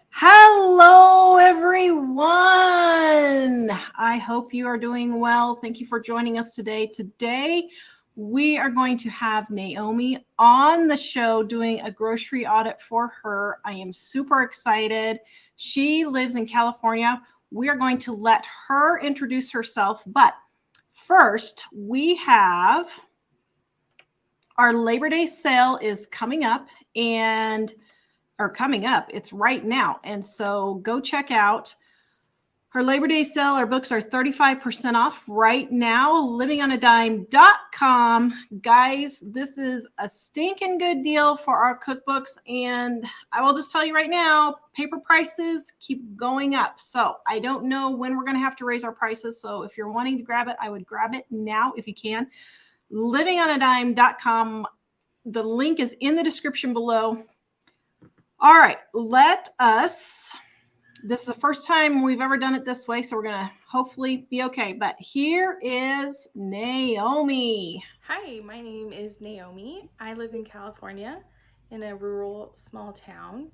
Hello, everyone. I hope you are doing well. Thank you for joining us today. Today, we are going to have Naomi on the show doing a grocery audit for her. I am super excited. She lives in California. We are going to let her introduce herself. But first, we have our Labor Day sale is coming up It's right now. And so go check out her Labor Day sale. Our books are 35% off right now. livingonadime.com. Guys, this is a stinking good deal for our cookbooks. And I will just tell you right now, paper prices keep going up. So I don't know when we're going to have to raise our prices. So if you're wanting to grab it, I would grab it now if you can. livingonadime.com. The link is in the description below. All right, this is the first time we've ever done it this way, so we're going to hopefully be okay. But here is Naomi. Hi, my name is Naomi. I live in California in a rural small town,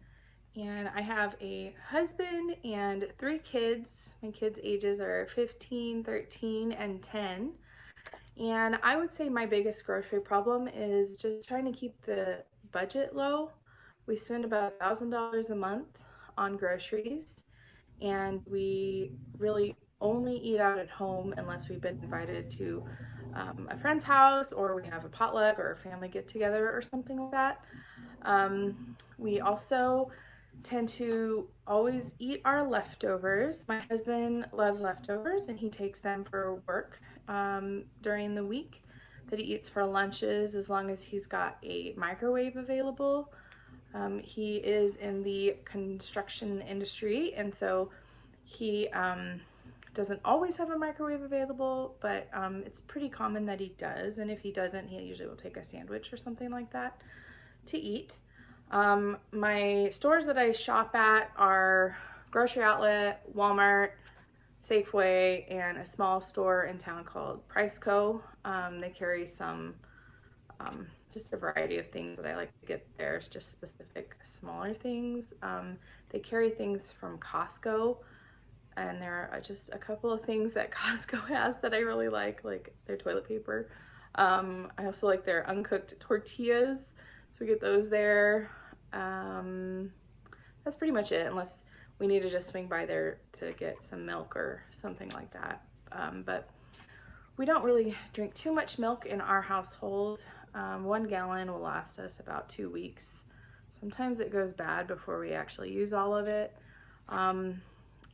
and I have a husband and 3 kids. My kids' ages are 15, 13, and 10. And I would say my biggest grocery problem is just trying to keep the budget low. We spend about $1,000 a month on groceries, and we really only eat out at home unless we've been invited to a friend's house, or we have a potluck or a family get together or something like that. We also tend to always eat our leftovers. My husband loves leftovers, and he takes them for work during the week that he eats for lunches, as long as he's got a microwave available. He is in the construction industry, and so he doesn't always have a microwave available, but it's pretty common that he does. And if he doesn't, he usually will take a sandwich or something like that to eat. My stores that I shop at are Grocery Outlet, Walmart, Safeway, and a small store in town called Price Co. They carry some just a variety of things that I like to get there, just specific smaller things. They carry things from Costco, and there are just a couple of things that Costco has that I really like their toilet paper. I also like their uncooked tortillas, so we get those there. That's pretty much it, unless we need to just swing by there to get some milk or something like that. But we don't really drink too much milk in our household. 1 gallon will last us about 2 weeks. Sometimes it goes bad before we actually use all of it.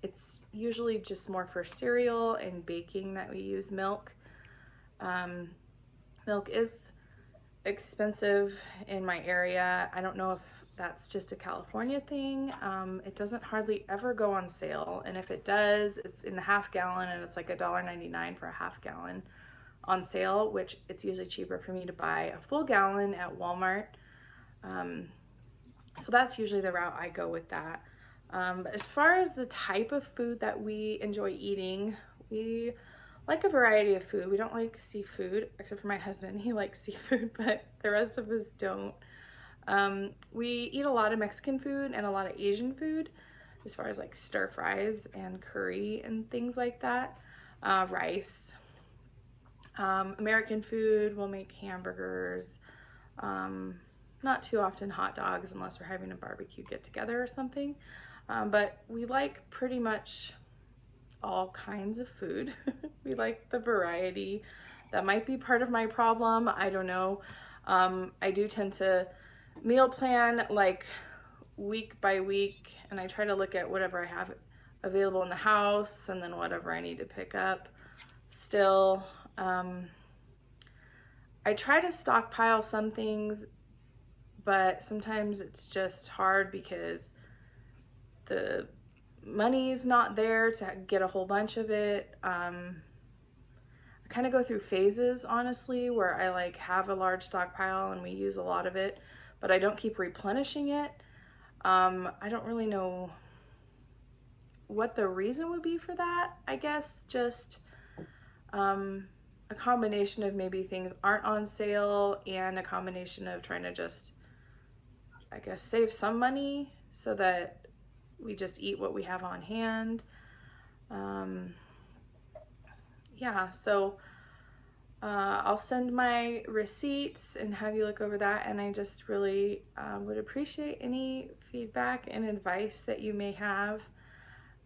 It's usually just more for cereal and baking that we use milk. Milk is expensive in my area. I don't know if that's just a California thing. It doesn't hardly ever go on sale, and if it does, it's in the half gallon, and it's like $1.99 for a half gallon on sale, which it's usually cheaper for me to buy a full gallon at Walmart. So that's usually the route I go with that. As far as the type of food that we enjoy eating, we like a variety of food. We don't like seafood, except for my husband. He likes seafood, but the rest of us don't. We eat a lot of Mexican food and a lot of Asian food, as far as like stir fries and curry and things like that. Rice. American food, we'll make hamburgers. Not too often hot dogs unless we're having a barbecue get together or something. But we like pretty much all kinds of food. We like the variety. That might be part of my problem. I don't know. I do tend to meal plan like week by week, and I try to look at whatever I have available in the house and then whatever I need to pick up still. I try to stockpile some things, but sometimes it's just hard because the money's not there to get a whole bunch of it. I kind of go through phases, honestly, where I like have a large stockpile and we use a lot of it, but I don't keep replenishing it. I don't really know what the reason would be for that. I guess just a combination of maybe things aren't on sale and a combination of trying to just, I guess, save some money. so that we just eat what we have on hand. Yeah, so I'll send my receipts and have you look over that. And I just really would appreciate any feedback and advice that you may have.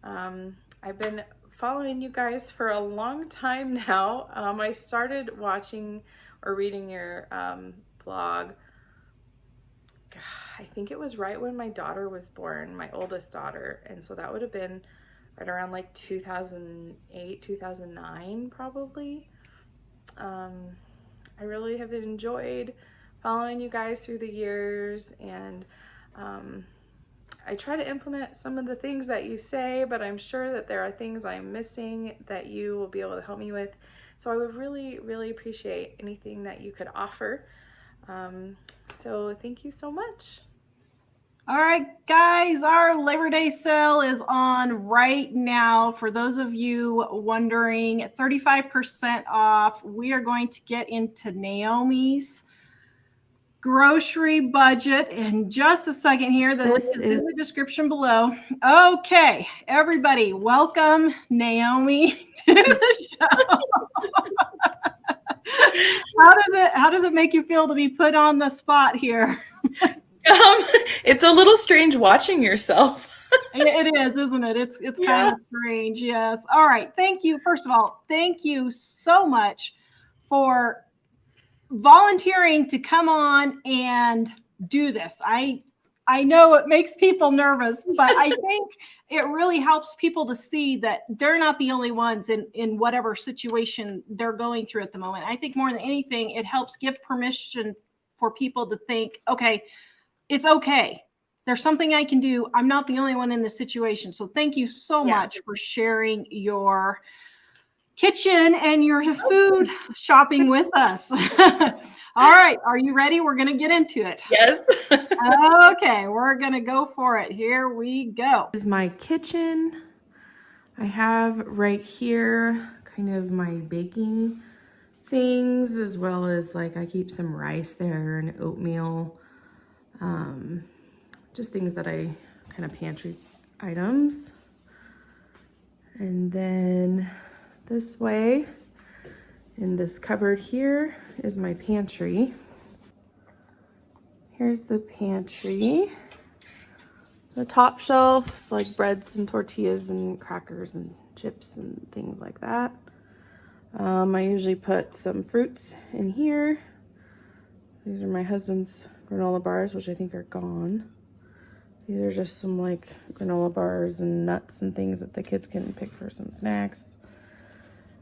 I've been following you guys for a long time now. I started watching or reading your blog. I think it was right when my daughter was born, my oldest daughter. And so that would have been right around like 2008, 2009, probably. I really have enjoyed following you guys through the years, and I try to implement some of the things that you say, but I'm sure that there are things I'm missing that you will be able to help me with. So I would really, really appreciate anything that you could offer. So thank you so much. All right, guys, our Labor Day sale is on right now. For those of you wondering, 35% off. We are going to get into Naomi's grocery budget in just a second here. The link is in the description below. Okay, everybody, welcome Naomi to the show. How does it make you feel to be put on the spot here? It's a little strange watching yourself. It is, isn't it? It's kind of strange. Yes. All right. Thank you. First of all, thank you so much for volunteering to come on and do this. I know it makes people nervous, but I think it really helps people to see that they're not the only ones in whatever situation they're going through at the moment. I think more than anything, it helps give permission for people to think, okay, it's okay. There's something I can do. I'm not the only one in this situation. So thank you so much for sharing your kitchen and your food shopping with us. All right. Are you ready? We're going to get into it. Yes. Okay. We're going to go for it. Here we go. This is my kitchen. I have right here kind of my baking things, as well as like I keep some rice there and oatmeal. Just things that I kind of pantry items. And then this way, in this cupboard here, is my pantry. Here's the pantry. The top shelf is like breads and tortillas and crackers and chips and things like that. I usually put some fruits in here. These are my husband's granola bars, which I think are gone. These are just some like granola bars and nuts and things that the kids can pick for some snacks.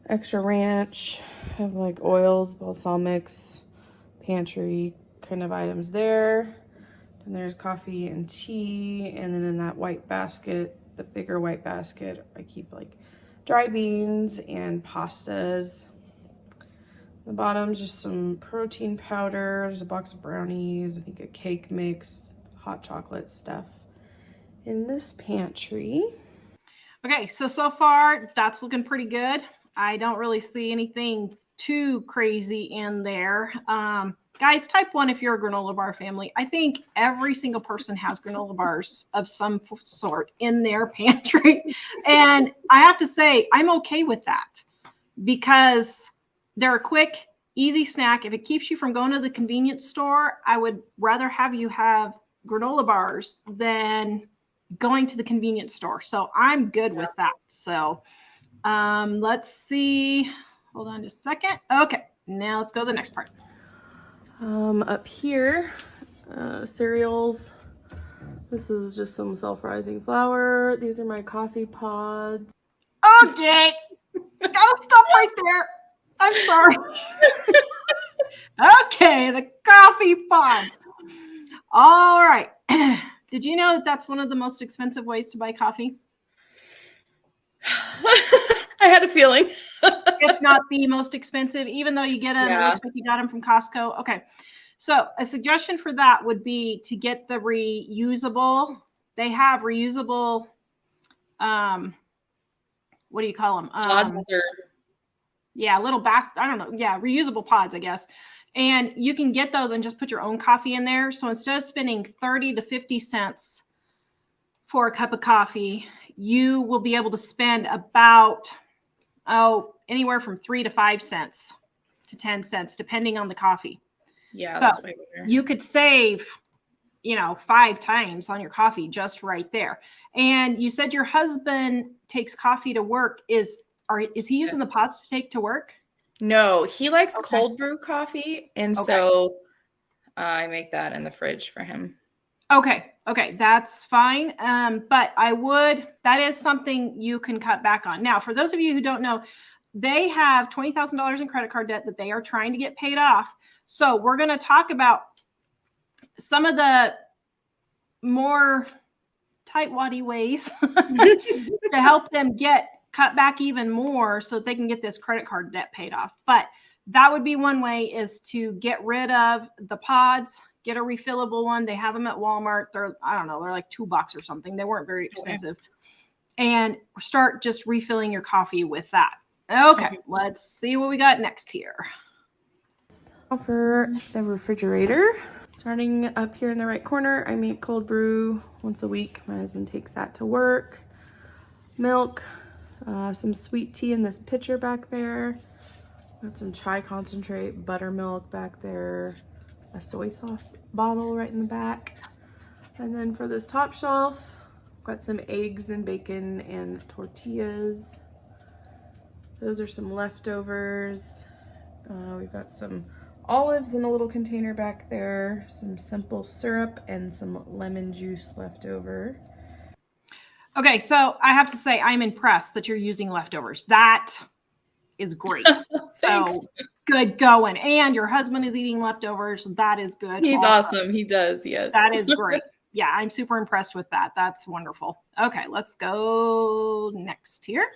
Extra ranch, I have like oils, balsamics, pantry kind of items there. And there's coffee and tea. And then in that white basket, the bigger white basket, I keep like dry beans and pastas. The bottom's just some protein powder. There's a box of brownies, I think a cake mix, hot chocolate stuff in this pantry. Okay, so far that's looking pretty good. I don't really see anything too crazy in there. Guys, type 1 if you're a granola bar family. I think every single person has granola bars of some sort in their pantry. And I have to say, I'm okay with that because they're a quick, easy snack. If it keeps you from going to the convenience store, I would rather have you have granola bars than going to the convenience store. So I'm good with that. So let's see. Hold on just a second. Okay, now let's go to the next part. Up here, cereals. This is just some self-rising flour. These are my coffee pods. Okay, gotta stop right there. I'm sorry. Okay, the coffee pods. All right. Did you know that that's one of the most expensive ways to buy coffee? I had a feeling. If not the most expensive, even though you get them, it looks like you got them from Costco. Okay. So a suggestion for that would be to get the reusable. They have reusable, what do you call them? Yeah, little basket. I don't know. Yeah, reusable pods, I guess. And you can get those and just put your own coffee in there. So instead of spending 30 to 50 cents for a cup of coffee, you will be able to spend about, anywhere from 3 to 5 cents to 10 cents, depending on the coffee. Yeah, So that's way better. you could save, 5 times on your coffee just right there. And you said your husband takes coffee to work. Is he using the pods to take to work? No, he likes Okay. cold brew coffee, and Okay. so I make that in the fridge for him. Okay, that's fine. But that is something you can cut back on. Now, for those of you who don't know, they have $20,000 in credit card debt that they are trying to get paid off. So we're going to talk about some of the more tightwaddly ways to help them get cut back even more so they can get this credit card debt paid off. But that would be one way, is to get rid of the pods, get a refillable one. They have them at Walmart. They're like $2 or something. They weren't very expensive. Okay. And start just refilling your coffee with that. Okay, let's see what we got next here. For the refrigerator, starting up here in the right corner, I make cold brew once a week. My husband takes that to work. Milk, some sweet tea in this pitcher back there. Got some chai concentrate, buttermilk back there, a soy sauce bottle right in the back. And then for this top shelf, got some eggs and bacon and tortillas. Those are some leftovers. We've got some olives in a little container back there, some simple syrup, and some lemon juice left over. Okay, so I have to say I'm impressed that you're using leftovers. That is great. So good going. And your husband is eating leftovers. That is good. He's awesome. He does, yes. That is great. Yeah, I'm super impressed with that. That's wonderful. Okay, let's go next here.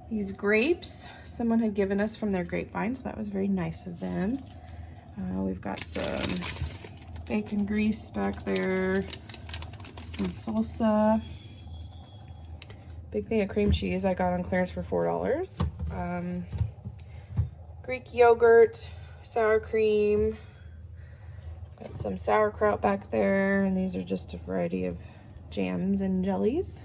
These grapes, someone had given us from their grapevine, so that was very nice of them. We've got some bacon grease back there, some salsa, big thing of cream cheese I got on clearance for $4. Greek yogurt, sour cream, got some sauerkraut back there, and these are just a variety of jams and jellies.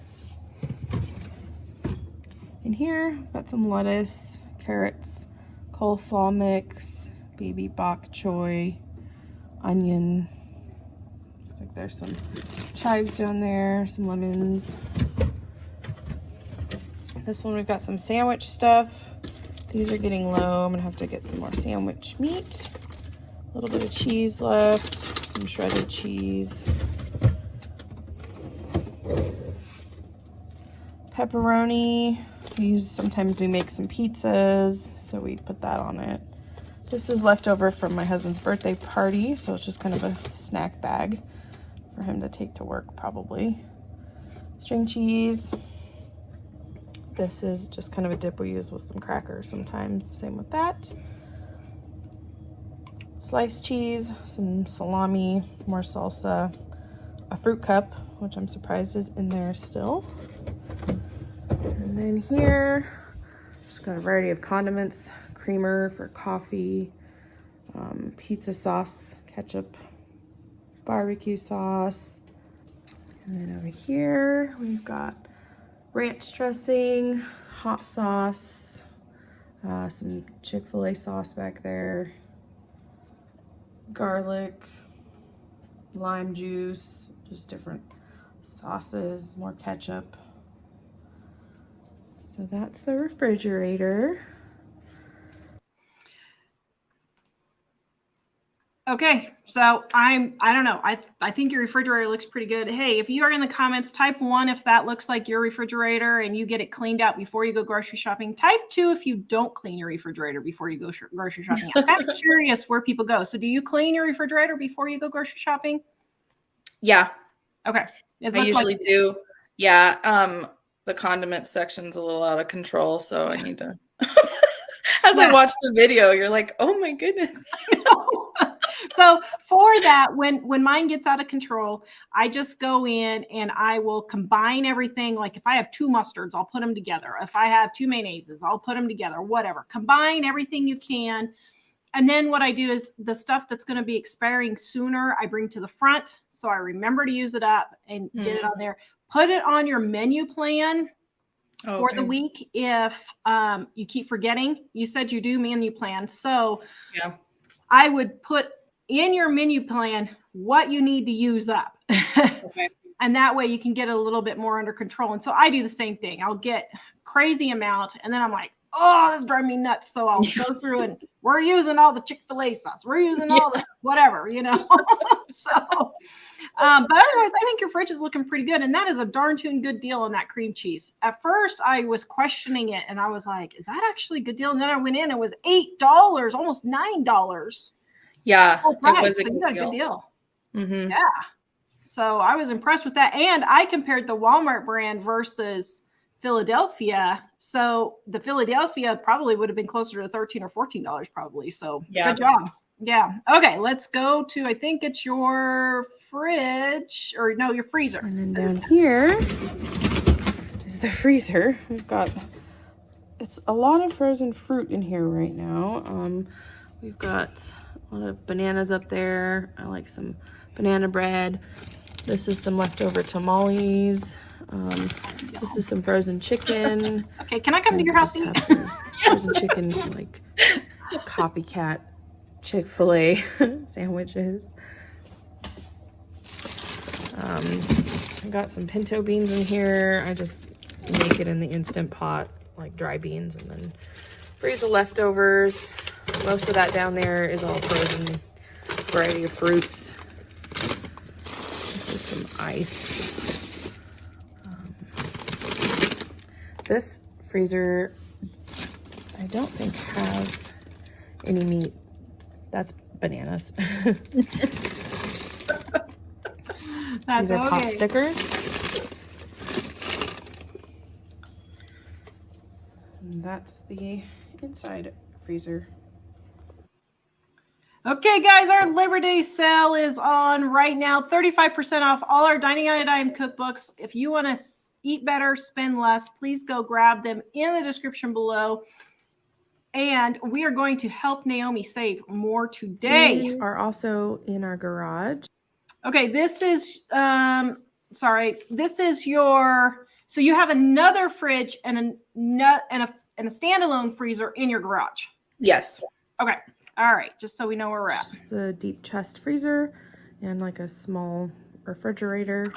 In here, I've got some lettuce, carrots, coleslaw mix, baby bok choy, onion. Looks like there's some chives down there, some lemons. This one we've got some sandwich stuff. These are getting low. I'm gonna have to get some more sandwich meat. A little bit of cheese left, some shredded cheese. Pepperoni. Sometimes we make some pizzas, so we put that on it. This is leftover from my husband's birthday party, so it's just kind of a snack bag for him to take to work probably. String cheese. This is just kind of a dip we use with some crackers sometimes. Same with that. Sliced cheese, some salami, more salsa, a fruit cup, which I'm surprised is in there still. And then here, just got a variety of condiments, creamer for coffee, pizza sauce, ketchup, barbecue sauce. And then over here, we've got ranch dressing, hot sauce, some Chick-fil-A sauce back there, garlic, lime juice, just different sauces, more ketchup. So that's the refrigerator. Okay, so I don't know. I think your refrigerator looks pretty good. Hey, if you are in the comments, type 1 if that looks like your refrigerator and you get it cleaned out before you go grocery shopping. Type 2 if you don't clean your refrigerator before you go grocery shopping. I'm kind of curious where people go. So do you clean your refrigerator before you go grocery shopping? Yeah. Okay. I usually do. Yeah. The condiment section's a little out of control, so I need to. As I watch the video, you're like, oh my goodness. So for that, when mine gets out of control, I just go in and I will combine everything. Like if I have 2 mustards, I'll put them together. If I have 2 mayonnaises, I'll put them together, whatever. Combine everything you can. And then what I do is the stuff that's going to be expiring sooner, I bring to the front. So I remember to use it up and get it on there. put it on your menu plan for the Okay. week if you keep forgetting. You said you do menu plan. So Yeah. I would put in your menu plan what you need to use up. Okay. And that way you can get a little bit more under control. And so I do the same thing. I'll get crazy amount and then I'm like, oh, this is driving me nuts. So I'll go through and we're using all the Chick-fil-A sauce. We're using all the whatever, you know. So, but otherwise, I think your fridge is looking pretty good. And that is a darn tune good deal on that cream cheese. At first, I was questioning it and I was like, is that actually a good deal? And then I went in, it was $8, almost $9. Yeah, Oh, it was a so you good got a deal. good deal. Mm-hmm. Yeah. So I was impressed with that. And I compared the Walmart brand versus Philadelphia. So the Philadelphia probably would have been closer to $13 or $14 probably. So Yeah. good job. Yeah. Okay. Let's go to, I think it's your fridge or no, your freezer. And then down here is the freezer. We've got, it's a lot of frozen fruit in here right now. We've got a lot of bananas up there. I like some banana bread. This is some leftover tamales. This is some frozen chicken. Okay, can I come to your house to eat? Have some frozen chicken, like copycat Chick-fil-A sandwiches. I got some pinto beans in here. I just make it in the Instant Pot, like dry beans, and then freeze the leftovers. Most of that down there is all frozen variety of fruits. This is some ice. This freezer, I don't think has any meat. That's bananas. That's These are pot okay. stickers. And that's the inside freezer. Okay, guys, our Labor Day sale is on right now. 35% off all our Dining on a Dime cookbooks. If you want to eat better, spend less, please go grab them in the description below. And we are going to help Naomi save more today. These are also in our garage. Okay, this is, this is your, so you have another fridge and a standalone freezer in your garage. Yes. Okay. All right. Just so we know where we're at. It's a deep chest freezer and like a small refrigerator.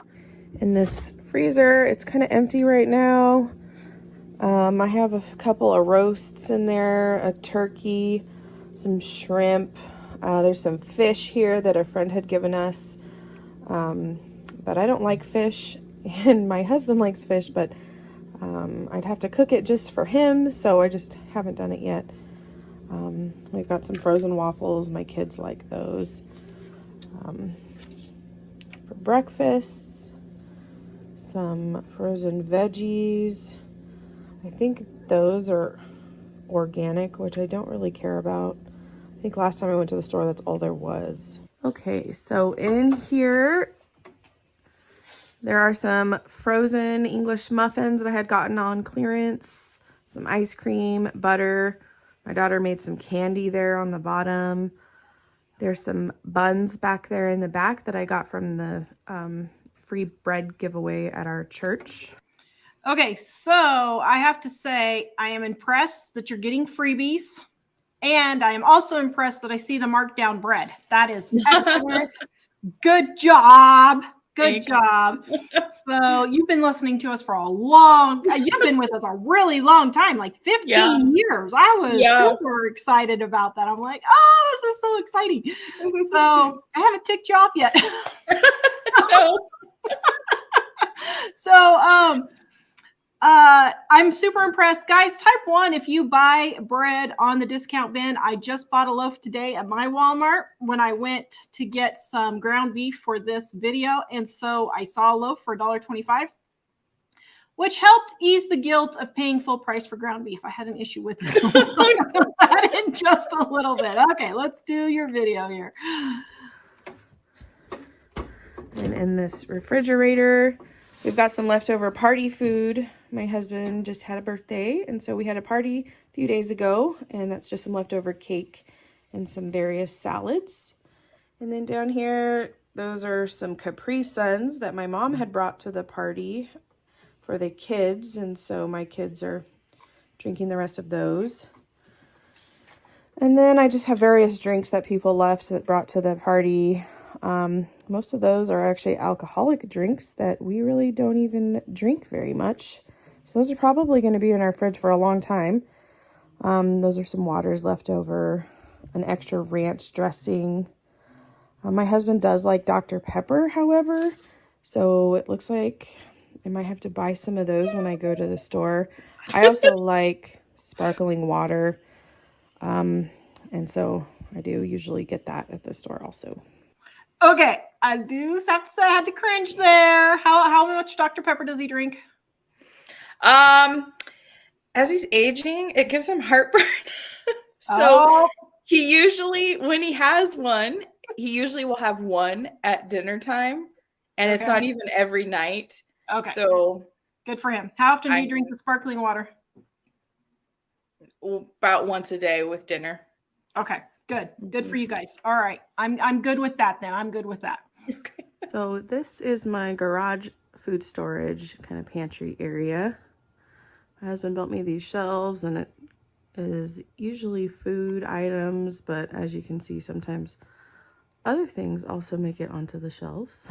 In this freezer, it's kind of empty right now. I have a couple of roasts in there, a turkey, some shrimp. There's some fish here that a friend had given us. But I don't like fish and my husband likes fish, but I'd have to cook it just for him, so I just haven't done it yet. We've got some frozen waffles. My kids like those. For breakfast, some frozen veggies. I think those are organic, which I don't really care about. I think last time I went to the store, that's all there was. Okay, so in here, there are some frozen English muffins that I had gotten on clearance, some ice cream, butter. My daughter made some candy there on the bottom. There's some buns back there in the back that I got from the free bread giveaway at our church. Okay, so I have to say I am impressed that you're getting freebies. And I am also impressed that I see the marked down bread. That is excellent. Good job. Good Thanks. job. So you've been listening to us for a you've been with us a really long time, like 15 years. I was super excited about that. I'm like, oh, this is so exciting. So I haven't ticked you off yet. No. So, I'm super impressed. Guys, type 1 if you buy bread on the discount bin. I just bought a loaf today at my Walmart when I went to get some ground beef for this video. And so I saw a loaf for $1.25, which helped ease the guilt of paying full price for ground beef. I had an issue with that in just a little bit. Okay, let's do your video here. And in this refrigerator, we've got some leftover party food. My husband just had a birthday, and so we had a party a few days ago, and that's just some leftover cake and some various salads. And then down here, those are some Capri Suns that my mom had brought to the party for the kids, and so my kids are drinking the rest of those. And then I just have various drinks that people left that brought to the party. Most of those are actually alcoholic drinks that we really don't even drink very much. So those are probably going to be in our fridge for a long time. Those are some waters left over, an extra ranch dressing. My husband does like Dr. Pepper, however, so it looks like I might have to buy some of those when I go to the store. I also like sparkling water, and so I do usually get that at the store also. Okay, I do have to say I had to cringe there. How much Dr. Pepper does he drink? As he's aging, it gives him heartburn. So he usually, when he has one, he usually will have one at dinner time, and it's not even every night. Okay. So good for him. How often do you drink the sparkling water? About once a day with dinner. Okay, good. Good for you guys. All right. I'm good with that then. I'm good with that. Okay. So this is my garage food storage kind of pantry area. My husband built me these shelves, and it is usually food items, but as you can see, sometimes other things also make it onto the shelves.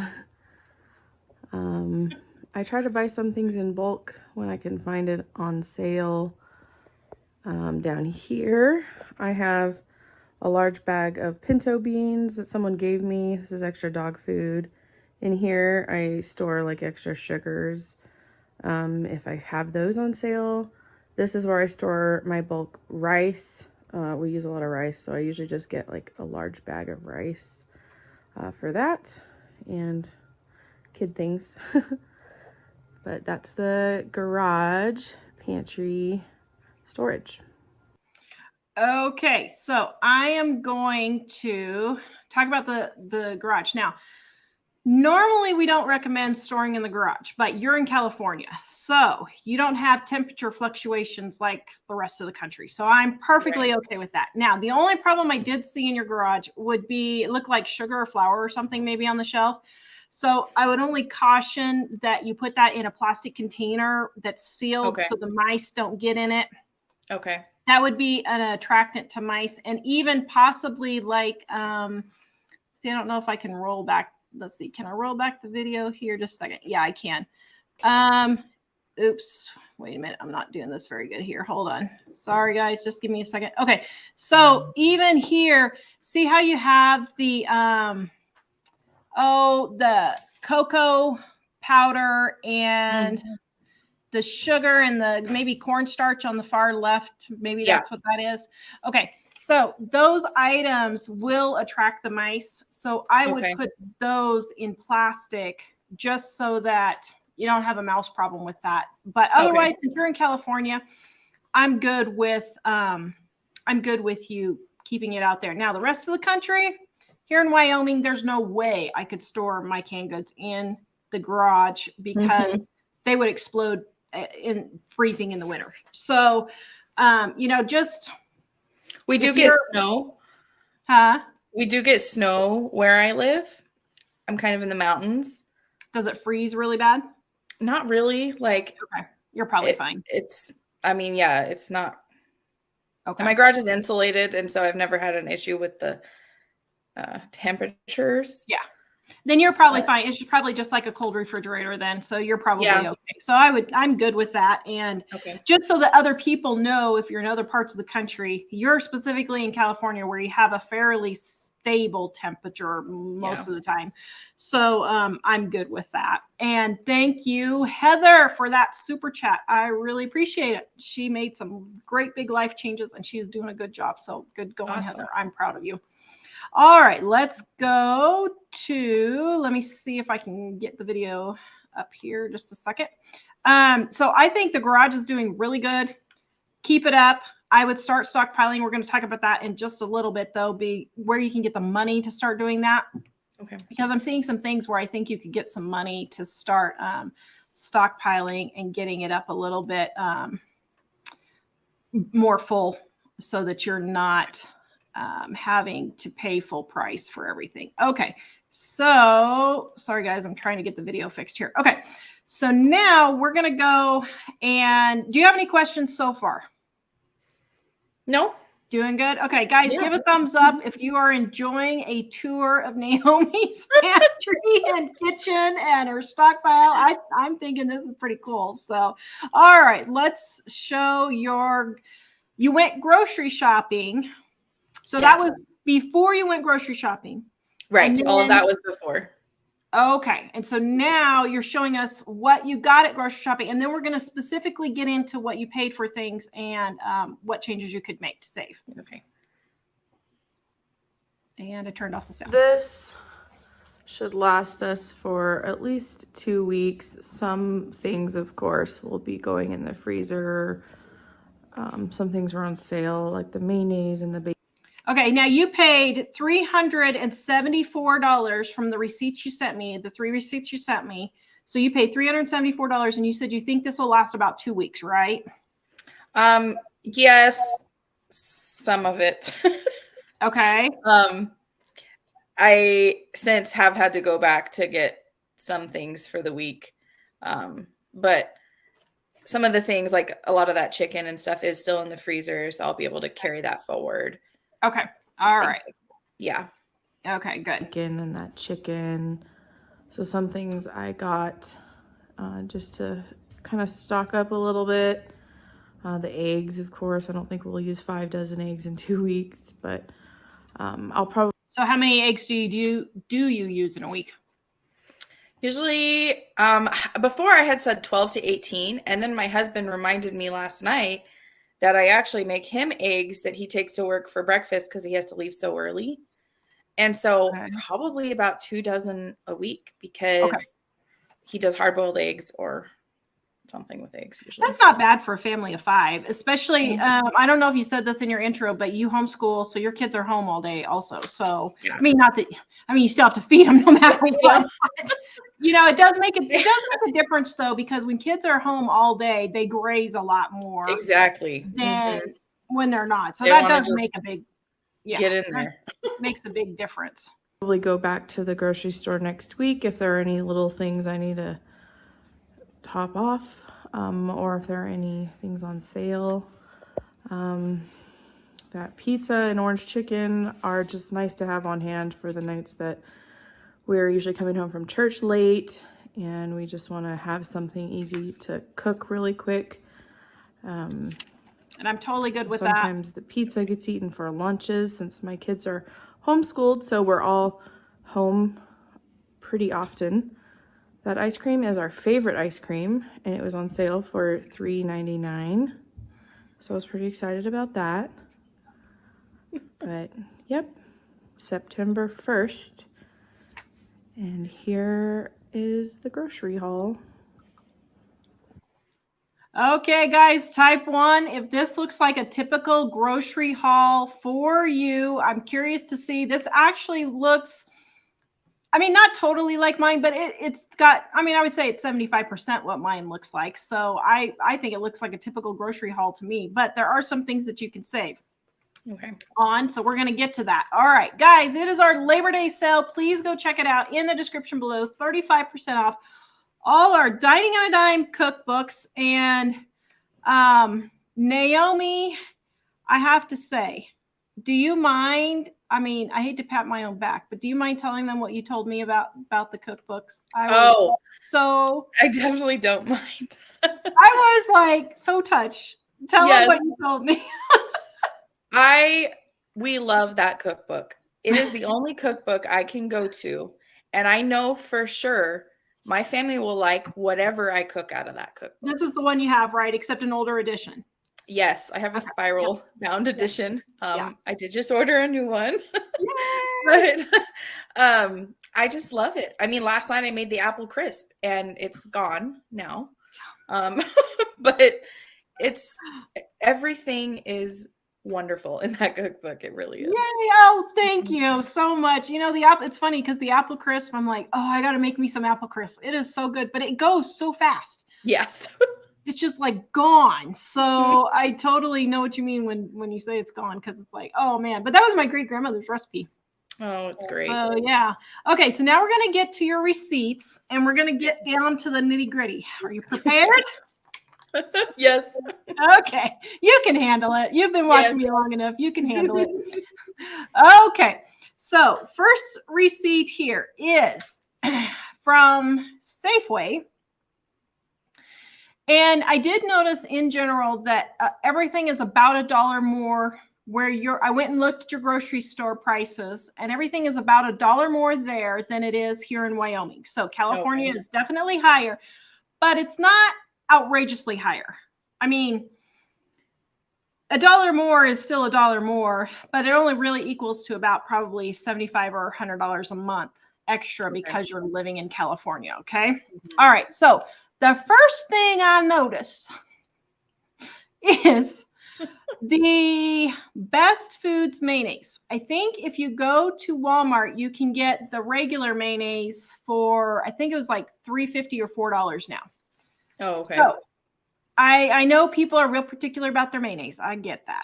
I try to buy some things in bulk when I can find it on sale. Down here, I have a large bag of pinto beans that someone gave me. This is extra dog food. In here, I store like extra sugars if I have those on sale. This is where I store my bulk rice. We use a lot of rice, so I usually just get like a large bag of rice for that and kid things. But that's the garage pantry storage. Okay, so I am going to talk about the garage. Now, normally we don't recommend storing in the garage, but you're in California, so you don't have temperature fluctuations like the rest of the country. So I'm perfectly okay with that. Now, the only problem I did see in your garage would be, it looked like sugar or flour or something maybe on the shelf. So I would only caution that you put that in a plastic container that's sealed so the mice don't get in it. Okay. That would be an attractant to mice, and even possibly like, see, I don't know if I can roll back. Let's see. Can I roll back the video here? Just a second. Yeah, I can. Oops. Wait a minute. I'm not doing this very good here. Hold on. Sorry, guys. Just give me a second. Okay. So even here, see how you have the, the cocoa powder and the sugar and the maybe cornstarch on the far left. Maybe that's what that is. Okay. So those items will attract the mice. So I would put those in plastic just so that you don't have a mouse problem with that. But otherwise, since you're in California, I'm good with you keeping it out there. Now, the rest of the country, here in Wyoming, there's no way I could store my canned goods in the garage because they would explode in freezing in the winter. So, just we do get snow. We do get snow where I live. I'm kind of in the mountains. Does it freeze really bad? Not really. Like, you're probably fine. It's not. Okay. And my garage is insulated, and so I've never had an issue with the temperatures. Yeah. Then you're probably fine. It's probably just like a cold refrigerator then. So you're probably okay. So I'm good with that. And just so that other people know, if you're in other parts of the country, you're specifically in California where you have a fairly stable temperature most of the time. So I'm good with that. And thank you, Heather, for that super chat. I really appreciate it. She made some great big life changes and she's doing a good job. So good going, Heather. I'm proud of you. All right, let's go to, let me see if I can get the video up here just a second. So I think the garage is doing really good. Keep it up. I would start stockpiling. We're going to talk about that in just a little bit, though, be where you can get the money to start doing that. Okay. Because I'm seeing some things where I think you could get some money to start stockpiling and getting it up a little bit more full so that you're not having to pay full price for everything. Okay, So, sorry guys, I'm trying to get the video fixed here. Okay, so now we're going to go and do you have any questions so far? No. Doing good? Okay, guys, Yeah. give a thumbs up if you are enjoying a tour of Naomi's pantry and kitchen and her stockpile. I'm thinking this is pretty cool. So, all right, let's show you went grocery shopping. So that was before you went grocery shopping. Right. All of that was before. Okay. And so now you're showing us what you got at grocery shopping. And then we're going to specifically get into what you paid for things and what changes you could make to save. Okay. And I turned off the sound. This should last us for at least 2 weeks. Some things, of course, will be going in the freezer. Some things were on sale, like the mayonnaise and the bacon. Okay, now you paid $374 from the receipts you sent me, the 3 receipts you sent me. So you paid $374 and you said you think this will last about 2 weeks, right? Yes, some of it. Okay. I since have had to go back to get some things for the week. But some of the things, like a lot of that chicken and stuff, is still in the freezer, so I'll be able to carry that forward. Okay. All right. Yeah. Okay, good. Chicken and that chicken. So some things I got just to kind of stock up a little bit. The eggs, of course. I don't think we'll use 5 dozen eggs in 2 weeks, but I'll probably. So how many eggs do you use in a week? Usually, before I had said 12 to 18, and then my husband reminded me last night that I actually make him eggs that he takes to work for breakfast because he has to leave so early. And so probably about 2 dozen a week because he does hard-boiled eggs or something with eggs usually. That's not bad for a family of 5, especially, I don't know if you said this in your intro, but you homeschool, so your kids are home all day also. So, I mean, you still have to feed them no matter what. It does make a difference though, because when kids are home all day, they graze a lot more. Exactly. Than when they're not. So that does make a big, get in there. Makes a big difference. Probably go back to the grocery store next week if there are any little things I need to top off, or if there are any things on sale. That pizza and orange chicken are just nice to have on hand for the nights that we're usually coming home from church late and we just want to have something easy to cook really quick. And I'm totally good with that. Sometimes the pizza gets eaten for lunches since my kids are homeschooled, so we're all home pretty often. That ice cream is our favorite ice cream, and it was on sale for $3.99. So I was pretty excited about that. But, yep, September 1st. And here is the grocery haul. Okay, guys, type 1. If this looks like a typical grocery haul for you, I'm curious to see. This actually looks, not totally like mine, but it's got, I would say it's 75% what mine looks like. So I think it looks like a typical grocery haul to me, but there are some things that you can save. So we're going to get to that. All right, guys, it is our Labor Day sale. Please go check it out in the description below. 35% off all our Dining on a Dime cookbooks. And Naomi, I have to say, do you mind? I hate to pat my own back, but do you mind telling them what you told me about the cookbooks? I definitely don't mind. I was like so touched. Tell them what you told me. We love that cookbook. It is the only cookbook I can go to. And I know for sure my family will like whatever I cook out of that cookbook. This is the one you have, right? Except an older edition. Yes, I have a spiral bound edition. I did just order a new one. But I just love it. Last night I made the apple crisp and it's gone now. But everything is wonderful in that cookbook. It really is. Yay. Oh, thank you so much. It's funny because the apple crisp, I'm like, I got to make me some apple crisp. It is so good, but it goes so fast. Yes. It's just like gone. So I totally know what you mean when you say it's gone, because it's like, oh man, but that was my great grandmother's recipe. Oh, it's great. Oh, yeah. Okay, so now we're going to get to your receipts, and we're going to get down to the nitty-gritty. Are you prepared? Yes. Okay, you can handle it. You've been watching Yes. me long enough. You can handle it. Okay, so first receipt here is from Safeway. And I did notice in general that everything is about $1 more where I went and looked at your grocery store prices, and everything is about $1 more there than it is here in Wyoming. So California is definitely higher, but it's not outrageously higher. I mean, $1 more is still $1 more, but it only really equals to about probably $75 or $100 a month extra because you're living in California. Okay. All right. So the first thing I noticed is the Best Foods mayonnaise. I think if you go to Walmart, you can get the regular mayonnaise for, I think it was like $3.50 or $4 now. Oh, okay. So I know people are real particular about their mayonnaise. I get that.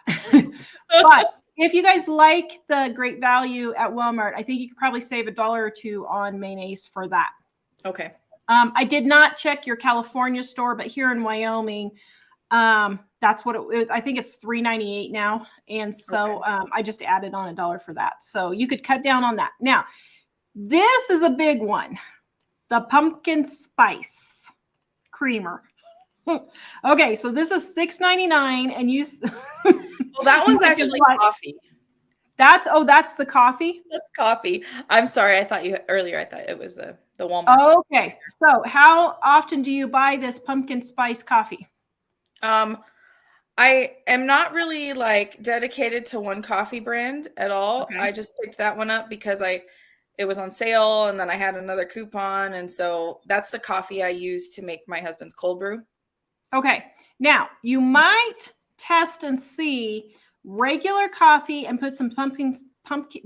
But if you guys like the great value at Walmart, I think you could probably save $1 or $2 on mayonnaise for that. Okay. I did not check your California store, but here in Wyoming, that's what it was. I think it's $3.98 now. And so I just added on $1 for that. So you could cut down on that. Now, this is a big one. The pumpkin spice creamer. Okay, so this is $6.99, and you. Well, that one's actually coffee. That's the coffee. That's coffee. I'm sorry. I thought it was the Walmart. Okay, so how often do you buy this pumpkin spice coffee? I am not really like dedicated to one coffee brand at all. Okay. I just picked that one up because it was on sale, and then I had another coupon, and so that's the coffee I use to make my husband's cold brew. Okay, now you might test and see regular coffee and put some pumpkin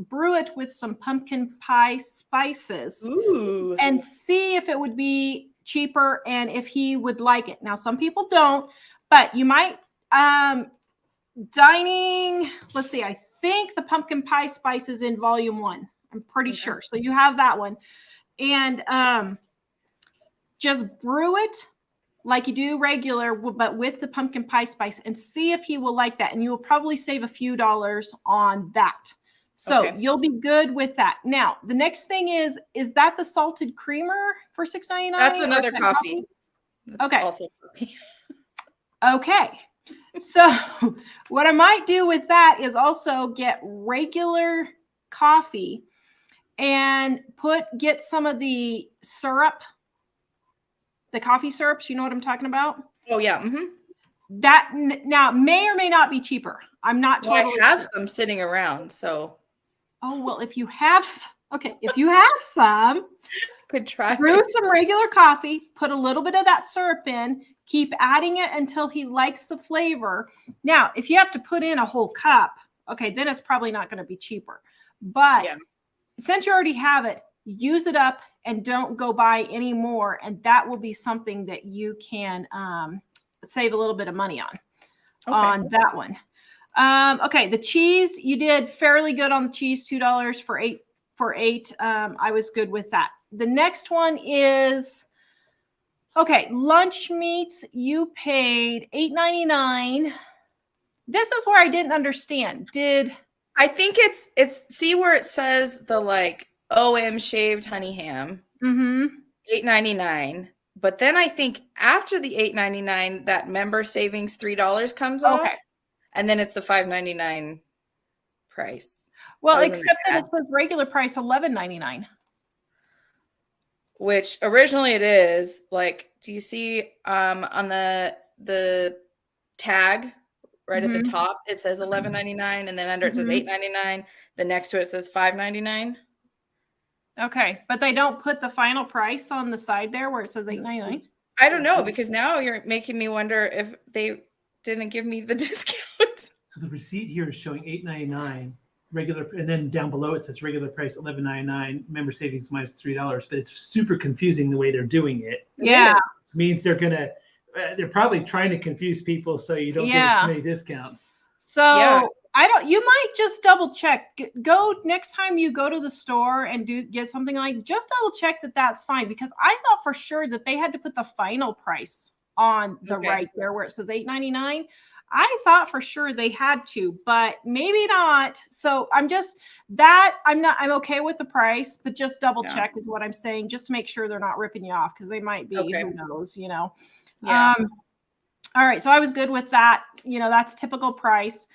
brew it with some pumpkin pie spices. Ooh. And see if it would be cheaper and if he would like it. Now, some people don't, but you might dining. Let's see. I think the pumpkin pie spice is in volume 1. I'm pretty sure. So you have that one, and just brew it like you do regular, but with the pumpkin pie spice, and see if he will like that. And you will probably save a few dollars on that. So you'll be good with that. Now, the next thing is that the salted creamer for $6.99? That's another coffee. That's also coffee. Okay. So what I might do with that is also get regular coffee and get some of the syrup, the coffee syrups. You know what I'm talking about? Oh, yeah. Mm-hmm. That now may or may not be cheaper. I'm not totally I have some sitting around, so. Oh, well, if you have some, could try. Brew some regular coffee, put a little bit of that syrup in, keep adding it until he likes the flavor. Now, if you have to put in a whole cup, okay, then it's probably not going to be cheaper. But since you already have it, use it up and don't go buy any more. And that will be something that you can save a little bit of money on that one. Okay, the cheese, you did fairly good on the cheese, $2 for eight. I was good with that. The next one is, lunch meats, you paid $8.99. This is where I didn't understand. I think it's see where it says the like OM shaved honey ham, $8.99. But then I think after the $8.99, that member savings $3 comes off. And then it's the $5.99 price. Well, except that it says regular price $11.99. Which originally it is like, do you see on the tag right at the top? It says $11.99, and then under it says $8.99. The next to it says $5.99. Okay, but they don't put the final price on the side there where it says $8.99. I don't know, because now you're making me wonder if they didn't give me the discount. So the receipt here is showing $8.99 regular, and then down below it says regular price $11.99, member savings minus $3. But it's super confusing the way they're doing it. Yeah, it means they're probably trying to confuse people so you don't get as many discounts. So You might just double check. Go next time you go to the store and get something, like, just double check that that's fine, because I thought for sure that they had to put the final price on the right there where it says $8.99. I thought for sure they had to, but maybe not. So I'm okay with the price, but just double check is what I'm saying, just to make sure they're not ripping you off, because they might be, who knows, Yeah. All right. So I was good with that. That's typical price.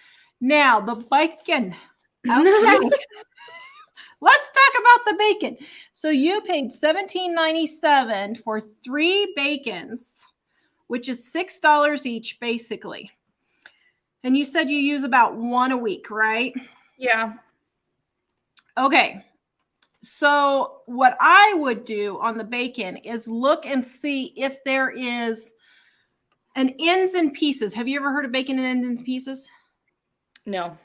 Now the bacon. Okay. Let's talk about the bacon. So you paid $17.97 for 3 bacons, which is $6 each, basically. And you said you use about 1 a week, right? Yeah. Okay. So what I would do on the bacon is look and see if there is an ends and pieces. Have you ever heard of bacon and ends and pieces? No.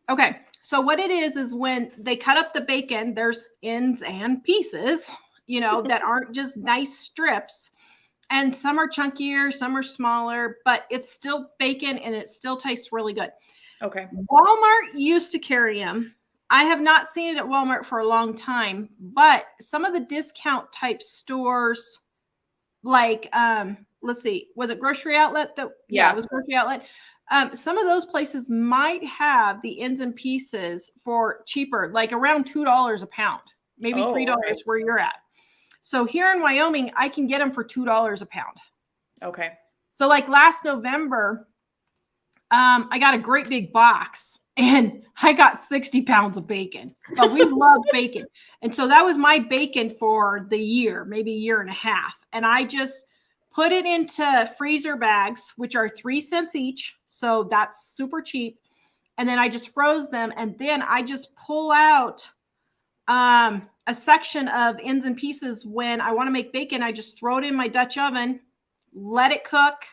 Okay. So what it is when they cut up the bacon, there's ends and pieces, that aren't just nice strips. And some are chunkier, some are smaller, but it's still bacon and it still tastes really good. Okay. Walmart used to carry them. I have not seen it at Walmart for a long time, but some of the discount type stores, like, let's see, was it Grocery Outlet? Yeah, it was Grocery Outlet. Some of those places might have the ends and pieces for cheaper, like around $2 a pound, maybe $3 where you're at. So here in Wyoming, I can get them for $2 a pound. Okay. So like last November, I got a great big box and I got 60 pounds of bacon. But we love bacon. And so that was my bacon for the year, maybe a year and a half. And I just put it into freezer bags, which are 3 cents each. So that's super cheap. And then I just froze them. And then I just pull out a section of ends and pieces. When I want to make bacon, I just throw it in my Dutch oven, let it cook,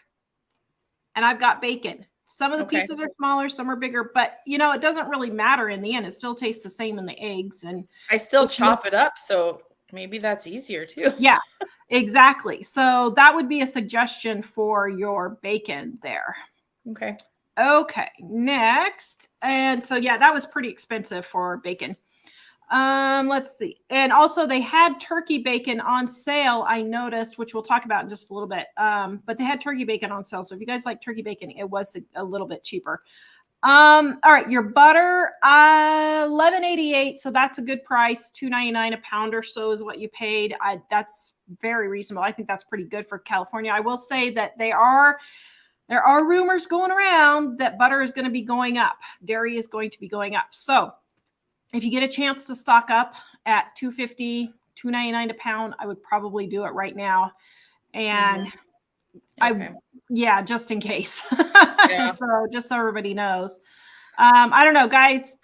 and I've got bacon. Some of the pieces are smaller, some are bigger, but it doesn't really matter in the end. It still tastes the same in the eggs. And I still chop it up, so maybe that's easier too. Yeah, exactly. So that would be a suggestion for your bacon there. Okay, next. And so, yeah, that was pretty expensive for bacon. Let's see. And also they had turkey bacon on sale, I noticed, which we'll talk about in just a little bit. But they had turkey bacon on sale. So if you guys like turkey bacon, it was a little bit cheaper. All right, your butter, $11.88. So that's a good price. $2.99 a pound or so is what you paid. That's very reasonable. I think that's pretty good for California. I will say that there are rumors going around that butter is going to be going up. Dairy is going to be going up. So if you get a chance to stock up at $2.50, $2.99 a pound, I would probably do it right now. And just in case. So just so everybody knows. I don't know, guys,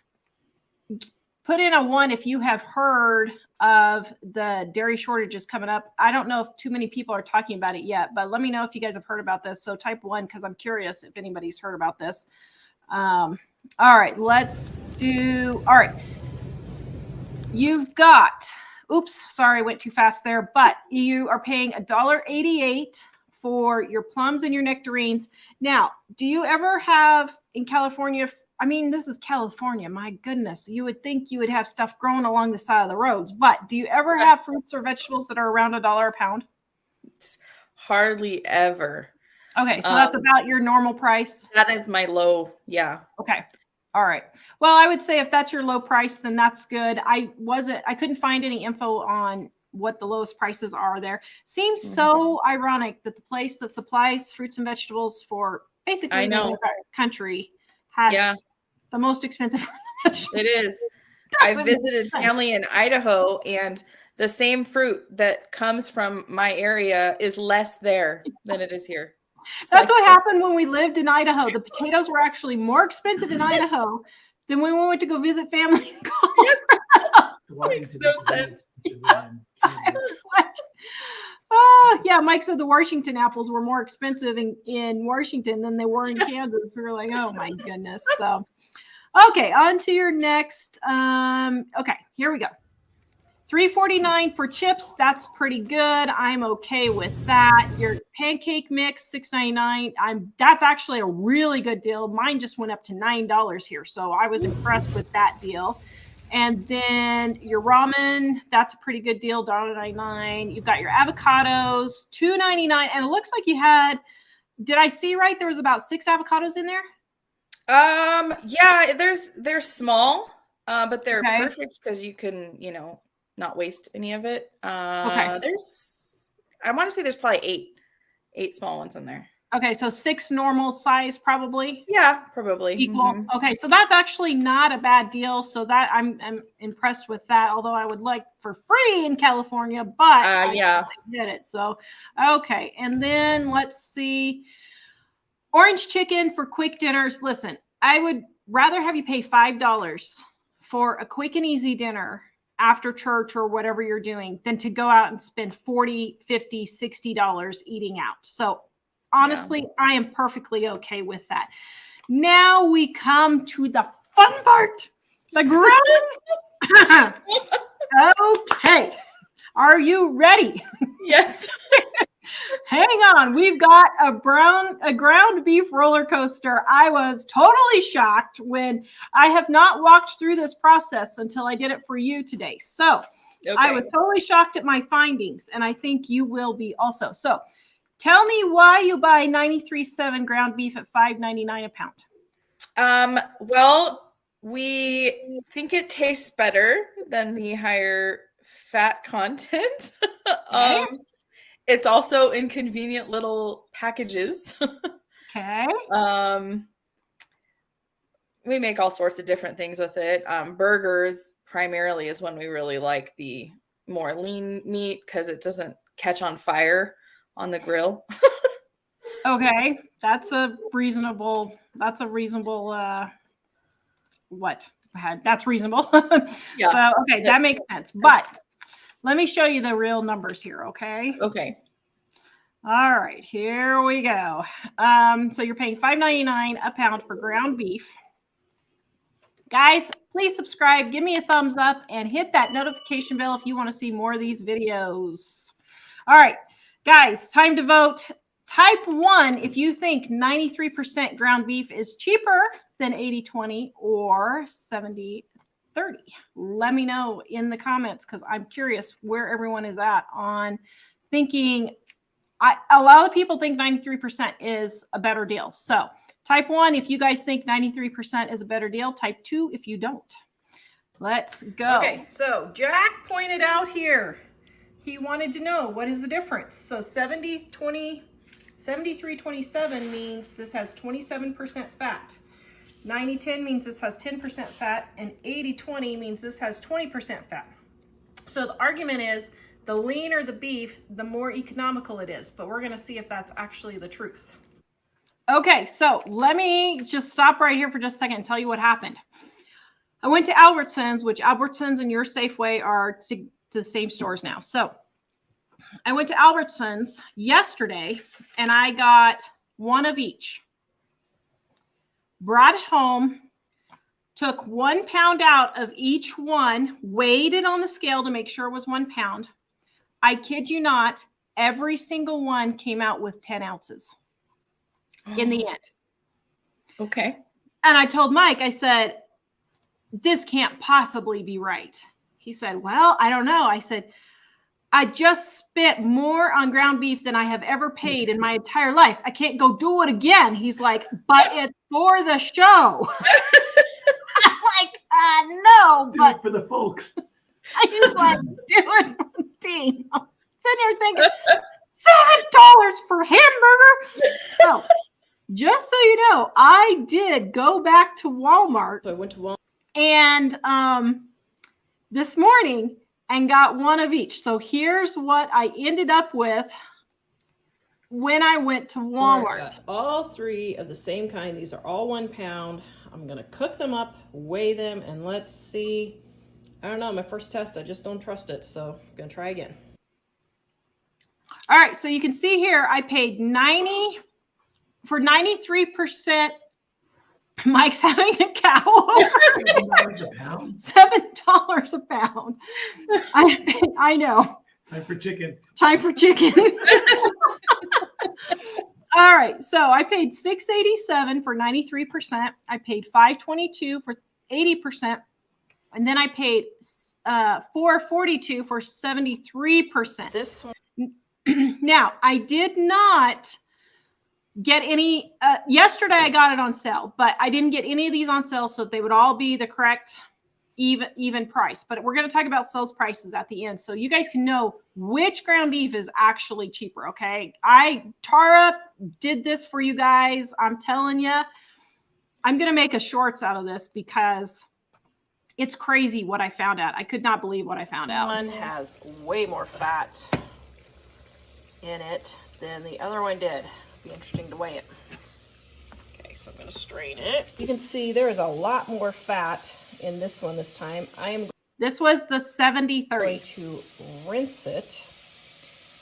put in a 1 if you have heard of the dairy shortages coming up. I don't know if too many people are talking about it yet, but let me know if you guys have heard about this. So type 1, because I'm curious if anybody's heard about this. All right, let's do, all right. You've got, oops, sorry, I went too fast there, but you are paying $1.88 for your plums and your nectarines. Now, do you ever have in California, I mean, this is California, my goodness, you would think you would have stuff growing along the side of the roads, but do you ever have fruits or vegetables that are around $1 a pound? Hardly ever. Okay, so that's about your normal price? That is my low, yeah. Okay. All right. Well, I would say if that's your low price, then that's good. I couldn't find any info on what the lowest prices are there. Seems so ironic that the place that supplies fruits and vegetables for basically the entire country has the most expensive vegetables. It is. I visited family in Idaho, and the same fruit that comes from my area is less there than it is here. That's what happened when we lived in Idaho. The potatoes were actually more expensive in Idaho than when we went to go visit family in Colorado. Makes no sense. It was like, oh, yeah, Mike said the Washington apples were more expensive in Washington than they were in Kansas. We were like, oh my goodness. So, okay, on to your next. Okay, here we go. $3.49 for chips. That's pretty good. I'm okay with that. Your pancake mix, $6.99. That's actually a really good deal. Mine just went up to $9 here, so I was impressed with that deal. And then your ramen, that's a pretty good deal, $1.99. You've got your avocados, $2.99. And it looks like you had, did I see right? There was about 6 avocados in there? Yeah, they're small, but they're Okay. perfect because you can, not waste any of it. Okay. I want to say there's probably eight small ones in there. Okay, so 6 normal size probably? Yeah, probably. Equal. Mhm. Okay, so that's actually not a bad deal. So that I'm impressed with that, although I would like for free in California, but yeah. I did it. So, okay. And then let's see. Orange chicken for quick dinners. Listen, I would rather have you pay $5 for a quick and easy dinner after church or whatever you're doing than to go out and spend $40, $50, $60 eating out. So honestly, I am perfectly okay with that. Now we come to the fun part, the ground. Okay. Are you ready? Yes. Hang on. We've got a ground beef roller coaster. I was totally shocked when I have not walked through this process until I did it for you today. So I was totally shocked at my findings, and I think you will be also. So tell me why you buy 93.7 ground beef at $5.99 a pound. Well, we think it tastes better than the higher fat content. Okay. It's also in convenient little packages. Okay. We make all sorts of different things with it. Burgers primarily is when we really like the more lean meat because it doesn't catch on fire on the grill. Okay. That's a reasonable, That's reasonable. Yeah. So, okay, that makes sense. But let me show you the real numbers here, okay? Okay. All right, here we go. So you're paying $5.99 a pound for ground beef. Guys, please subscribe, give me a thumbs up, and hit that notification bell if you want to see more of these videos. All right, guys, time to vote. Type 1 if you think 93% ground beef is cheaper than 80-20 or 70-30. Let me know in the comments because I'm curious where everyone is at on thinking. A lot of people think 93% is a better deal. So type 1 if you guys think 93% is a better deal. Type 2 if you don't. Let's go. Okay, so Jack pointed out here, he wanted to know what is the difference. So 73-27 means this has 27% fat. 90-10 means this has 10% fat, and 80-20 means this has 20% fat. So the argument is the leaner the beef, the more economical it is, but we're going to see if that's actually the truth. Okay, so let me just stop right here for just a second and tell you what happened. I went to Albertsons, which Albertsons and your Safeway are to the same stores now. So I went to Albertsons yesterday and I got one of each. Brought it home, took 1 pound out of each one, weighed it on the scale to make sure it was 1 pound. I kid you not, every single one came out with 10 ounces in the end. Okay. And I told Mike, I said, this can't possibly be right. He said, well, I don't know. I said, I just spent more on ground beef than I have ever paid in my entire life. I can't go do it again. He's like, but it's for the show. I'm like, no, but do it for the folks. He's like, do it for the team. I'm sitting here thinking, $7 for hamburger. So, just so you know, I did go back to Walmart. So I went to Walmart and this morning and got one of each. So here's what I ended up with when I went to Walmart. Got all 3 of the same kind. These are all 1 pound. I'm going to cook them up, weigh them, and let's see. I don't know. My first test, I just don't trust it. So I'm going to try again. All right. So you can see here, I paid 93% Mike's having a cow over. $7 a pound. $7 a pound. I know. Time for chicken. Time for chicken. All right. So I paid $687 for 93%. I paid $522 for 80%. And then I paid $442 for 73%. This one. Now, I did not get any. Yesterday, I got it on sale, but I didn't get any of these on sale, so they would all be the correct even price. But we're going to talk about sales prices at the end, so you guys can know which ground beef is actually cheaper. Okay, Tara did this for you guys. I'm telling you, I'm going to make a shorts out of this because it's crazy what I found out. I could not believe what I found out. One has way more fat in it than the other one did. Be interesting to weigh it. Okay, so I'm going to strain it. You can see there is a lot more fat in this one this time. This was the 70/30. Going to rinse it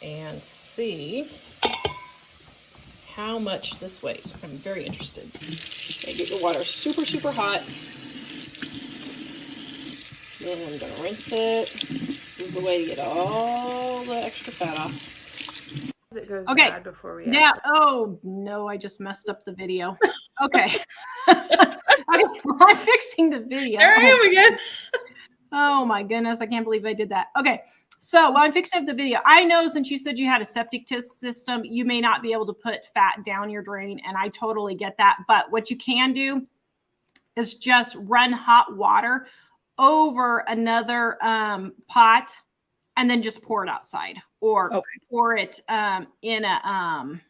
and see how much this weighs. I'm very interested. Okay, get your water super, super hot. Then I'm going to rinse it. This is the way to get all the extra fat off. It goes Okay. bad before we Now, actually- oh no, I just messed up the video. Okay. I'm fixing the video. There I am again. Oh my goodness, I can't believe I did that. Okay, so while I'm fixing up the video, I know since you said you had a septic system, you may not be able to put fat down your drain, and I totally get that. But what you can do is just run hot water over another pot and then just pour it outside, or pour it in a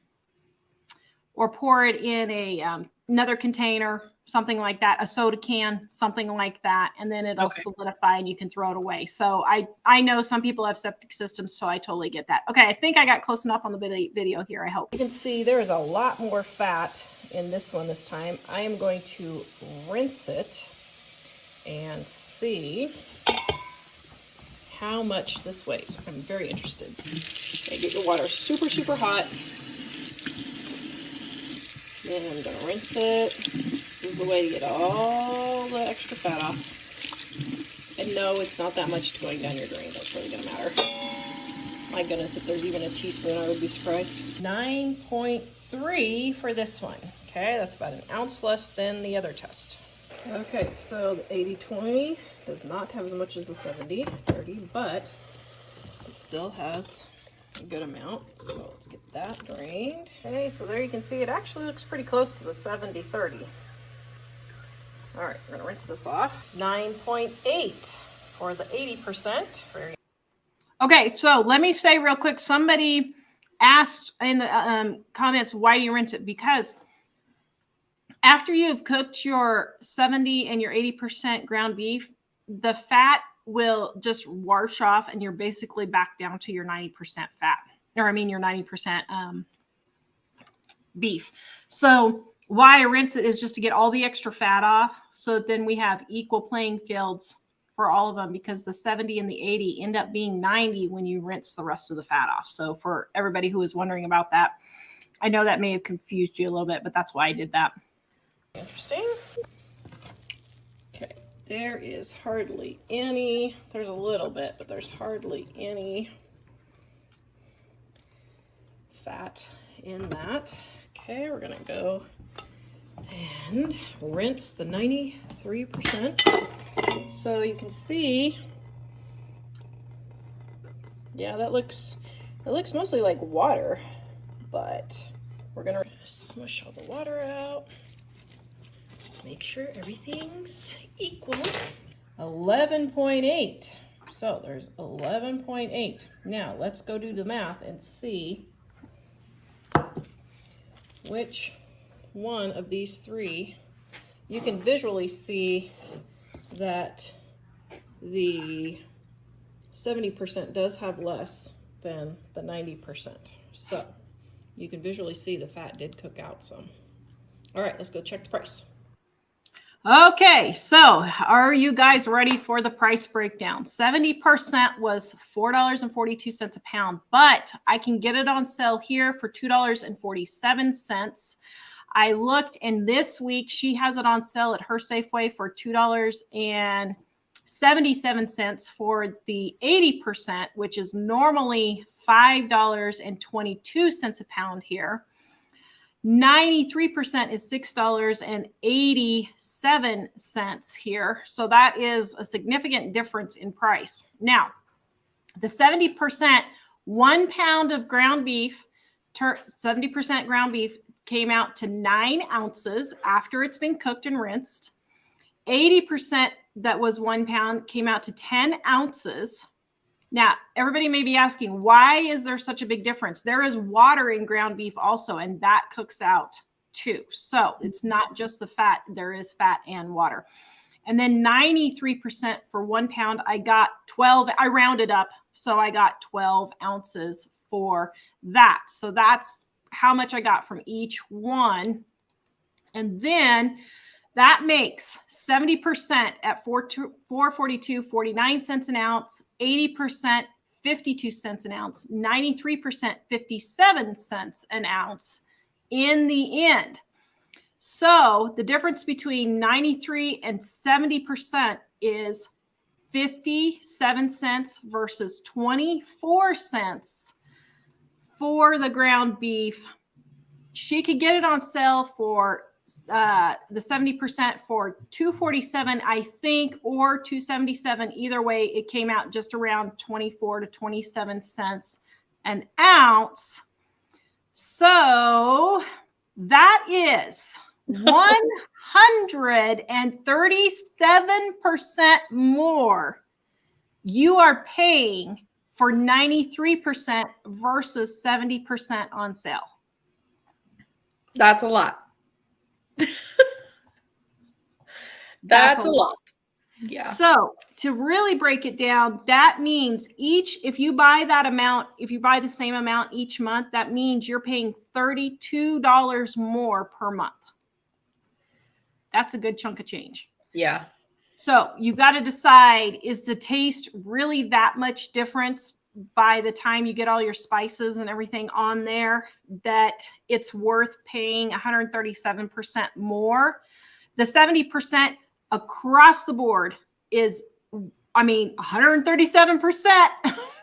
another container, something like that, a soda can, something like that, and then it'll solidify and you can throw it away. So I know some people have septic systems, so I totally get that. Okay, I think I got close enough on the video here, I hope. You can see there is a lot more fat in this one this time. I am going to rinse it and see how much this weighs. I'm very interested. Okay, get your water super, super hot. Then I'm going to rinse it. This is the way to get all the extra fat off. And no, it's not that much going down your drain. That's really going to matter. My goodness, if there's even a teaspoon, I would be surprised. 9.3 for this one. Okay, that's about an ounce less than the other test. Okay, so the 80/20 does not have as much as the 70/30, but it still has a good amount. So let's get that drained. Okay, so there you can see it actually looks pretty close to the 70/30. All right, we're gonna rinse this off. 9.8 for the 80%. Okay, so let me say real quick, somebody asked in the comments, why do you rinse it? Because after you've cooked your 70 and your 80% ground beef, the fat will just wash off and you're basically back down to your 90% fat, or I mean your 90% beef. So why I rinse it is just to get all the extra fat off, so then we have equal playing fields for all of them, because the 70 and the 80 end up being 90 when you rinse the rest of the fat off. So for everybody who was wondering about that, I know that may have confused you a little bit, but that's why I did that. Interesting. Okay, there is hardly any, there's a little bit, but there's hardly any fat in that. Okay, we're gonna go and rinse the 93%. So you can see, yeah, it looks mostly like water, but we're gonna smush all the water out. Make sure everything's equal. 11.8. So there's 11.8. Now let's go do the math and see which one of these three. You can visually see that the 70% does have less than the 90%. So you can visually see the fat did cook out some. All right, let's go check the price. Okay, so are you guys ready for the price breakdown? 70% was $4.42 a pound, but I can get it on sale here for $2.47. I looked, and this week she has it on sale at her Safeway for $2.77 for the 80%, which is normally $5.22 a pound here. 93% is $6.87 here. So that is a significant difference in price. Now, the 70%, 1 pound of ground beef, 70% ground beef came out to 9 ounces after it's been cooked and rinsed. 80% that was 1 pound came out to 10 ounces. Now, everybody may be asking, why is there such a big difference? There is water in ground beef also, and that cooks out too. So it's not just the fat, there is fat and water. And then 93% for 1 pound, I got 12, I rounded up, so I got 12 ounces for that. So that's how much I got from each one. And then that makes 70% at $4.42.49 an ounce, 80% 52 cents an ounce, 93% 57 cents an ounce in the end. So the difference between 93 and 70% is 57 cents versus 24 cents for the ground beef. She could get it on sale for the 70% for $2.47, I think, or $2.77. Either way, it came out just around 24 to 27 cents an ounce. So that is 137% more you are paying for 93% versus 70% on sale. That's a lot. That's a lot. Yeah. So to really break it down, that means if you buy that amount, if you buy the same amount each month, that means you're paying $32 more per month. That's a good chunk of change. Yeah. So you've got to decide, is the taste really that much difference by the time you get all your spices and everything on there that it's worth paying 137% more? The 70% across the board is, 137%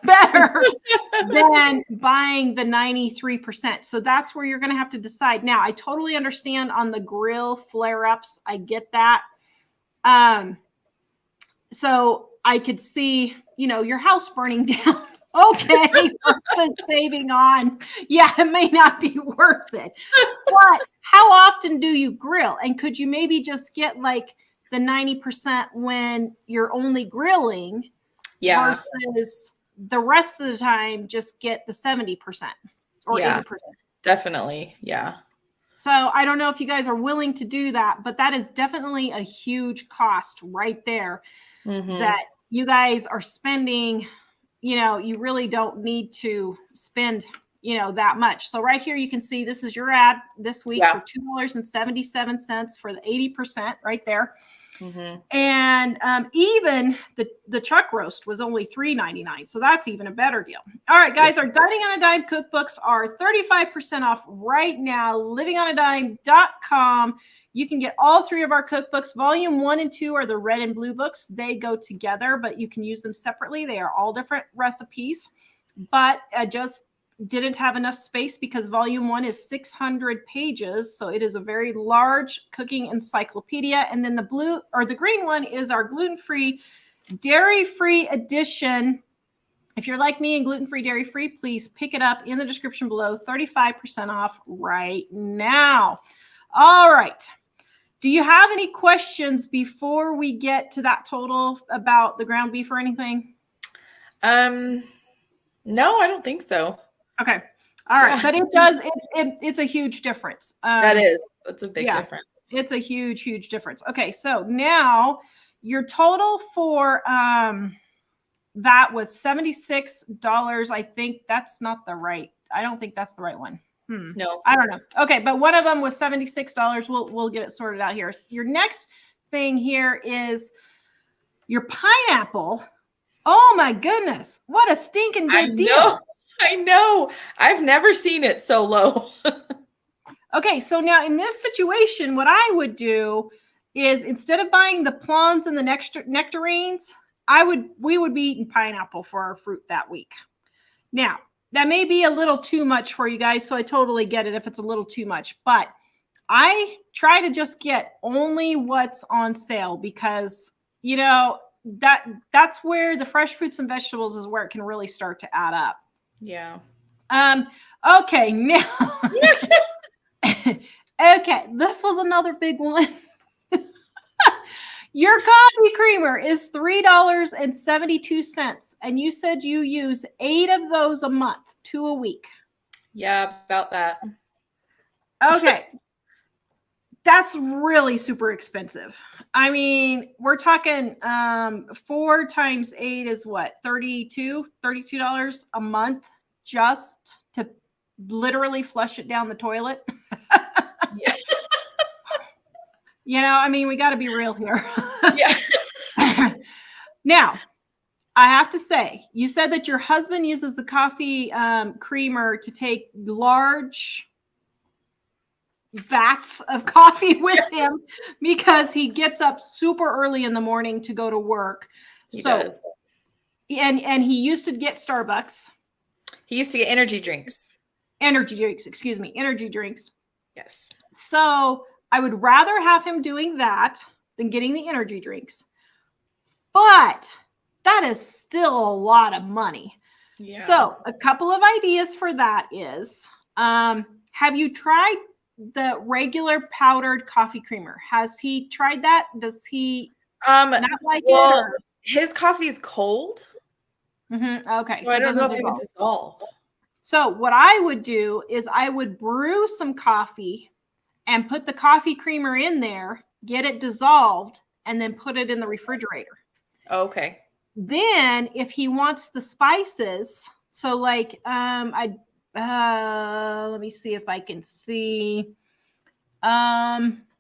better than buying the 93%. So that's where you're going to have to decide. Now, I totally understand on the grill flare-ups. I get that. So I could see, your house burning down. Okay, versus saving on. Yeah, it may not be worth it. But how often do you grill? And could you maybe just get like the 90% when you're only grilling versus the rest of the time just get the 70% or 80%? Definitely. Yeah. So I don't know if you guys are willing to do that, but that is definitely a huge cost right there that you guys are spending. You really don't need to spend, that much. So right here, you can see this is your ad this week for $2.77 for the 80% right there. And even the chuck roast was only $3.99. So that's even a better deal. All right, guys, our Dining on a Dime cookbooks are 35% off right now. livingonadime.com. You can get all 3 of our cookbooks. Volume 1 and 2 are the red and blue books. They go together, but you can use them separately. They are all different recipes, but I just didn't have enough space because volume 1 is 600 pages. So it is a very large cooking encyclopedia. And then the green one is our gluten-free, dairy-free edition. If you're like me and gluten-free, dairy-free, please pick it up in the description below. 35% off right now. All right. Do you have any questions before we get to that total about the ground beef or anything? No, I don't think so. Okay. All right. But it's a huge difference. That's a big difference. It's a huge, huge difference. Okay. So now your total for that was $76. I think that's not the right. I don't think that's the right one. No, I don't know. Okay. But one of them was $76. We'll get it sorted out here. Your next thing here is your pineapple. Oh my goodness. What a stinking good deal. I know. I've never seen it so low. Okay, so now in this situation, what I would do is instead of buying the plums and the nectarines, we would be eating pineapple for our fruit that week. Now, that may be a little too much for you guys, so I totally get it if it's a little too much, but I try to just get only what's on sale because, you know, that's where the fresh fruits and vegetables is where it can really start to add up. Yeah. Okay, now okay, this was another big one. Your coffee creamer is $3.72, and you said you use 8 of those a month, 2 a week. Yeah, about that. Okay. That's really super expensive. I mean, we're talking 4 times 8 is what? $32 a month just to literally flush it down the toilet. Yeah. You know, I mean, we got to be real here. Yeah. Now, I have to say, you said that your husband uses the coffee creamer to take large vats of coffee with him because he gets up super early in the morning to go to work. He does. And he used to get Starbucks. He used to get energy drinks. Energy drinks. Yes. So I would rather have him doing that than getting the energy drinks. But that is still a lot of money. Yeah. So a couple of ideas for that is, have you tried the regular powdered coffee creamer? Has he tried that? Does he not like it? Or? His coffee is cold. Okay. So I don't know if it would dissolve. So what I would do is I would brew some coffee and put the coffee creamer in there, get it dissolved, and then put it in the refrigerator. Okay. Then if he wants the spices, so like let me see if I can see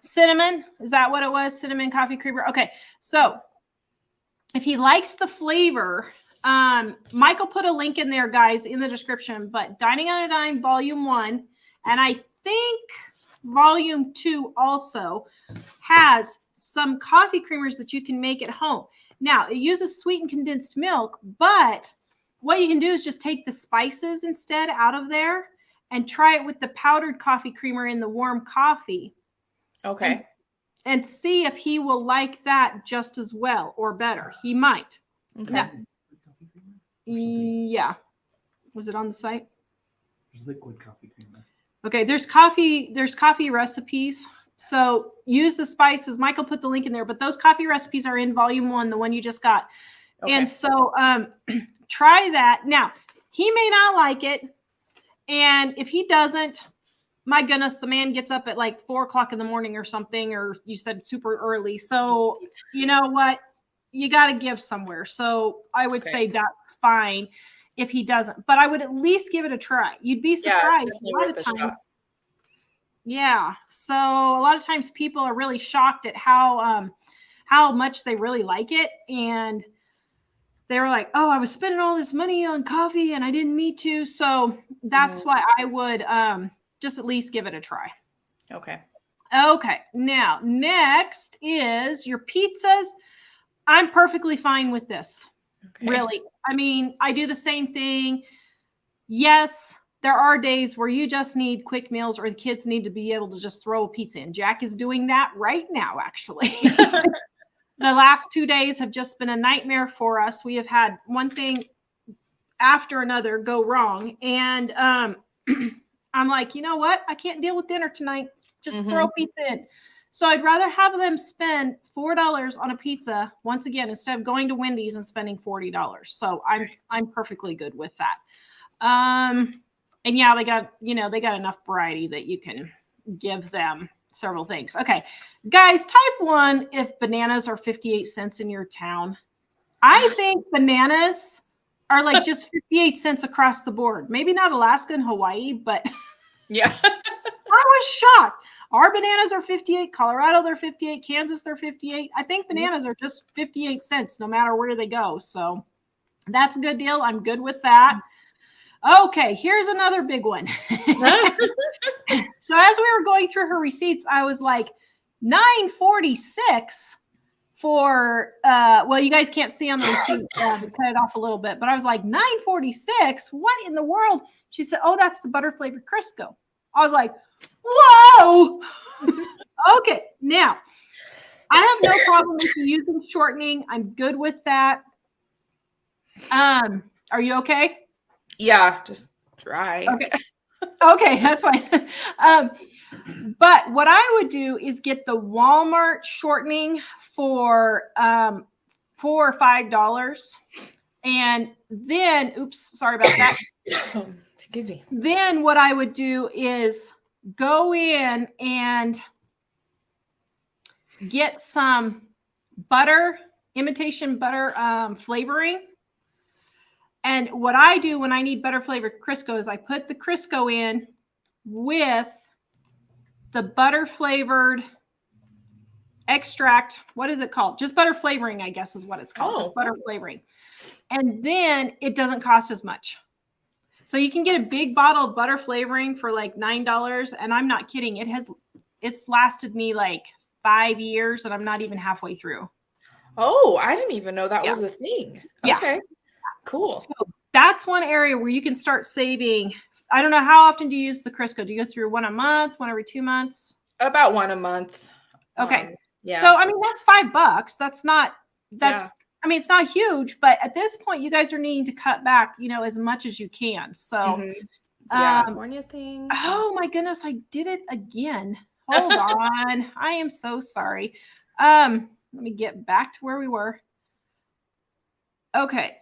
cinnamon. Is that what it was? Cinnamon coffee creamer. Okay. So if he likes the flavor, Michael put a link in there, guys, in the description, but Dining on a Dime Volume 1, and I think Volume 2 also has some coffee creamers that you can make at home. Now, it uses sweetened condensed milk, but what you can do is just take the spices instead out of there and try it with the powdered coffee creamer in the warm coffee. Okay. And see if he will like that just as well or better. He might. Okay. Now, yeah. Was it on the site? There's liquid coffee creamer. Okay, there's coffee recipes. So use the spices. Michael put the link in there, but those coffee recipes are in Volume 1, the one you just got. Okay. And so try that. Now, he may not like it. And if he doesn't, my goodness, the man gets up at like 4 o'clock in the morning or something, or you said super early. So you know what? You got to give somewhere. So I would say that's fine if he doesn't, but I would at least give it a try. You'd be surprised a lot of times. Yeah. So a lot of times people are really shocked at how much they really like it. And they were like, oh, I was spending all this money on coffee and I didn't need to. So that's why I would just at least give it a try. Okay. Okay. Now, next is your pizzas. I'm perfectly fine with this. Okay. Really. I mean, I do the same thing. Yes, there are days where you just need quick meals or the kids need to be able to just throw a pizza in. Jack is doing that right now, actually. The last 2 days have just been a nightmare for us. We have had one thing after another go wrong. And I'm like, you know what? I can't deal with dinner tonight. Just throw pizza in. So I'd rather have them spend $4 on a pizza once again instead of going to Wendy's and spending $40. So I'm perfectly good with that. And yeah, they got enough variety that you can give them several things. Okay, guys, type 1 if bananas are 58 cents in your town. I think bananas are like just 58 cents across the board. Maybe not Alaska and Hawaii, but yeah. I was shocked. Our bananas are 58. Colorado, they're 58. Kansas, they're 58. I think bananas are just 58 cents no matter where they go. So that's a good deal. I'm good with that. Okay, here's another big one. So as we were going through her receipts, I was like, $9.46 for, well, you guys can't see on the receipt, cut it off a little bit, but I was like, $9.46? What in the world? She said, oh, that's the butter flavored Crisco. I was like, whoa. Okay, now, I have no problem with you using shortening. I'm good with that. Are you okay? Yeah, just dry. Okay. Okay, that's fine. But what I would do is get the Walmart shortening for $4 or $5. And then, oops, sorry about that. Excuse me. Then what I would do is go in and get some butter, imitation butter flavoring. And what I do when I need butter flavored Crisco is I put the Crisco in with the butter flavored extract. What is it called? Just butter flavoring, I guess is what it's called. Just butter flavoring. And then it doesn't cost as much. So you can get a big bottle of butter flavoring for like $9. And I'm not kidding. It's lasted me like 5 years and I'm not even halfway through. Oh, I didn't even know that was a thing. Yeah. Okay. Cool. So that's one area where you can start saving. I don't know, how often do you use the Crisco? Do you go through one a month, one every 2 months? About one a month. Okay. Yeah. So, I mean, that's $5. I mean, it's not huge, but at this point, you guys are needing to cut back, as much as you can. So, California thing. Oh my goodness, I did it again. Hold on. I am so sorry. Let me get back to where we were. Okay.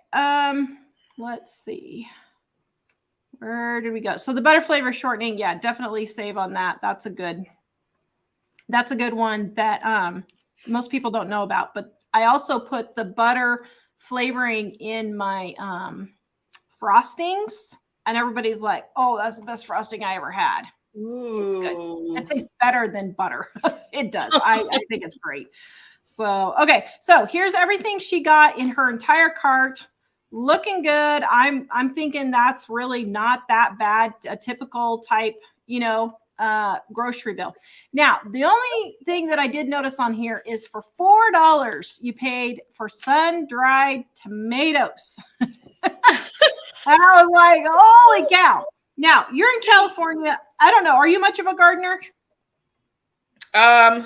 Let's see. Where did we go? So the butter flavor shortening, yeah, definitely save on that. That's a good one that most people don't know about. But I also put the butter flavoring in my frostings, and everybody's like, "Oh, that's the best frosting I ever had." Ooh. It's good. It tastes better than butter. It does. I think it's great. So, okay. So here's everything she got in her entire cart. Looking good. I'm thinking that's really not that bad. A typical type, grocery bill. Now, the only thing that I did notice on here is for $4 you paid for sun-dried tomatoes. And I was like, holy cow. Now, you're in California. I don't know. Are you much of a gardener? I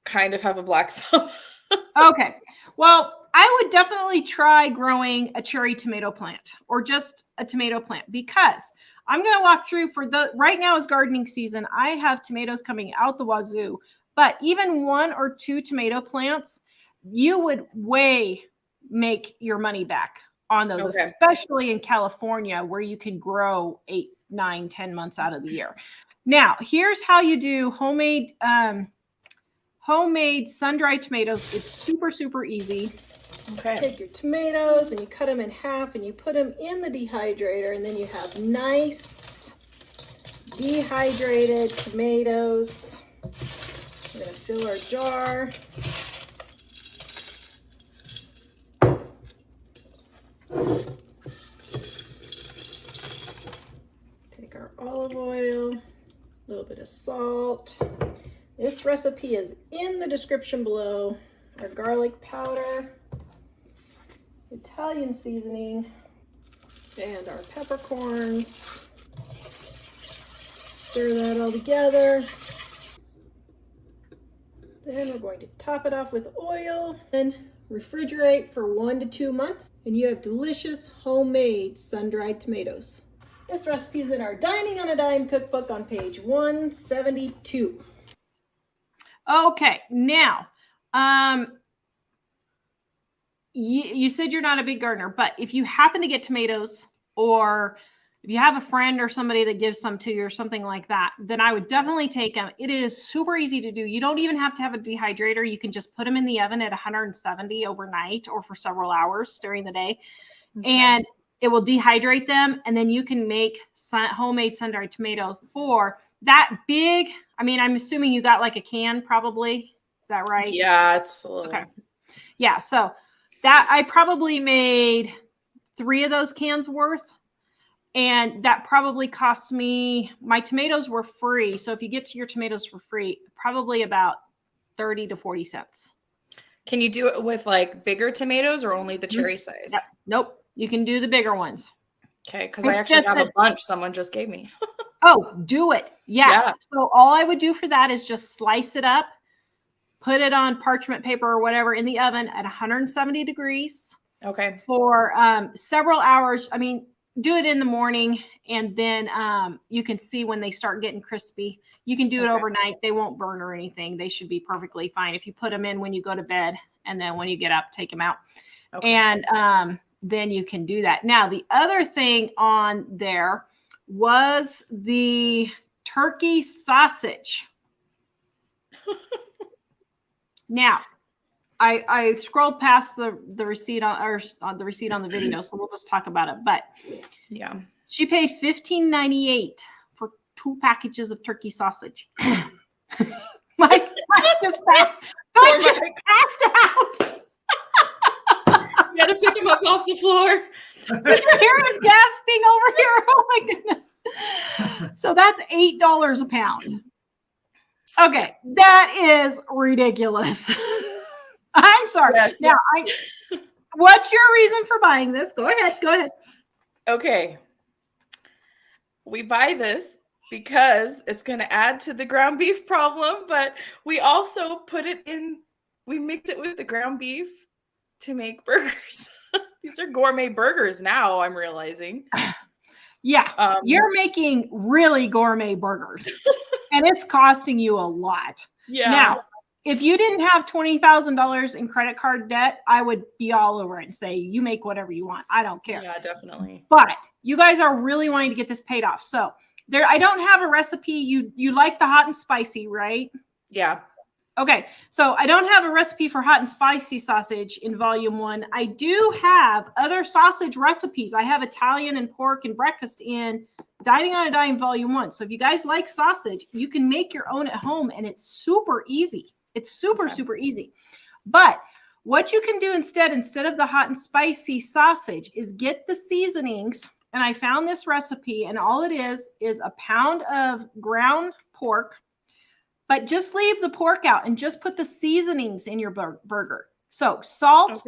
kind of have a black thumb. Okay. Well, I would definitely try growing a cherry tomato plant or just a tomato plant, because I'm going to walk through right now is gardening season. I have tomatoes coming out the wazoo, but even 1 or 2 tomato plants, you would make your money back on those, especially in California where you can grow 8, 9, 10 months out of the year. Now, here's how you do homemade sun-dried tomatoes. It's super, super easy. Okay. Take your tomatoes and you cut them in half and you put them in the dehydrator, and then you have nice dehydrated tomatoes. We're going to fill our jar. Take our olive oil, a little bit of salt. This recipe is in the description below. Our garlic powder, Italian seasoning, and our peppercorns. Stir that all together. Then we're going to top it off with oil and refrigerate for 1 to 2 months, and you have delicious homemade sun-dried tomatoes. This recipe is in our Dining on a Dime cookbook on page 172. Okay, now, you said you're not a big gardener, but if you happen to get tomatoes, or if you have a friend or somebody that gives some to you or something like that, then I would definitely take them. It is super easy to do. You don't even have to have a dehydrator. You can just put them in the oven at 170 overnight or for several hours during the day. Okay. And it will dehydrate them. And then you can make homemade sun-dried tomato for that big. I mean, I'm assuming you got like a can probably. Is that right? Yeah, it's a little. Okay. Yeah. So that I probably made 3 of those cans worth. And that probably cost me, my tomatoes were free. So if you get to your tomatoes for free, probably about 30 to 40 cents. Can you do it with like bigger tomatoes or only the cherry size? Yep. Nope. You can do the bigger ones. Okay. Because I actually have a bunch someone just gave me. Oh, do it. Yeah. So all I would do for that is just slice it up, put it on parchment paper or whatever in the oven at 170 degrees. Okay. For several hours. I mean, do it in the morning, and then you can see when they start getting crispy. You can do it overnight. They won't burn or anything. They should be perfectly fine if you put them in when you go to bed, and then when you get up, take them out. Okay. And then you can do that. Now, the other thing on there was the turkey sausage. Now, I scrolled past the receipt on the receipt on the video, so we'll just talk about it. But yeah, she paid $15.98 for 2 packages of turkey sausage. Mike just passed out. You got to pick him up off the floor. Did you hear us gasping over here? Oh my goodness! So that's $8 a pound. Okay, that is ridiculous. I'm sorry. Yes. Now, what's your reason for buying this? Go ahead. Okay. We buy this because it's going to add to the ground beef problem, but we also we mix it with the ground beef to make burgers. These are gourmet burgers now, I'm realizing. Yeah, you're making really gourmet burgers, and it's costing you a lot. Yeah. Now, if you didn't have $20,000 in credit card debt, I would be all over it and say, you make whatever you want. I don't care. Yeah, definitely. But you guys are really wanting to get this paid off. So I don't have a recipe. You like the hot and spicy, right? Yeah. Okay. So I don't have a recipe for hot and spicy sausage in volume 1. I do have other sausage recipes. I have Italian and pork and breakfast in Dining on a Dime volume 1. So if you guys like sausage, you can make your own at home, and it's super easy. It's super easy. But what you can do instead of the hot and spicy sausage is get the seasonings. And I found this recipe, and all it is a pound of ground pork, but just leave the pork out and just put the seasonings in your burger. So salt,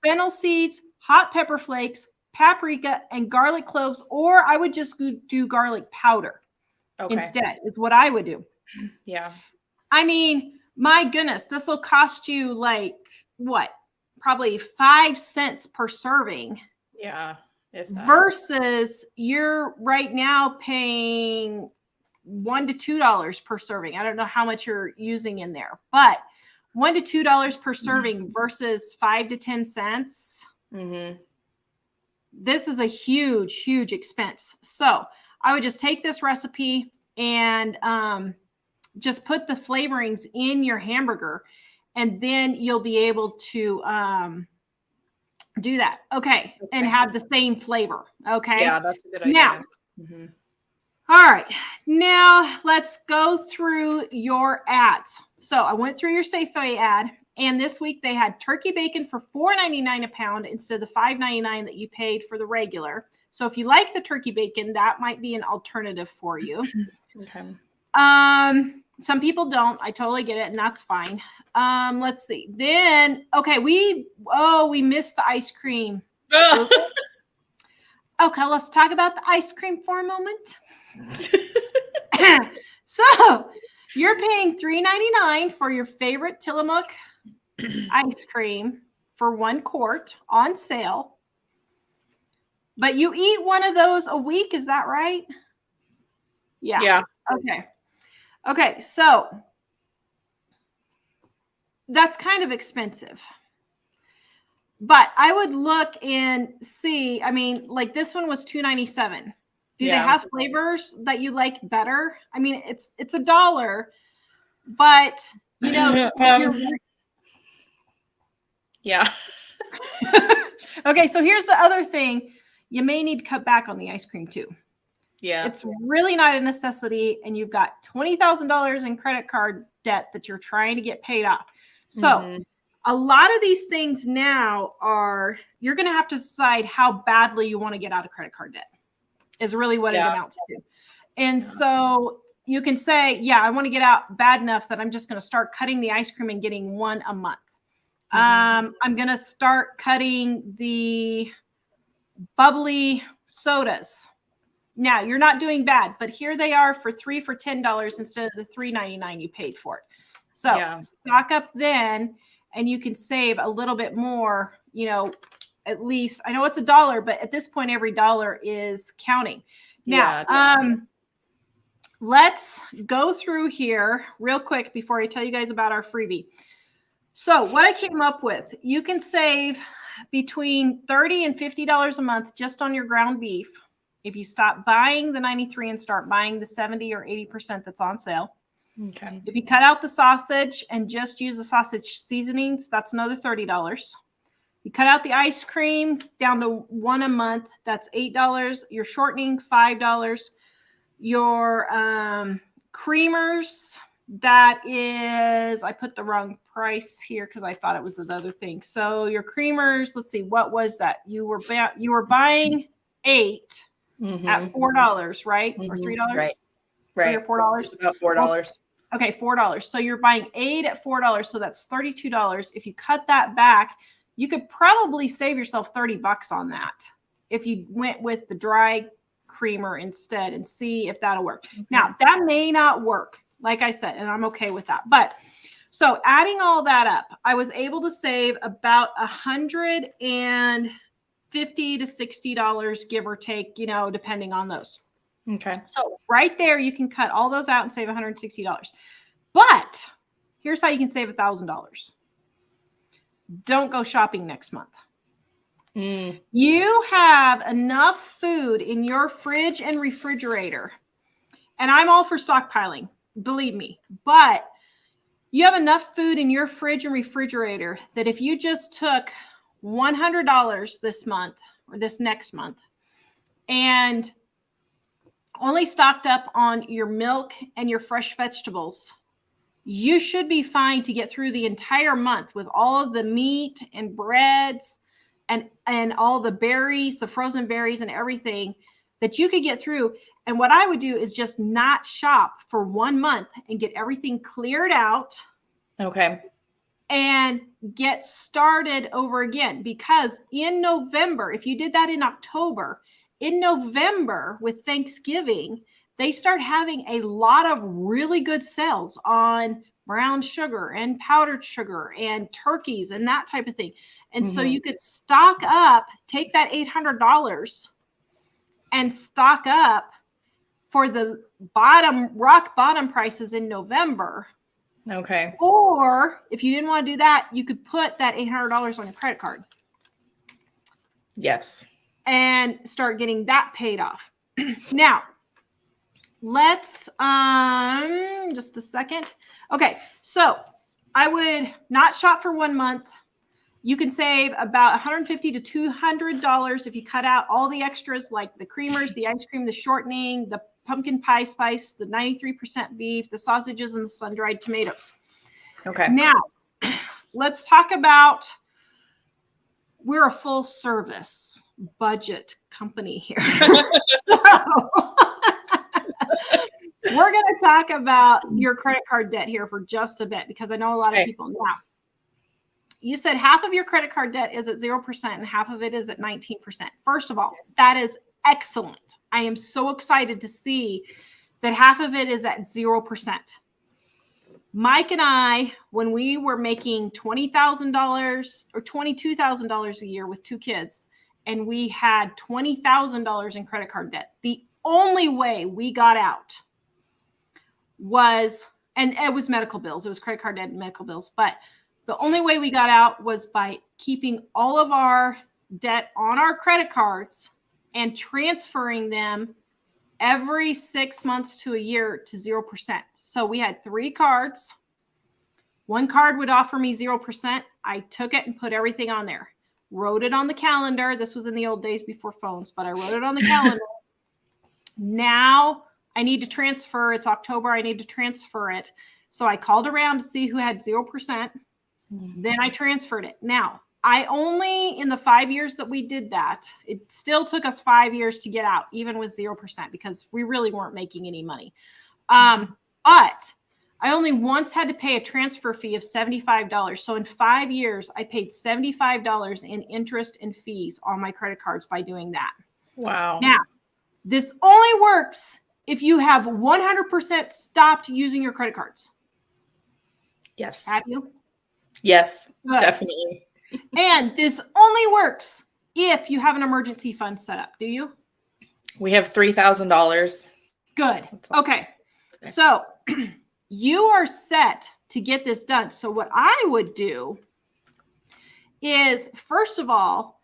fennel seeds, hot pepper flakes, paprika, and garlic cloves, or I would just do garlic powder instead, is what I would do. Yeah. I mean, my goodness, this will cost you like what? Probably 5 cents per serving. Yeah. Versus you're right now paying $1 to $2 per serving. I don't know how much you're using in there, but $1 to $2 per serving versus 5 to 10 cents. Mm-hmm. This is a huge, huge expense. So I would just take this recipe and just put the flavorings in your hamburger, and then you'll be able to do that. Okay. And have the same flavor. Okay. Yeah, that's a good idea. Now, all right. Now let's go through your ads. So I went through your Safeway ad, and this week they had turkey bacon for $4.99 a pound instead of the $5.99 that you paid for the regular. So if you like the turkey bacon, that might be an alternative for you. Okay. Some people don't. I totally get it, and that's fine. Let's see. Then, okay, we missed the ice cream. Okay, let's talk about the ice cream for a moment. So, you're paying $3.99 for your favorite Tillamook ice cream for 1 quart on sale. But you eat one of those a week, is that right? Yeah. Yeah. Okay, so that's kind of expensive. But I would look and see, I mean, like this one was $2.97. Do they have flavors that you like better? I mean, it's $1, but you know, yeah. Okay, so here's the other thing. You may need to cut back on the ice cream too. Yeah. It's really not a necessity, and you've got $20,000 in credit card debt that you're trying to get paid off. So a lot of these things now you're going to have to decide how badly you want to get out of credit card debt is really what it amounts to. And so you can say, yeah, I want to get out bad enough that I'm just going to start cutting the ice cream and getting one a month. I'm going to start cutting the bubbly sodas. Now you're not doing bad, but here they are for $10 instead of the $3.99 you paid for it. So stock up then, and you can save a little bit more, at least. I know it's $1, but at this point, every dollar is counting. Now, let's go through here real quick before I tell you guys about our freebie. So what I came up with, you can save between $30 and $50 a month just on your ground beef if you stop buying the 93 and start buying the 70 or 80% that's on sale. Okay. If you cut out the sausage and just use the sausage seasonings, that's another $30. You cut out the ice cream down to one a month, that's $8. Your shortening, $5. Your creamers, that is, I put the wrong price here because I thought it was another thing. So your creamers, let's see, what was that? You were buying 8 at $4, right? Or $3? Right. $3 or $4? It's about $4. Okay, $4. So you're buying 8 at $4. So that's $32. If you cut that back, you could probably save yourself $30 on that if you went with the dry creamer instead and see if that'll work. Now, that may not work, like I said, and I'm okay with that. But so adding all that up, I was able to save about $150 to $60, give or take, depending on those. Okay. So right there, you can cut all those out and save $160. But here's how you can save $1,000. Don't go shopping next month. You have enough food in your fridge and refrigerator. And I'm all for stockpiling, believe me. But you have enough food in your fridge and refrigerator that if you just took $100 this month or this next month and only stocked up on your milk and your fresh vegetables, you should be fine to get through the entire month with all of the meat and breads and all the berries, the frozen berries and everything that you could get through. And what I would do is just not shop for 1 month and get everything cleared out. Okay. And get started over again. Because in November, if you did that in October, in November with Thanksgiving, they start having a lot of really good sales on brown sugar and powdered sugar and turkeys and that type of thing. And so you could stock up, take that $800 and stock up for the rock bottom prices in November. Okay. Or if you didn't want to do that, you could put that $800 on your credit card. Yes. And start getting that paid off. Now, let's just a second. Okay, so I would not shop for 1 month. You can save about $150 to $200 if you cut out all the extras like the creamers, the ice cream, the shortening, the pumpkin pie spice, the 93% beef, the sausages, and the sun-dried tomatoes. Okay. Now, let's talk about, we're a full service budget company here. So we're going to talk about your credit card debt here for just a bit because I know a lot of people now. You said half of your credit card debt is at 0% and half of it is at 19%. First of all, that is excellent. I am so excited to see that half of it is at 0%. Mike and I, when we were making $20,000 or $22,000 a year with 2 kids, and we had $20,000 in credit card debt, the only way we got out was, and it was medical bills. It was credit card debt and medical bills. But the only way we got out was by keeping all of our debt on our credit cards and transferring them every 6 months to a year to 0%. So we had 3 cards. 1 card would offer me 0%. I took it and put everything on there. Wrote it on the calendar. This was in the old days before phones, but I wrote it on the calendar. Now I need to transfer. It's October. I need to transfer it. So I called around to see who had 0%. Then I transferred it. Now, I only, in the 5 years that we did that, it still took us 5 years to get out, even with 0%, because we really weren't making any money. But I only once had to pay a transfer fee of $75. So in 5 years, I paid $75 in interest and fees on my credit cards by doing that. Wow. Now, this only works if you have 100% stopped using your credit cards. Yes. Have you? Yes, Good. definitely. And this only works if you have an emergency fund set up. Do you? We have $3,000. Good. Okay. So you are set to get this done. So what I would do is, first of all,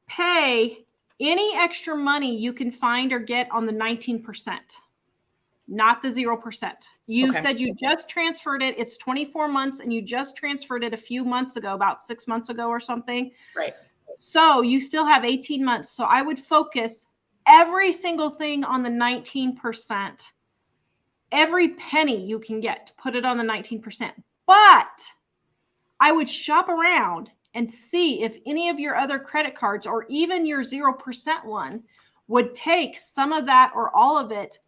pay any extra money you can find or get on the 19%, not the 0%. You said you just transferred it. It's 24 months and you just transferred it a few months ago, about 6 months ago or something. Right. So you still have 18 months. So I would focus every single thing on the 19%, every penny you can get to put it on the 19%. But I would shop around and see if any of your other credit cards or even your 0% one would take some of that or all of it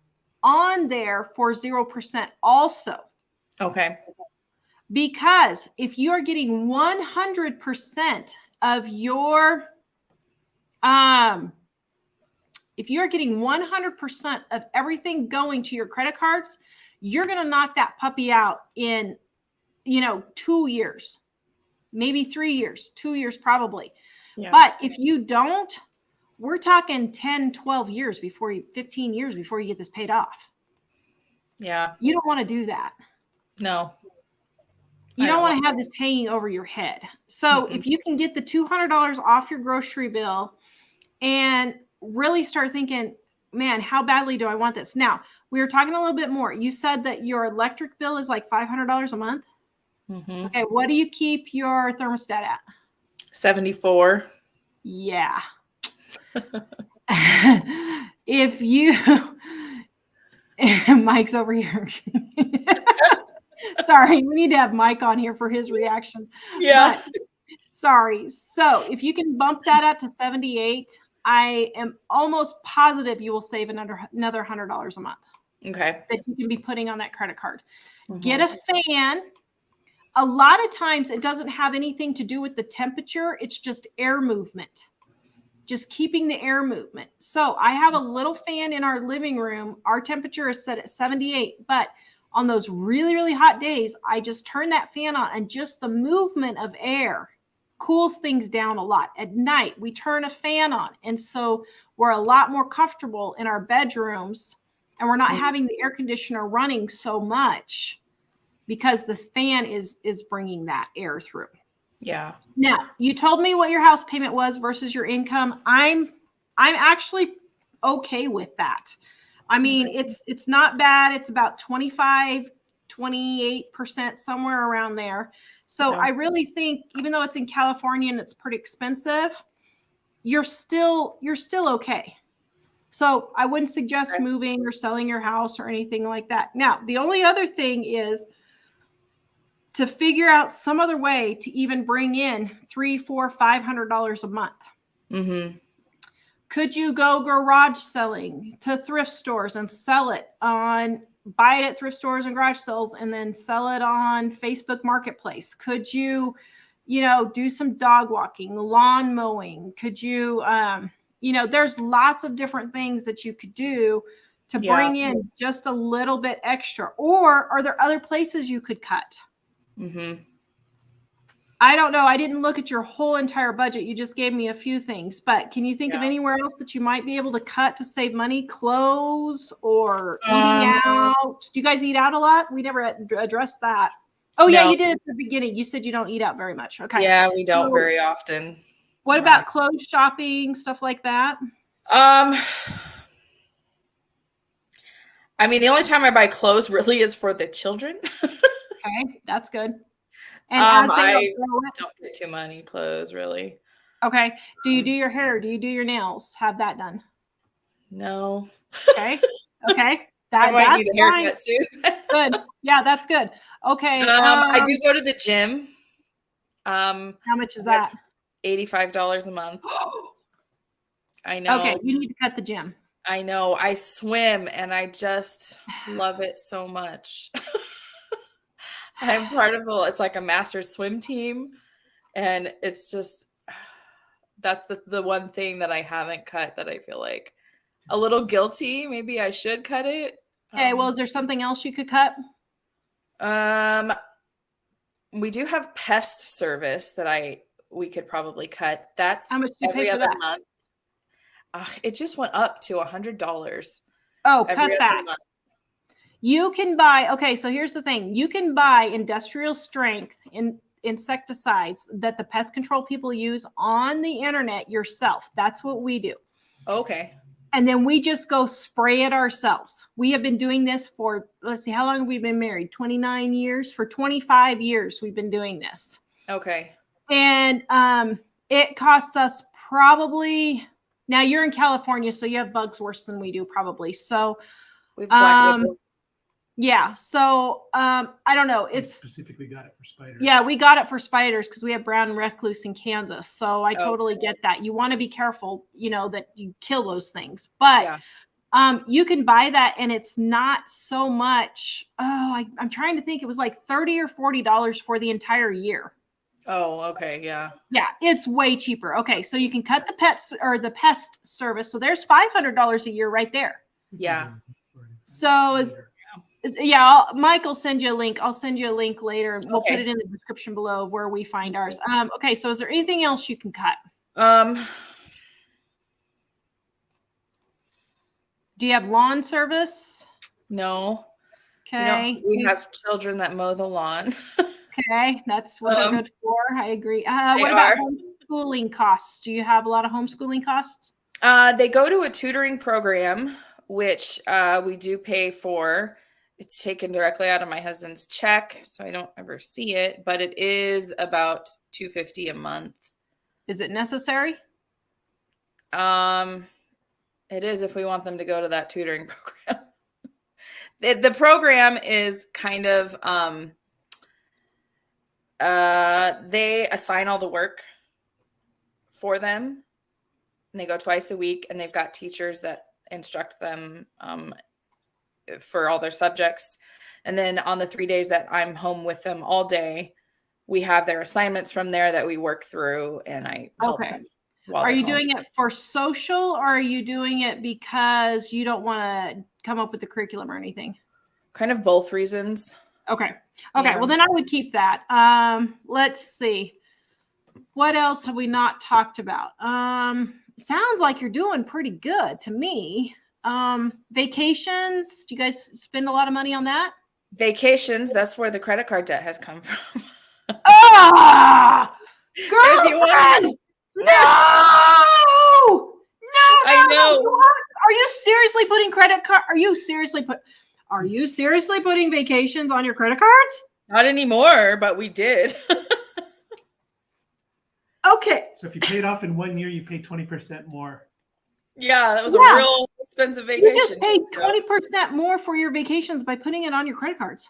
on there for 0% also. Okay. Because if you are getting 100% of your, if you're getting 100% of everything going to your credit cards, you're going to knock that puppy out in, 2 years, maybe 3 years, 2 years probably. Yeah. But if you don't, we're talking 10, 12 years 15 years before you get this paid off. Yeah. You don't want to do that. No. You don't want to have this hanging over your head. So if you can get the $200 off your grocery bill and really start thinking, man, how badly do I want this? Now, we were talking a little bit more. You said that your electric bill is like $500 a month. Mm-hmm. Okay. What do you keep your thermostat at? 74. Yeah. If you, Mike's over here. Sorry, we need to have Mike on here for his reactions. Yeah. But, sorry. So if you can bump that up to 78, I am almost positive you will save another $100 a month. Okay. That you can be putting on that credit card. Mm-hmm. Get a fan. A lot of times it doesn't have anything to do with the temperature. It's just air movement. Just keeping the air movement. So I have a little fan in our living room. Our temperature is set at 78, but on those really, really hot days, I just turn that fan on and just the movement of air cools things down a lot. At night, we turn a fan on. And so we're a lot more comfortable in our bedrooms and we're not having the air conditioner running so much because this fan is bringing that air through. Yeah. Now, you told me what your house payment was versus your income. I'm actually okay with that. I mean, it's not bad. It's about 25, 28%, somewhere around there. So I really think, even though it's in California and it's pretty expensive, you're still okay. So I wouldn't suggest moving or selling your house or anything like that. Now, the only other thing is to figure out some other way to even bring in $300, $400, $500 a month. Mm-hmm. Could you go garage selling to thrift stores and sell it buy it at thrift stores and garage sales and then sell it on Facebook Marketplace? Could you, do some dog walking, lawn mowing? Could you, there's lots of different things that you could do to bring in just a little bit extra. Or are there other places you could cut? Mm-hmm. I don't know. I didn't look at your whole entire budget. You just gave me a few things, but can you think of anywhere else that you might be able to cut to save money? Clothes or eating out? Do you guys eat out a lot? We never addressed that. Oh, no. Yeah, you did at the beginning. You said you don't eat out very much. Okay. Yeah, we don't very often. What about clothes shopping, stuff like that? I mean, the only time I buy clothes really is for the children. Okay, that's good. And I don't get too many clothes, really. Okay. Do you do your hair? Do you do your nails? Have that done? No. Okay. Okay. I might need a haircut soon. Good. Yeah, that's good. Okay. I do go to the gym. How much is that's that? $85 a month. I know. Okay, you need to cut the gym. I know. I swim and I just love it so much. I'm part of it's like a master swim team. And it's just, that's the one thing that I haven't cut that I feel like a little guilty. Maybe I should cut it. Okay, well, is there something else you could cut? We do have pest service that we could probably cut. That's How much do you pay every for other that? month. It just went up to $100. Oh, every cut other that. month. You can buy, okay, so here's the thing. You can buy industrial strength insecticides that the pest control people use on the internet yourself. That's what we do. Okay. And then we just go spray it ourselves. We have been doing this for, let's see, how long have we been married? 29 years? For 25 years, we've been doing this. Okay. And it costs us probably, now you're in California, so you have bugs worse than we do probably. So We've black widow. yeah. So I don't know. We It's specifically got it for spiders. yeah, we got it for spiders because we have brown recluse in Kansas. So I totally Okay. get that. You want to be careful, that you kill those things. But Yeah. you can buy that and it's not so much. Oh, I'm trying to think. It was like $30 or $40 for the entire year. Oh, okay. Yeah. Yeah, it's way cheaper. Okay, so you can cut the pets or the pest service. So there's $500 a year right there. Yeah. So Mike will send you a link. I'll send you a link later and we'll put it in the description below of where we find ours. Okay, so is there anything else you can cut? Do you have lawn service? No. Okay. We have children that mow the lawn. Okay, that's what they're good for. I agree. What about homeschooling costs? Do you have a lot of homeschooling costs? They go to a tutoring program, which we do pay for. It's taken directly out of my husband's check, so I don't ever see it, but it is about $250 a month. Is it necessary? It is if we want them to go to that tutoring program. The program is kind of they assign all the work for them, and they go twice a week, and they've got teachers that instruct them for all their subjects. And then on the 3 days that I'm home with them all day, we have their assignments from there that we work through, and I help them. Are you doing it for social, or are you doing it because you don't want to come up with the curriculum or anything? Kind of both reasons. Okay. Yeah. Well, then I would keep that. Let's see. What else have we not talked about? Sounds like you're doing pretty good to me. Vacations. Do you guys spend a lot of money on that? Vacations. That's where the credit card debt has come from. Girlfriend! No! I know. What? Are you seriously putting Are you seriously putting vacations on your credit cards? Not anymore, but we did. Okay. So if you pay it off in 1 year, you pay 20% more. Yeah, that was a real expensive vacation. You just paid 20% more for your vacations by putting it on your credit cards.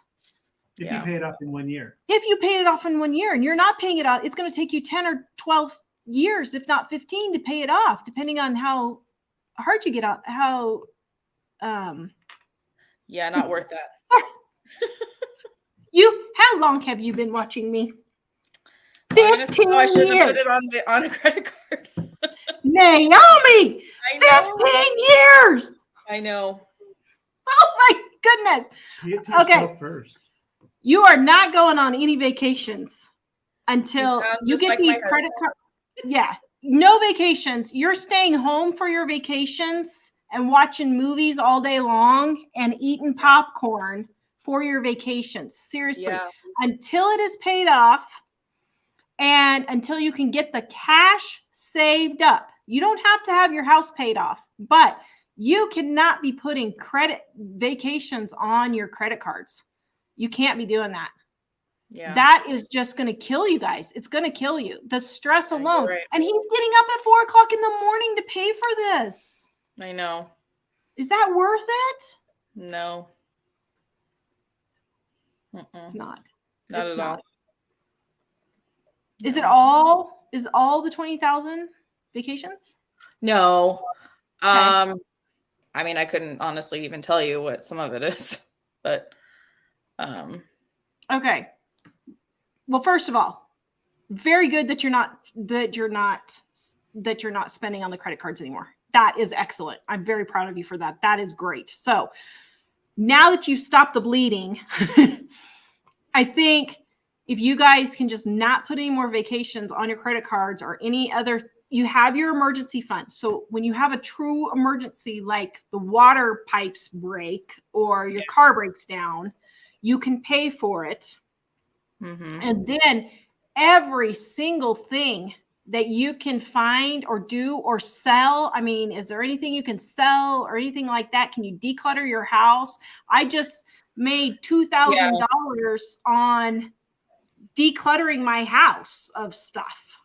If you pay it off in 1 year. If you paid it off in 1 year and you're not paying it out, it's going to take you 10 or 12 years, if not 15, to pay it off, depending on how hard you get out. Yeah, not worth that. How long have you been watching me? 15 I should have put it on a credit card. Naomi! 15 years! I know. Oh my goodness. Pay it to yourself first. You are not going on any vacations until you get these credit cards. Yeah. No vacations. You're staying home for your vacations and watching movies all day long and eating popcorn for your vacations. Seriously. Yeah. Until it is paid off and until you can get the cash saved up. You don't have to have your house paid off, but you cannot be putting credit vacations on your credit cards. You can't be doing that. Yeah. That is just going to kill you guys. It's going to kill you. The stress alone. Right. And he's getting up at 4 o'clock in the morning to pay for this. I know. Is that worth it? No. It's not. Not It's at not. all. Is all the 20,000 vacations? No. Okay. I mean, I couldn't honestly even tell you what some of it is, but Okay. Well, first of all, very good that you're not spending on the credit cards anymore. That is excellent. I'm very proud of you for that. That is great. So now that you've stopped the bleeding, I think if you guys can just not put any more vacations on your credit cards or any other, you have your emergency fund. So when you have a true emergency, like the water pipes break or your car breaks down, you can pay for it. And then every single thing that you can find or do or sell. I mean, is there anything you can sell or anything like that? Can you declutter your house? I just made $2,000 on decluttering my house of stuff.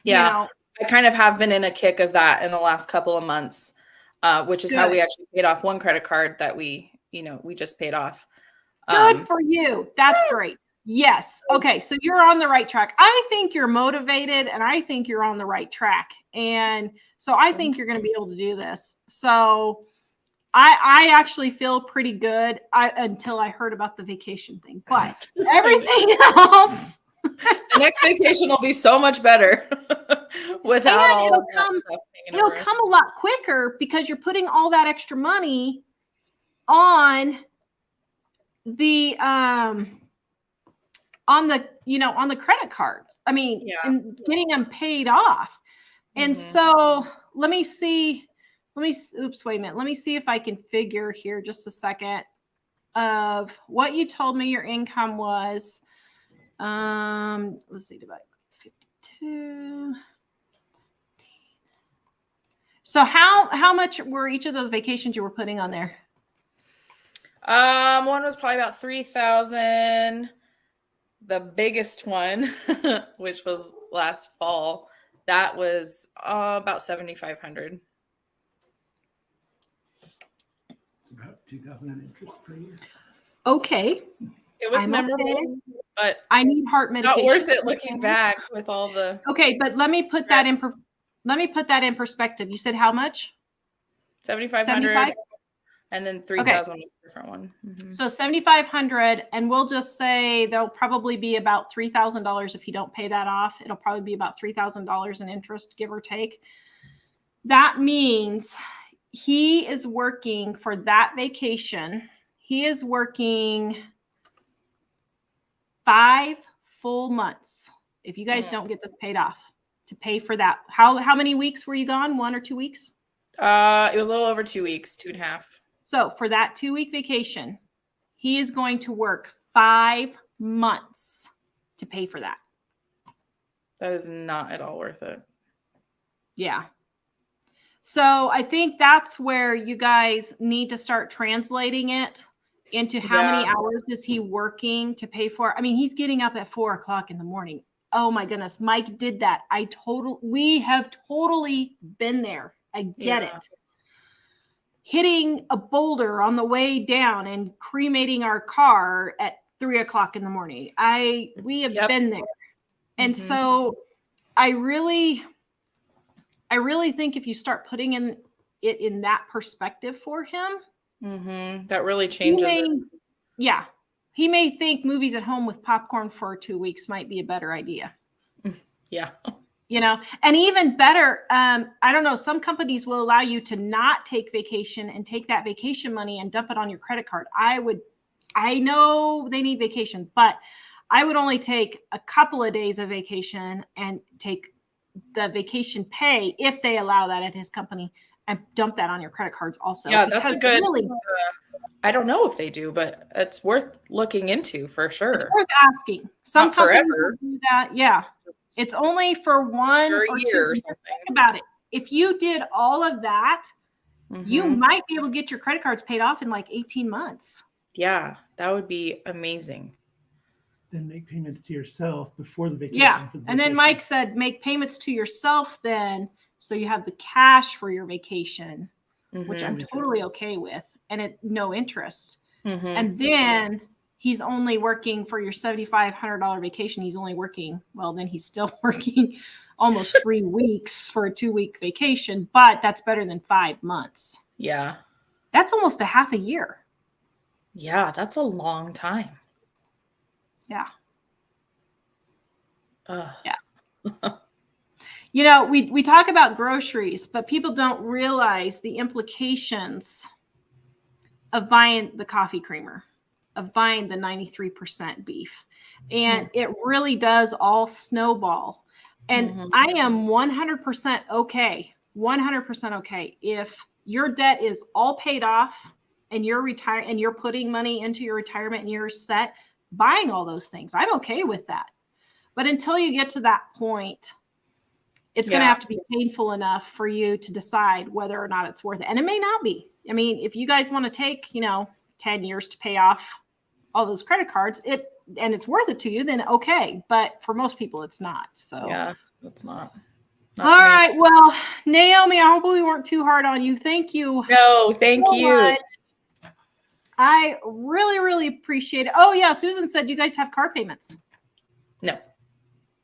Yeah. You know? I kind of have been in a kick of that in the last couple of months, which is how we actually paid off one credit card that we just paid off. Good for you. That's great. Yes. Okay. So you're on the right track. I think you're motivated and I think you're on the right track. And so I think you're going to be able to do this. So I actually feel pretty good until I heard about the vacation thing, but everything else. The next vacation will be so much better without all of that stuff hanging over us. It'll come a lot quicker because you're putting all that extra money on the credit cards. I mean, and getting them paid off. And so let me see. Oops, wait a minute. Let me see if I can figure here just a second of what you told me your income was. Let's see, divide by 52. So how much were each of those vacations you were putting on there? One was probably about 3,000. The biggest one, which was last fall, that was about 7,500. It's about 2,000 in interest per year. Okay. It was memorable, but I need heart medication. Not worth it looking back with all the. Okay, but let me put that in perspective. You said how much? 7,500. And then 3,000 was a different one. So 7,500, and we'll just say there'll probably be about $3,000 if you don't pay that off. It'll probably be about $3,000 in interest, give or take. That means he is working for that vacation. He is working 5 full months. If you guys don't get this paid off to pay for that, how many weeks were you gone? 1 or 2 weeks? It was a little over 2 weeks, 2.5. So for that 2-week vacation, he is going to work 5 months to pay for that. That is not at all worth it. Yeah. So I think that's where you guys need to start translating it into how many hours is he working to pay for. I mean, he's getting up at 4 o'clock in the morning. Oh my goodness. Mike did that. We have totally been there. I get it. Hitting a boulder on the way down and cremating our car at 3 o'clock in the morning. We have been there. And so I really think if you start putting it in that perspective for him, that really changes it. Yeah. He may think movies at home with popcorn for 2 weeks might be a better idea. Yeah. You know, and even better, I don't know, some companies will allow you to not take vacation and take that vacation money and dump it on your credit card. I know they need vacation, but I would only take a couple of days of vacation and take the vacation pay if they allow that at his company and dump that on your credit cards also. Yeah, that's a good, I don't know if they do, but it's worth looking into for sure. It's worth asking. Some companies will do that. Yeah. It's only for 1 or 2 years. Think about it. If you did all of that, you might be able to get your credit cards paid off in like 18 months. Yeah, that would be amazing. Then make payments to yourself before the vacation. Yeah. And then Mike said, make payments to yourself then, so you have the cash for your vacation, which I'm totally okay with, and no interest. And then he's only working for your $7,500 vacation. He's only working, well, then he's still working almost 3 weeks for a 2-week vacation, but that's better than 5 months. Yeah. That's almost a half a year. Yeah, that's a long time. Yeah. Yeah. You know, we talk about groceries, but people don't realize the implications of buying the coffee creamer, of buying the 93% beef. And it really does all snowball. And I am 100% okay, 100% okay if your debt is all paid off and you're retired and you're putting money into your retirement and you're set buying all those things. I'm okay with that. But until you get to that point, it's going to have to be painful enough for you to decide whether or not it's worth it. And it may not be. I mean, if you guys want to take, 10 years to pay off all those credit cards, and it's worth it to you, then okay. But for most people, it's not. So yeah, it's not. All right. Well, Naomi, I hope we weren't too hard on you. Thank you. No, thank you. Much. I really, really appreciate it. Oh, yeah. Susan said you guys have car payments. No.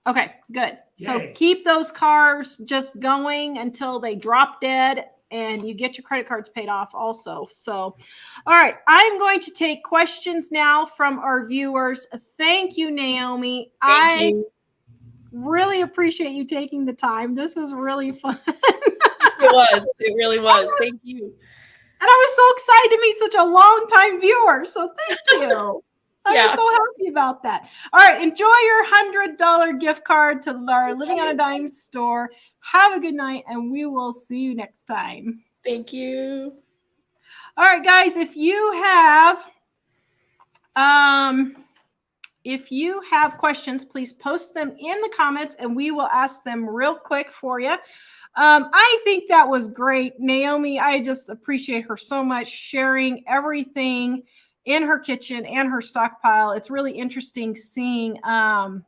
Okay, good. Yay. So keep those cars just going until they drop dead and you get your credit cards paid off also. So, all right, I'm going to take questions now from our viewers. Thank you, Naomi. Thank you. Really appreciate you taking the time. This was really fun. It was. It really was. Thank you. And I was so excited to meet such a longtime viewer. So thank you. I'm so happy about that. All right. Enjoy your $100 gift card to our Living on a Dime store. Have a good night, and we will see you next time. Thank you. All right, guys, if you have questions, please post them in the comments and we will ask them real quick for you. I think that was great. Naomi, I just appreciate her so much sharing everything in her kitchen and her stockpile. It's really interesting seeing how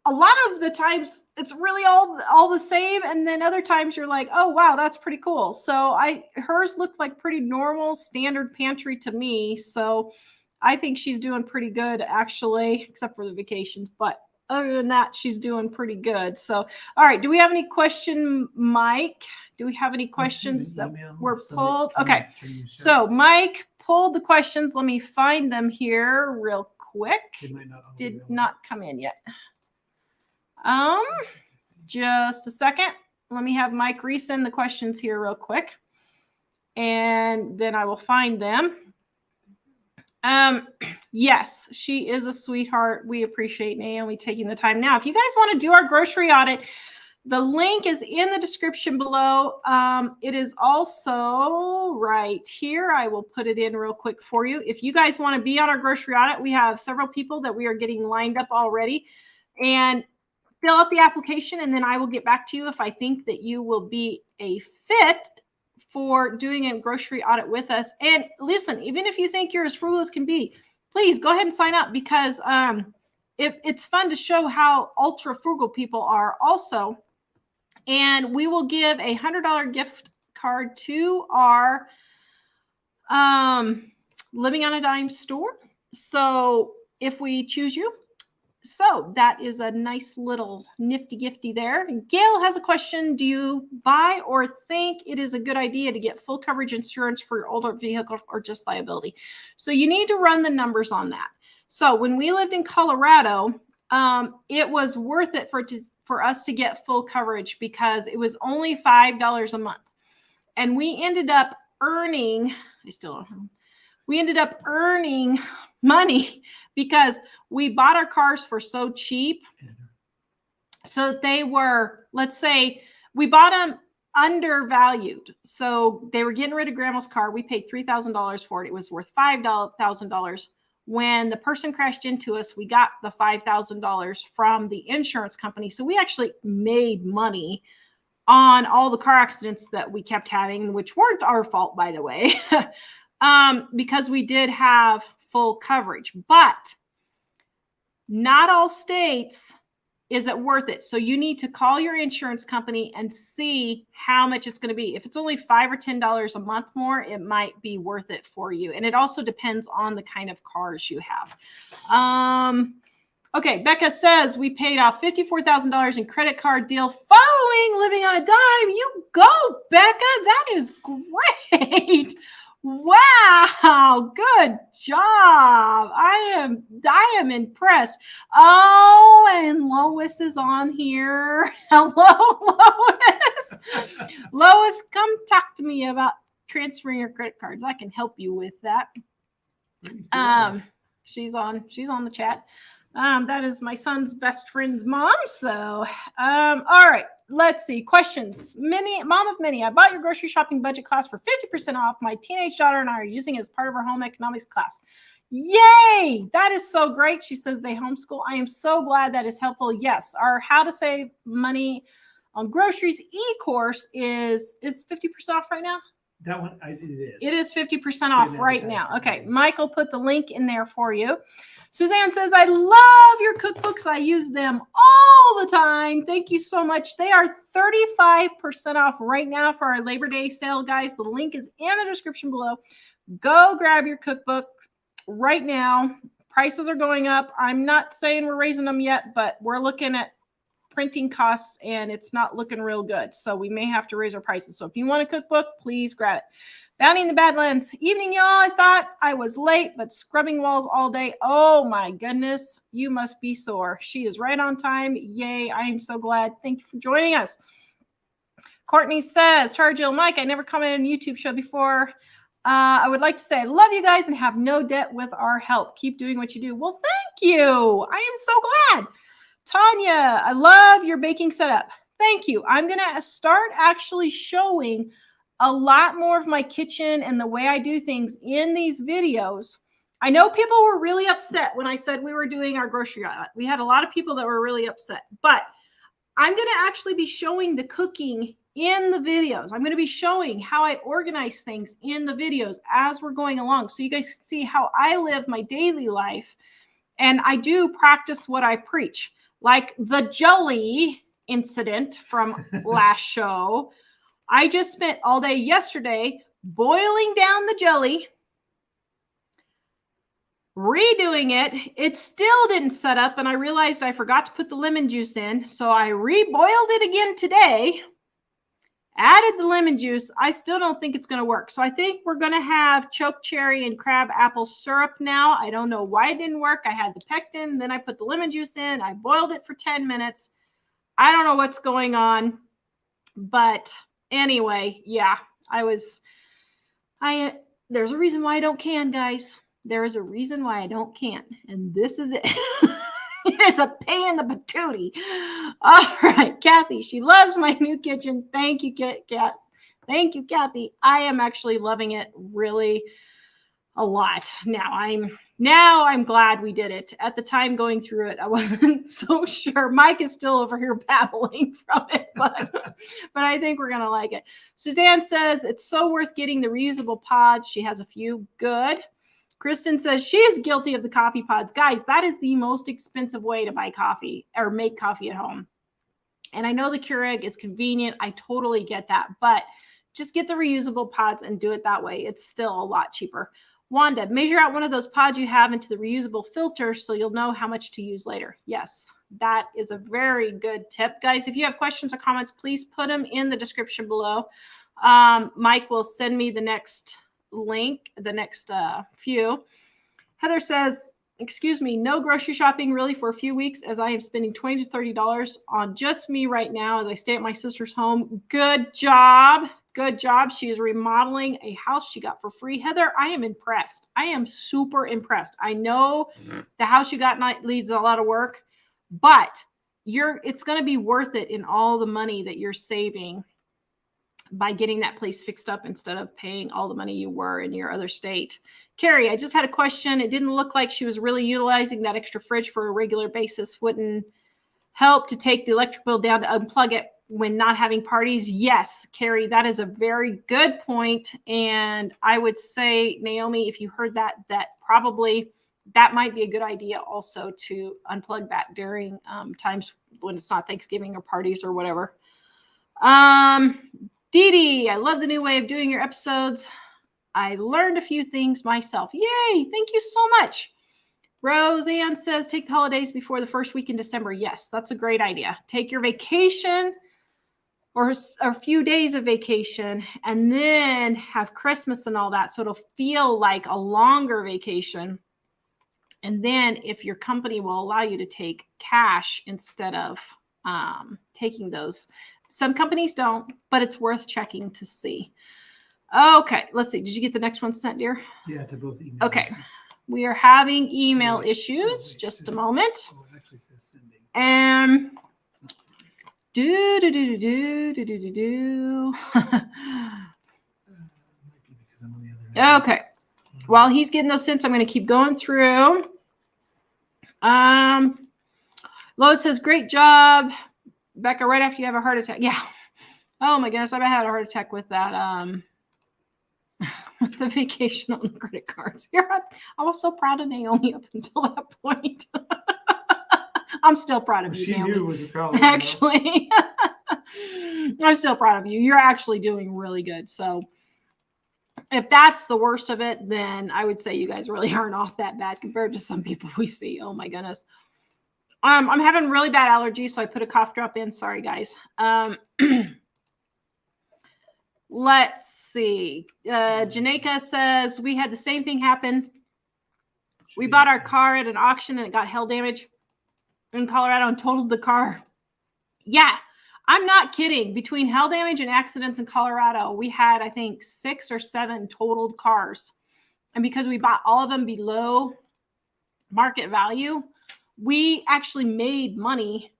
a lot of the times it's really all the same, and then other times you're like, oh wow, that's pretty cool. So hers looked like pretty normal standard pantry to me. So I think she's doing pretty good actually, except for the vacations. But other than that, she's doing pretty good. So all right, do we have any question, Mike? Do we have any questions that were pulled? Okay, so Mike pulled the questions. Let me find them here real quick. Did not come in yet. Just a second. Let me have Mike resend the questions here real quick, and then I will find them. Yes, she is a sweetheart. We appreciate Naomi taking the time. Now, if you guys want to do our grocery audit, the link is in the description below. It is also right here. I will put it in real quick for you. If you guys want to be on our grocery audit, we have several people that we are getting lined up already. And fill out the application, and then I will get back to you if I think that you will be a fit for doing a grocery audit with us. And listen, even if you think you're as frugal as can be, please go ahead and sign up, because it's fun to show how ultra frugal people are also. And we will give a $100 gift card to our Living on a Dime store. So if we choose you. So that is a nice little nifty gifty there. Gail has a question. Do you buy or think it is a good idea to get full coverage insurance for your older vehicle or just liability? So you need to run the numbers on that. So when we lived in Colorado, it was worth it for us to get full coverage because it was only $5 a month. And we ended up earning, we ended up earning money because we bought our cars for so cheap. So they were, let's say we bought them undervalued. So they were getting rid of grandma's car. We paid $3,000 for it. It was worth $5,000. When the person crashed into us, we got the $5,000 from the insurance company. So we actually made money on all the car accidents that we kept having, which weren't our fault, by the way, because we did have full coverage. But not all states is it worth it? So you need to call your insurance company and see how much it's going to be. If it's only $5 or $10 a month more, it might be worth it for you. And it also depends on the kind of cars you have. Okay, Becca says we paid off $54,000 in credit card deal following living on a dime. You go, Becca. That is great. Wow, good job. I am impressed. Oh, and Lois is on here. Hello, Lois. Lois, come talk to me about transferring your credit cards. I can help you with that. She's on the chat. That is my son's best friend's mom. So, all right, let's see. Questions. Mom of many. I bought your grocery shopping budget class for 50% off. My teenage daughter and I are using it as part of our home economics class. Yay! That is so great. She says they homeschool. I am so glad that is helpful. Yes, our how to save money on groceries e-course is 50% off right now. That one, it is. It is 50% off right now. Okay, Michael put the link in there for you. Suzanne says, I love your cookbooks. I use them all the time. Thank you so much. They are 35% off right now for our Labor Day sale, guys. The link is in the description below. Go grab your cookbook right now. Prices are going up. I'm not saying we're raising them yet, but we're looking at printing costs and it's not looking real good. So we may have to raise our prices. So if you want a cookbook, please grab it. Bounty in the Badlands. Evening, y'all. I thought I was late, but scrubbing walls all day. Oh my goodness. You must be sore. She is right on time. Yay. I am so glad. Thank you for joining us. Courtney says, Charlie, Jill, Mike, I never commented on a YouTube show before. I would like to say I love you guys and have no debt with our help. Keep doing what you do. Well, thank you. I am so glad. Tanya, I love your baking setup. Thank you. I'm going to start actually showing a lot more of my kitchen and the way I do things in these videos. I know people were really upset when I said we were doing our grocery audit. We had a lot of people that were really upset, but I'm going to actually be showing the cooking in the videos. I'm going to be showing how I organize things in the videos as we're going along. So you guys can see how I live my daily life. And I do practice what I preach. Like the jelly incident from last show. I just spent all day yesterday boiling down the jelly, redoing it. It still didn't set up, and I realized I forgot to put the lemon juice in. So I reboiled it again today, added the lemon juice. I still don't think it's going to work. So I think we're going to have choke cherry and crab apple syrup now. I don't know why it didn't work. I had the pectin, then I put the lemon juice in. I boiled it for 10 minutes. I don't know what's going on, but anyway, yeah, there's a reason why I don't can, guys. There is a reason why I don't can, and this is it. It's a pain in the patootie. All right, Kathy, she loves my new kitchen. Thank you, Kat. Thank you, Kathy. I am actually loving it really a lot. Now I'm glad we did it. At the time going through it, I wasn't so sure. Mike is still over here babbling from it, but I think we're going to like it. Suzanne says it's so worth getting the reusable pods. She has a few. Good. Kristen says she is guilty of the coffee pods. Guys, that is the most expensive way to buy coffee or make coffee at home. And I know the Keurig is convenient. I totally get that, but just get the reusable pods and do it that way. It's still a lot cheaper. Wanda, measure out one of those pods you have into the reusable filter so you'll know how much to use later. Yes, that is a very good tip. Guys, if you have questions or comments, please put them in the description below. Mike will send me the next link, the next few. Heather says, excuse me, no grocery shopping really for a few weeks as I am spending $20 to $30 on just me right now as I stay at my sister's home. Good job. Good job. She is remodeling a house she got for free. Heather, I am impressed. I am super impressed. I know the house you got needs a lot of work, but it's going to be worth it in all the money that you're saving by getting that place fixed up instead of paying all the money you were in your other state. Carrie, I just had a question. It didn't look like she was really utilizing that extra fridge for a regular basis. Wouldn't help to take the electric bill down to unplug it when not having parties? Yes, Carrie, that is a very good point. And I would say, Naomi, if you heard that probably that might be a good idea also to unplug that during times when it's not Thanksgiving or parties or whatever. Dee Dee, I love the new way of doing your episodes. I learned a few things myself. Yay, thank you so much. Roseanne says, take the holidays before the first week in December. Yes, that's a great idea. Take your vacation or a few days of vacation and then have Christmas and all that. So it'll feel like a longer vacation. And then if your company will allow you to take cash instead of taking those. Some companies don't, but it's worth checking to see. Okay, let's see. Did you get the next one sent, dear? Yeah, to both emails. Okay. We are having email issues. Just a moment. Oh, it actually says sending. And It's not sending. Might be because I'm on the other end. Okay. While he's getting those sent, I'm going to keep going through. Lois says, great job, Becca, right after you have a heart attack. Yeah. Oh my goodness. I've had a heart attack with that. With the vacation on the credit cards. I was so proud of Naomi up until that point. I'm still proud of you, She Naomi. knew it was a problem. Actually, I'm still proud of you. You're actually doing really good. So if that's the worst of it, then I would say you guys really aren't off that bad compared to some people we see. Oh my goodness. I'm having really bad allergies, so I put a cough drop in. Sorry, guys. Let's see. Janeka says, we had the same thing happen. We bought our car at an auction and it got hail damage in Colorado and totaled the car. Yeah, I'm not kidding. Between hail damage and accidents in Colorado, we had, I think, 6 or 7 totaled cars. And because we bought all of them below market value, we actually made money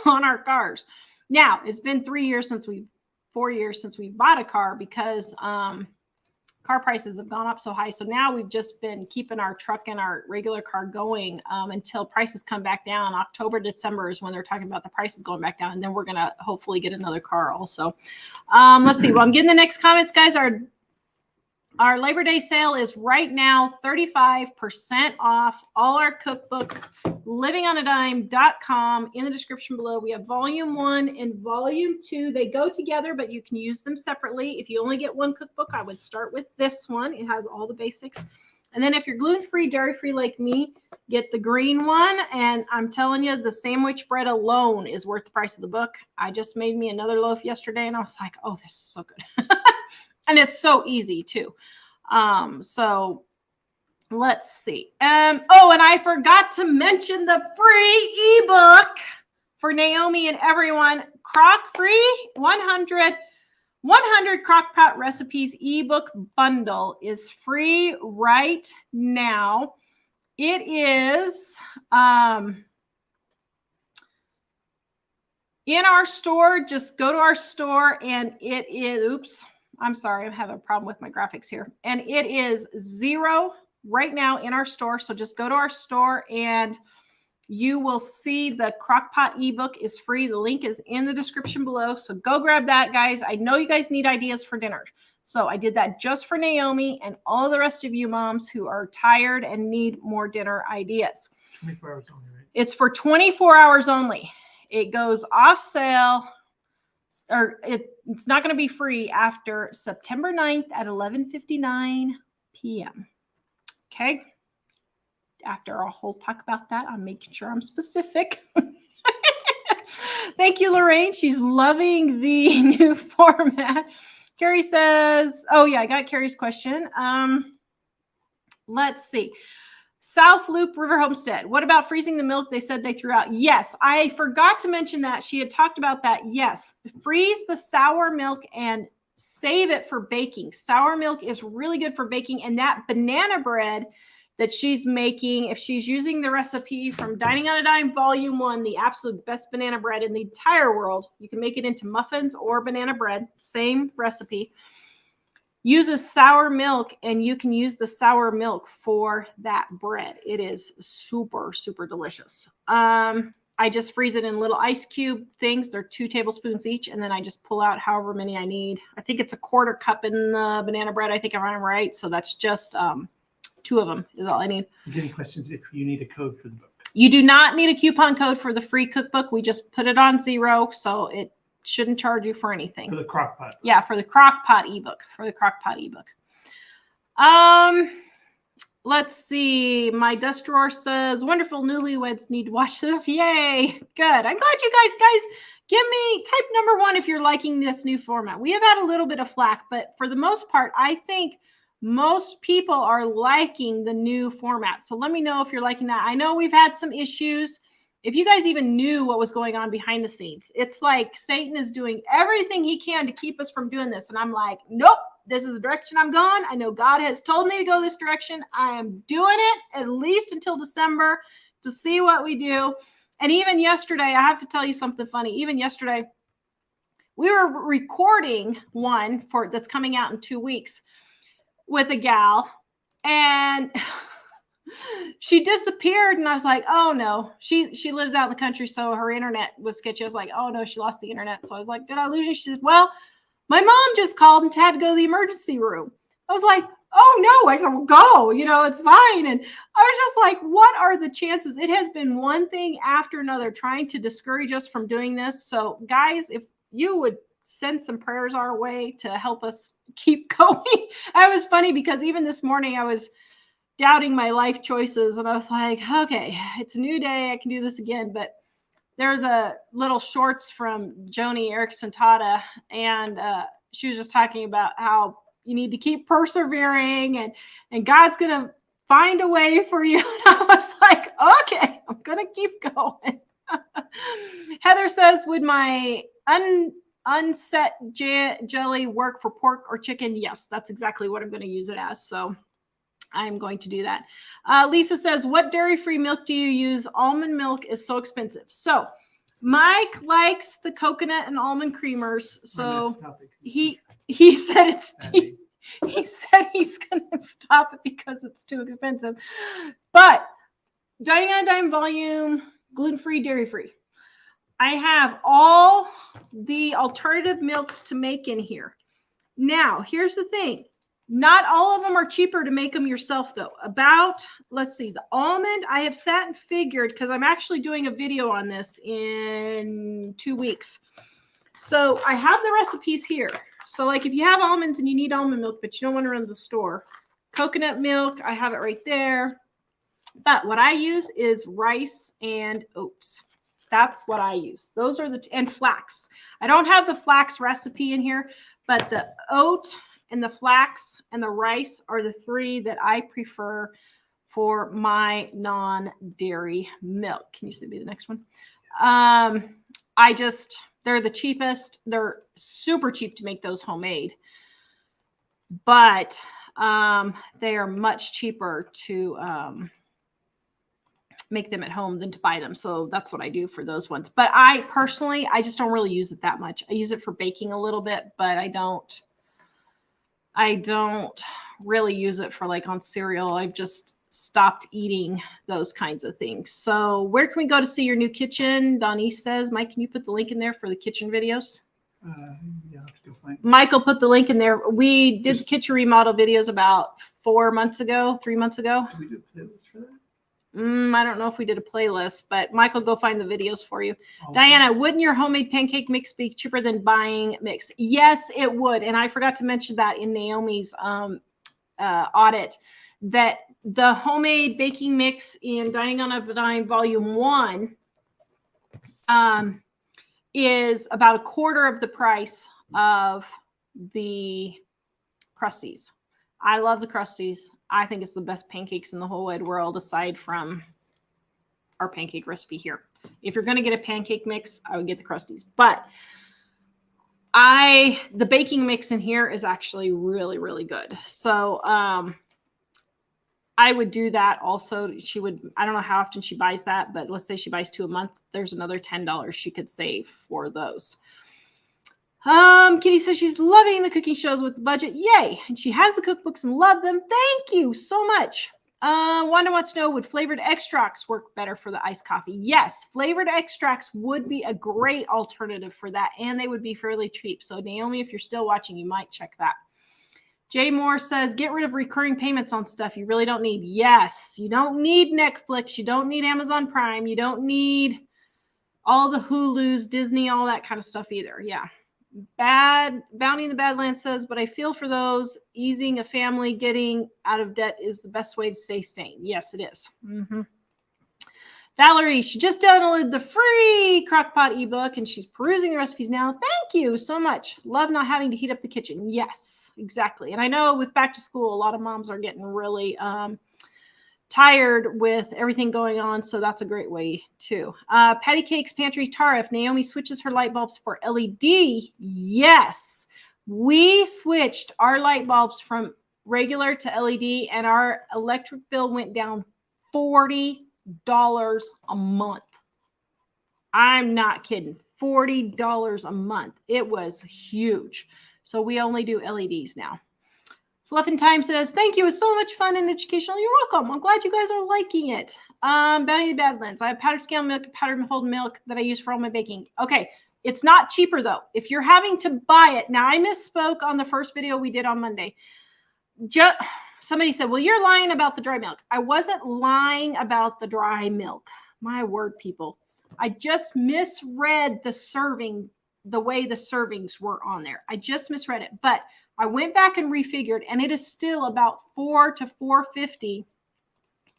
on our cars. Now, it's been 4 years since we bought a car because car prices have gone up so high. So now we've just been keeping our truck and our regular car going until prices come back down. October, December is when they're talking about the prices going back down. And then we're going to hopefully get another car also. Let's see. Well, I'm getting the next comments, guys. Our Labor Day sale is right now 35% off all our cookbooks, livingonadime.com. In the description below, we have volume 1 and volume 2. They go together, but you can use them separately. If you only get one cookbook, I would start with this one. It has all the basics. And then if you're gluten-free, dairy-free like me, get the green one. And I'm telling you, the sandwich bread alone is worth the price of the book. I just made me another loaf yesterday, and I was like, oh, this is so good. And it's so easy too. So let's see. Oh, and I forgot to mention the free ebook for Naomi and everyone. Crock free 100 crock pot recipes ebook bundle is free right now. It is in our store. Just go to our store and it is, oops. I'm sorry, I'm having a problem with my graphics here. And it is $0 right now in our store. So just go to our store and you will see the Crockpot ebook is free. The link is in the description below. So go grab that, guys. I know you guys need ideas for dinner. So I did that just for Naomi and all the rest of you moms who are tired and need more dinner ideas. 24 hours only, right? It's for 24 hours only. It goes off sale. Or it's not going to be free after September 9th at 11:59 p.m. Okay. After a whole talk about that, I'm making sure I'm specific. Thank you, Lorraine. She's loving the new format. Carrie says, oh yeah, I got Carrie's question. Let's see. South Loop River Homestead. What about freezing the milk they said they threw out? Yes, I forgot to mention that. She had talked about that. Yes, freeze the sour milk and save it for baking. Sour milk is really good for baking. And that banana bread that she's making, if she's using the recipe from Dining on a Dime Volume 1, the absolute best banana bread in the entire world, you can make it into muffins or banana bread, same recipe. Uses sour milk, and you can use the sour milk for that bread. It is super, super delicious. I just freeze it in little ice cube things. They're 2 tablespoons each, and then I just pull out however many I need. I think it's a 1/4 cup in the banana bread, I think if I'm right. So that's just 2 of them is all I need. I'm getting questions if you need a code for the book. You do not need a coupon code for the free cookbook. We just put it on 0, so it shouldn't charge you for anything. For the crock pot. Yeah, for the crock pot ebook. Let's see. My dust drawer says, wonderful newlyweds need to watch this. Yay. Good. I'm glad you guys, give me type number 1 if you're liking this new format. We have had a little bit of flack, but for the most part, I think most people are liking the new format. So let me know if you're liking that. I know we've had some issues. If you guys even knew what was going on behind the scenes, it's like Satan is doing everything he can to keep us from doing this. And I'm like, nope, this is the direction I'm going. I know God has told me to go this direction. I am doing it at least until December to see what we do. And even yesterday, I have to tell you something funny. Even yesterday, we were recording one that's coming out in 2 weeks with a gal, and she disappeared, and I was like, oh no, she lives out in the country, so her internet was sketchy. I was like, oh no, she lost the internet. So I was like, did I lose you? She said, well, my mom just called and had to go to the emergency room. I was like, oh no. I said, well, go, it's fine. And I was just like, what are the chances? It has been one thing after another trying to discourage us from doing this. So guys, if you would send some prayers our way to help us keep going. It was funny because even this morning I was doubting my life choices, and I was like, okay, it's a new day. I can do this again. But there's a little shorts from Joni Eareckson Tada, and she was just talking about how you need to keep persevering, and God's going to find a way for you. And I was like, okay, I'm going to keep going. Heather says, would my unset jelly work for pork or chicken? Yes, that's exactly what I'm going to use it as. So I'm going to do that. Lisa says, what dairy-free milk do you use? Almond milk is so expensive. So Mike likes the coconut and almond creamers. So he said it's he said he's going to stop it because it's too expensive. But Dining on a Dime volume, gluten-free, dairy-free. I have all the alternative milks to make in here. Now, here's the thing. Not all of them are cheaper to make them yourself, though. Let's see, the almond, I have sat and figured, because I'm actually doing a video on this in 2 weeks. So I have the recipes here. So like if you have almonds and you need almond milk, but you don't want to run to the store, coconut milk, I have it right there. But what I use is rice and oats. That's what I use. Those are and flax. I don't have the flax recipe in here, but the oat and the flax and the rice are the 3 that I prefer for my non-dairy milk. Can you see me the next one? They're the cheapest. They're super cheap to make those homemade, but they are much cheaper to make them at home than to buy them. So that's what I do for those ones. But I personally just don't really use it that much. I use it for baking a little bit, but I don't really use it for like on cereal. I've just stopped eating those kinds of things. So where can we go to see your new kitchen? Donnie says, Mike, can you put the link in there for the kitchen videos? Yeah, I'll have to go find it. Michael put the link in there. We did the kitchen remodel videos about 3 months ago. Did we do a playlist for that? I don't know if we did a playlist, but Michael, go find the videos for you. Oh, Diana, wouldn't your homemade pancake mix be cheaper than buying mix? Yes, it would. And I forgot to mention that in Naomi's audit, that the homemade baking mix in Dining on a Dime Volume 1 is about a quarter of the price of the Krusties. I love the Krusties. I think it's the best pancakes in the whole wide world, aside from our pancake recipe here. If you're going to get a pancake mix, I would get the Krusties. But the baking mix in here is actually really, really good. So I would do that also. I don't know how often she buys that, but let's say she buys 2 a month. There's another $10 she could save for those. Kitty says she's loving the cooking shows with the budget. Yay. And she has the cookbooks and love them. Thank you so much. Wanda wants to know, would flavored extracts work better for the iced coffee? Yes, flavored extracts would be a great alternative for that, and they would be fairly cheap. So Naomi, if you're still watching, you might check that. Jay Moore says, get rid of recurring payments on stuff you really don't need. Yes, you don't need Netflix. You don't need Amazon Prime. You don't need all the Hulus, Disney, all that kind of stuff either. Yeah. Bounty in the Badlands says, but I feel for those easing a family getting out of debt is the best way to stay sane. Yes, it is. Mm-hmm. Valerie, she just downloaded the free Crockpot ebook and she's perusing the recipes now. Thank you so much. Love not having to heat up the kitchen. Yes, exactly. And I know with back to school, a lot of moms are getting really tired with everything going on. So that's a great way too. Patty Cakes Pantry Tara, if Naomi switches her light bulbs for LED, yes. We switched our light bulbs from regular to LED and our electric bill went down $40 a month. I'm not kidding. $40 a month. It was huge. So we only do LEDs now. Fluff and Time says, thank you. It was so much fun and educational. You're welcome. I'm glad you guys are liking it. Bounty of the Badlands. I have powdered scale milk, powdered whole milk that I use for all my baking. Okay. It's not cheaper though. If you're having to buy it. Now I misspoke on the first video we did on Monday. Somebody said, well, you're lying about the dry milk. I wasn't lying about the dry milk. My word, people. I just misread the serving, the way the servings were on there. I just misread it. But I went back and refigured, and it is still about $4 to $4.50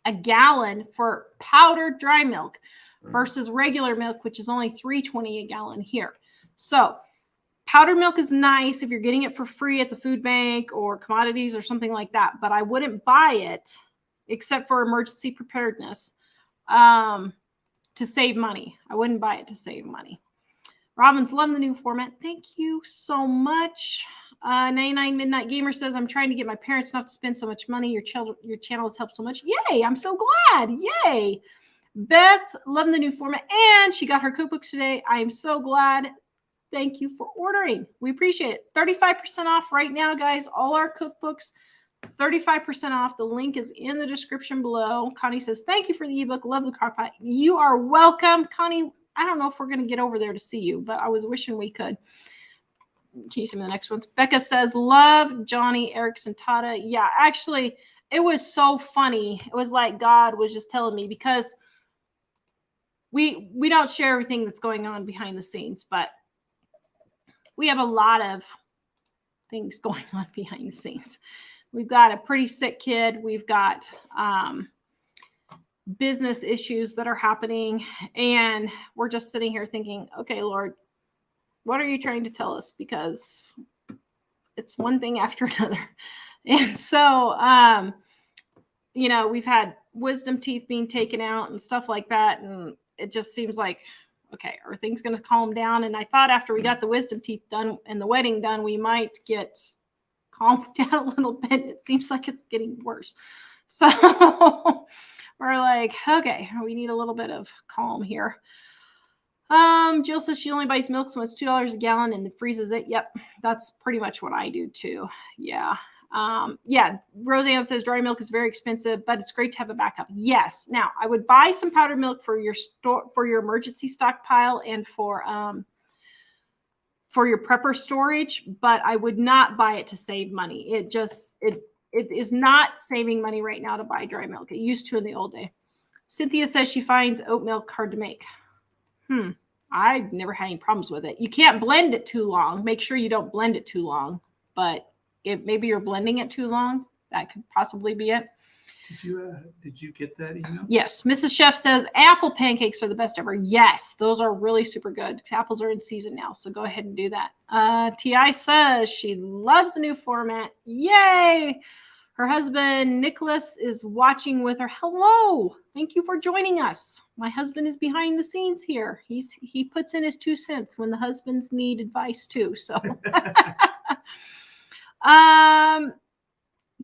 a gallon for powdered dry milk versus regular milk, which is only $3.20 a gallon here. So powdered milk is nice if you're getting it for free at the food bank or commodities or something like that, but I wouldn't buy it except for emergency preparedness to save money. I wouldn't buy it to save money. Robin's loving the new format. Thank you so much. 99 Midnight Gamer says, I'm trying to get my parents not to spend so much money. Your channel has helped so much. Yay, I'm so glad. Yay. Beth, loving the new format. And she got her cookbooks today. I am so glad. Thank you for ordering. We appreciate it. 35% off right now, guys. All our cookbooks, 35% off. The link is in the description below. Connie says, thank you for the ebook. Love the crockpot. You are welcome. Connie, I don't know if we're going to get over there to see you, but I was wishing we could. Can you see me the next ones? Becca says, love Johnny Erickson Tata. Yeah, actually, it was so funny. It was like God was just telling me because we don't share everything that's going on behind the scenes, but we have a lot of things going on behind the scenes. We've got a pretty sick kid. We've got business issues that are happening. And we're just sitting here thinking, okay, Lord, what are you trying to tell us? Because it's one thing after another. And so, you know, we've had wisdom teeth being taken out and stuff like that. And it just seems like, okay, are things going to calm down? And I thought after we got the wisdom teeth done and the wedding done, we might get calmed down a little bit. It seems like it's getting worse. So we're like, okay, we need a little bit of calm here. Jill says she only buys milk, so it's $2 a gallon and freezes it. Yep, that's pretty much what I do too. Yeah. Yeah, Roseanne says dry milk is very expensive, but it's great to have a backup. Yes. Now, I would buy some powdered milk for your emergency stockpile and for your prepper storage, but I would not buy it to save money. It is not saving money right now to buy dry milk. It used to in the old day. Cynthia says she finds oat milk hard to make. I've never had any problems with it. You can't blend it too long. Make sure you don't blend it too long, but if maybe you're blending it too long, that could possibly be it. Did you get that email? Yes. Mrs. Chef says apple pancakes are the best ever. Yes, those are really super good. Apples are in season now, so go ahead and do that. Ti says she loves the new format. Yay! Her husband Nicholas is watching with her. Hello, thank you for joining us. My husband is behind the scenes here. He puts in his 2 cents when the husbands need advice too. So.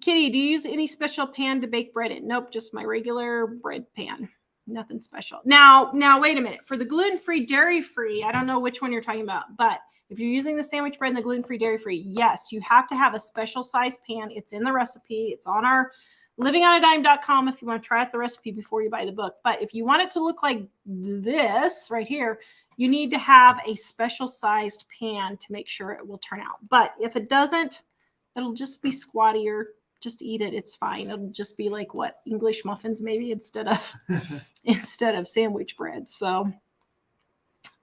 Kitty, do you use any special pan to bake bread in? Nope, just my regular bread pan. Nothing special. Now, wait a minute. For the gluten-free, dairy-free, I don't know which one you're talking about, but if you're using the sandwich bread and the gluten-free, dairy-free, yes, you have to have a special size pan. It's in the recipe. It's on our livingonadime.com if you want to try out the recipe before you buy the book. But if you want it to look like this right here, you need to have a special sized pan to make sure it will turn out. But if it doesn't, It'll just be squattier. Just eat it. It's fine. It'll just be like what? English muffins maybe instead of sandwich bread. So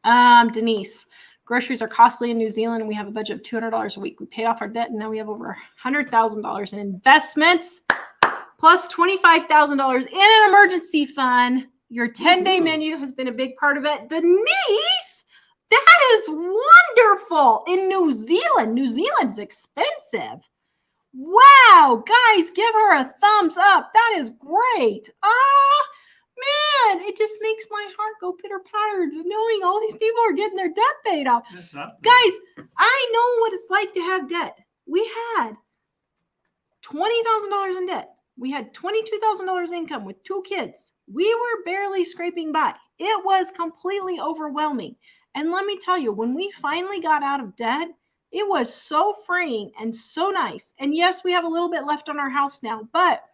Denise, groceries are costly in New Zealand. We have a budget of $200 a week. We paid off our debt and now we have over $100,000 in investments plus $25,000 in an emergency fund. Your 10-day menu has been a big part of it. Denise, that is wonderful. In New Zealand. New Zealand's expensive. Wow, guys, give her a thumbs up. That is great. Man, it just makes my heart go pitter-patter knowing all these people are getting their debt paid off. That's awesome. Guys, I know what it's like to have debt. We had $20,000 in debt. We had $22,000 income with 2 kids. We were barely scraping by. It was completely overwhelming. And let me tell you, when we finally got out of debt, it was so freeing and so nice. And yes, we have a little bit left on our house now, but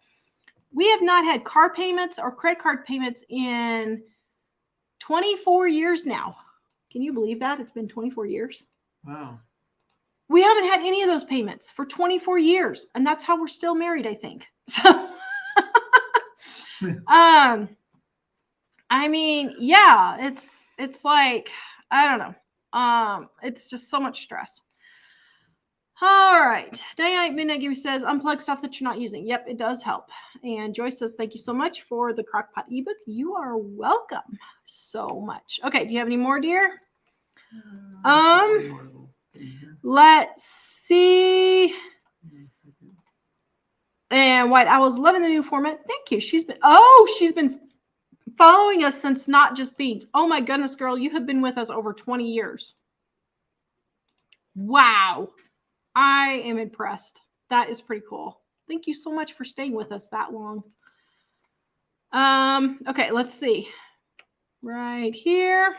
we have not had car payments or credit card payments in 24 years now. Can you believe that? It's been 24 years. Wow. We haven't had any of those payments for 24 years. And that's how we're still married, I think. So, I mean, yeah, it's like, I don't know. It's just so much stress. All right. Day Midnight Gamer says, unplug stuff that you're not using. Yep, it does help. And Joyce says, thank you so much for the Crockpot ebook. You are welcome so much. Okay. Do you have any more, dear? Let's see. And White Owl's loving the new format. Thank you. She's been following us since Not Just Beans. Oh my goodness, girl. You have been with us over 20 years. Wow. I am impressed. That is pretty cool. Thank you so much for staying with us that long. Okay, let's see. Right here.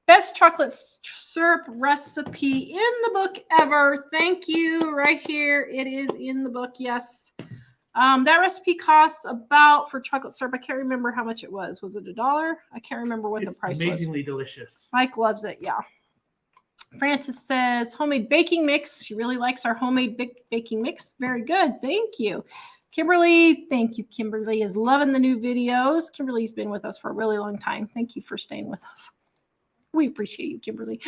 Best chocolate syrup recipe in the book ever. Thank you. Right here. It is in the book. Yes. That recipe costs about, for chocolate syrup, I can't remember how much it was. Was it $1? I can't remember what the price was. Amazingly delicious. Mike loves it. Yeah. Francis says, homemade baking mix. She really likes our homemade baking mix. Very good. Thank you. Kimberly, thank you. Kimberly is loving the new videos. Kimberly's been with us for a really long time. Thank you for staying with us. We appreciate you, Kimberly.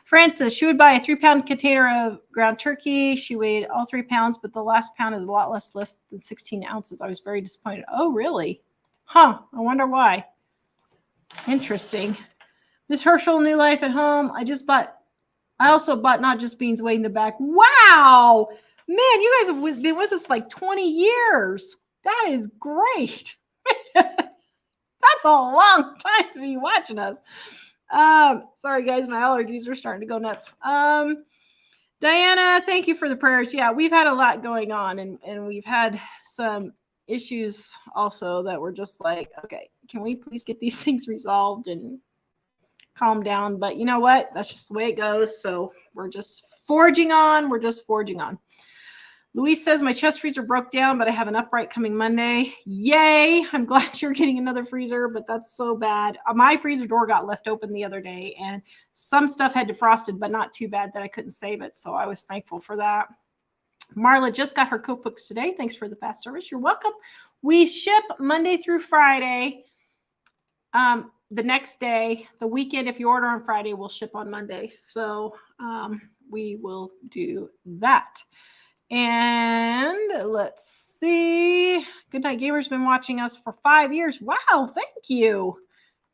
Francis, she would buy a 3-pound container of ground turkey. She weighed all 3 pounds, but the last pound is a lot less than 16 ounces. I was very disappointed. Oh, really? Huh. I wonder why. Interesting. Miss Herschel, new life at home. I also bought Not Just Beans way in the back. Wow. Man, you guys have been with us like 20 years. That is great. That's a long time to be watching us. Sorry, guys. My allergies are starting to go nuts. Diana, thank you for the prayers. Yeah, we've had a lot going on, and we've had some issues also that we're just like, okay, can we please get these things resolved and calm down? But you know what? That's just the way it goes. So we're just forging on. Louise says, my chest freezer broke down, but I have an upright coming Monday. Yay. I'm glad you're getting another freezer, but that's so bad. My freezer door got left open the other day and some stuff had defrosted, but not too bad that I couldn't save it. So I was thankful for that. Marla just got her cookbooks today. Thanks for the fast service. You're welcome. We ship Monday through Friday. The next day, the weekend, if you order on Friday, we'll ship on Monday. So we will do that. And let's see. Goodnight Gamer's been watching us for 5 years. Wow, thank you.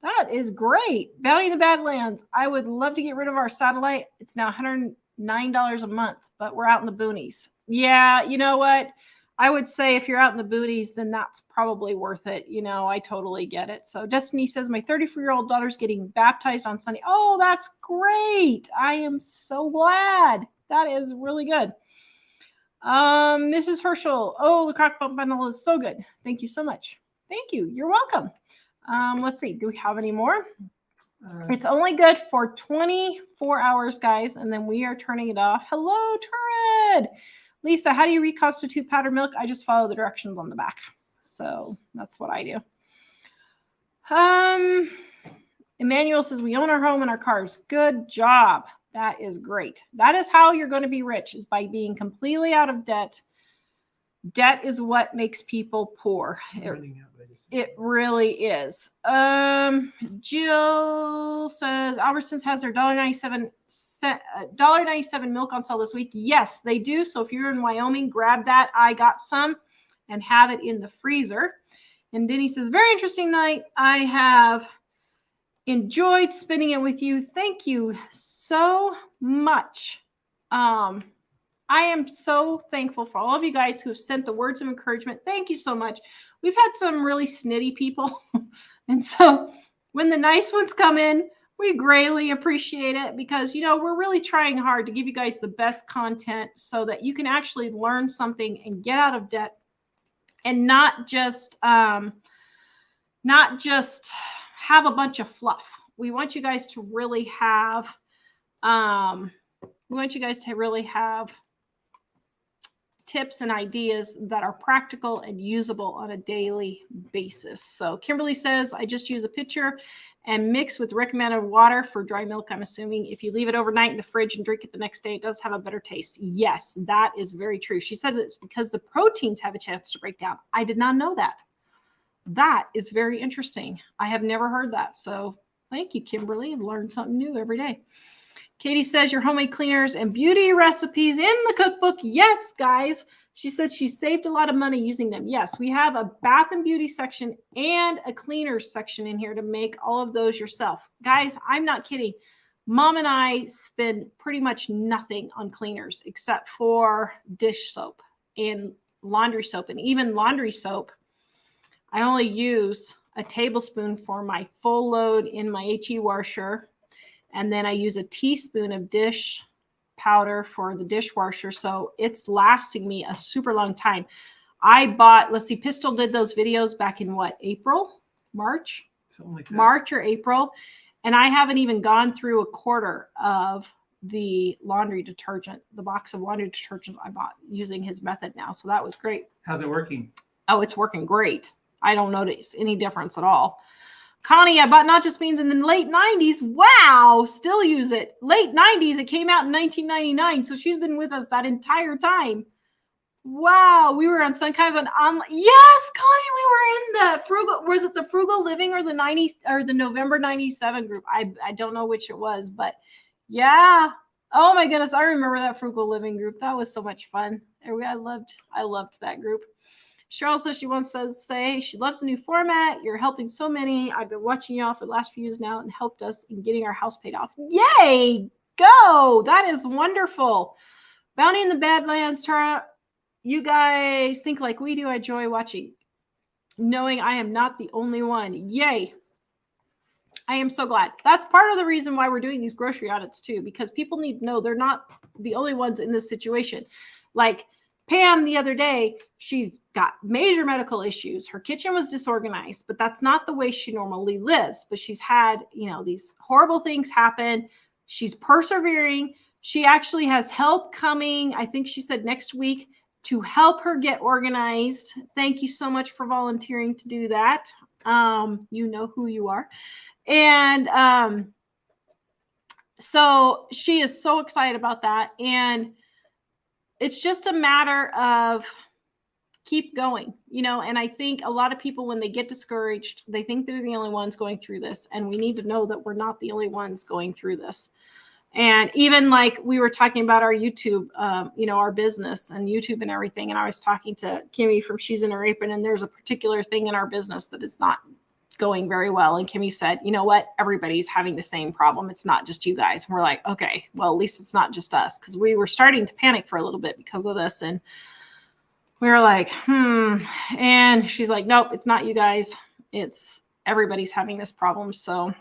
That is great. Bounty in the Badlands. I would love to get rid of our satellite. It's now $109 a month, but we're out in the boonies. Yeah, you know what? I would say if you're out in the boonies, then that's probably worth it. You know, I totally get it. So Destiny says, my 34-year-old daughter's getting baptized on Sunday. Oh, that's great. I am so glad. That is really good. Mrs. Herschel. Oh, the Crockpot bundle is so good. Thank you so much. Thank you. You're welcome. Let's see. Do we have any more? It's only good for 24 hours, guys, and then we are turning it off. Hello, Turid. Lisa, how do you reconstitute powdered milk? I just follow the directions on the back. So that's what I do. Emmanuel says, we own our home and our cars. Good job. That is great. That is how you're going to be rich, is by being completely out of debt. Debt is what makes people poor. It really is. Jill says Albertsons has their $1.97 milk on sale this week. Yes, they do. So if you're in Wyoming, grab that. I got some and have it in the freezer. And Denny says, very interesting night. I have enjoyed spending it with you. Thank you so much. I am so thankful for all of you guys who have sent the words of encouragement. Thank you so much. We've had some really snitty people. And so when the nice ones come in, we greatly appreciate it, because, you know, we're really trying hard to give you guys the best content so that you can actually learn something and get out of debt, and not just have a bunch of fluff. We want you guys to really have, tips and ideas that are practical and usable on a daily basis. So Kimberly says, I just use a pitcher and mix with recommended water for dry milk. I'm assuming if you leave it overnight in the fridge and drink it the next day, it does have a better taste. Yes, that is very true. She says it's because the proteins have a chance to break down. I did not know that. That is very interesting. I have never heard that. So thank you, Kimberly. I've learned something new every day. Katie says your homemade cleaners and beauty recipes in the cookbook. Yes, guys. She said she saved a lot of money using them. Yes, we have a bath and beauty section and a cleaners section in here to make all of those yourself. Guys, I'm not kidding. Mom and I spend pretty much nothing on cleaners except for dish soap and laundry soap. And even laundry soap, I only use a tablespoon for my full load in my HE washer. And then I use a teaspoon of dish powder for the dishwasher. So it's lasting me a super long time. I bought, let's see, Pistol did those videos back in what, April, March? Something like that. March or April. And I haven't even gone through a quarter of the laundry detergent, the box of laundry detergent I bought using his method now. So that was great. How's it working? Oh, it's working great. I don't notice any difference at all. Connie, I bought Not Just Beans in the late 90s. Wow, still use it. Late 90s, it came out in 1999, so she's been with us that entire time. Wow, we were on some kind of an online. Yes, Connie, we were in the frugal. Was it the Frugal Living or the 90s or the November 97 group? I don't know which it was, but yeah. Oh my goodness, I remember that Frugal Living group. That was so much fun. I loved that group. Cheryl says she wants to say she loves the new format. You're helping so many. I've been watching y'all for the last few years now and helped us in getting our house paid off. Yay! Go! That is wonderful. Bounty in the Badlands, Tara. You guys think like we do. I enjoy watching, knowing I am not the only one. Yay! I am so glad. That's part of the reason why we're doing these grocery audits too, because people need to know they're not the only ones in this situation. Like Pam the other day, she's got major medical issues. Her kitchen was disorganized, but that's not the way she normally lives. But she's had, these horrible things happen. She's persevering. She actually has help coming. I think she said next week to help her get organized. Thank you so much for volunteering to do that. You know who you are. And so she is so excited about that. And it's just a matter of keep going, and I think a lot of people, when they get discouraged, they think they're the only ones going through this. And we need to know that we're not the only ones going through this. And even like we were talking about our YouTube, our business and YouTube and everything. And I was talking to Kimmy from She's in Her Apron, and there's a particular thing in our business that is not going very well. And Kimmy said, you know what? Everybody's having the same problem. It's not just you guys. And we're like, okay, well, at least it's not just us. Because we were starting to panic for a little bit because of this. And we were like, And she's like, nope, it's not you guys. It's everybody's having this problem. So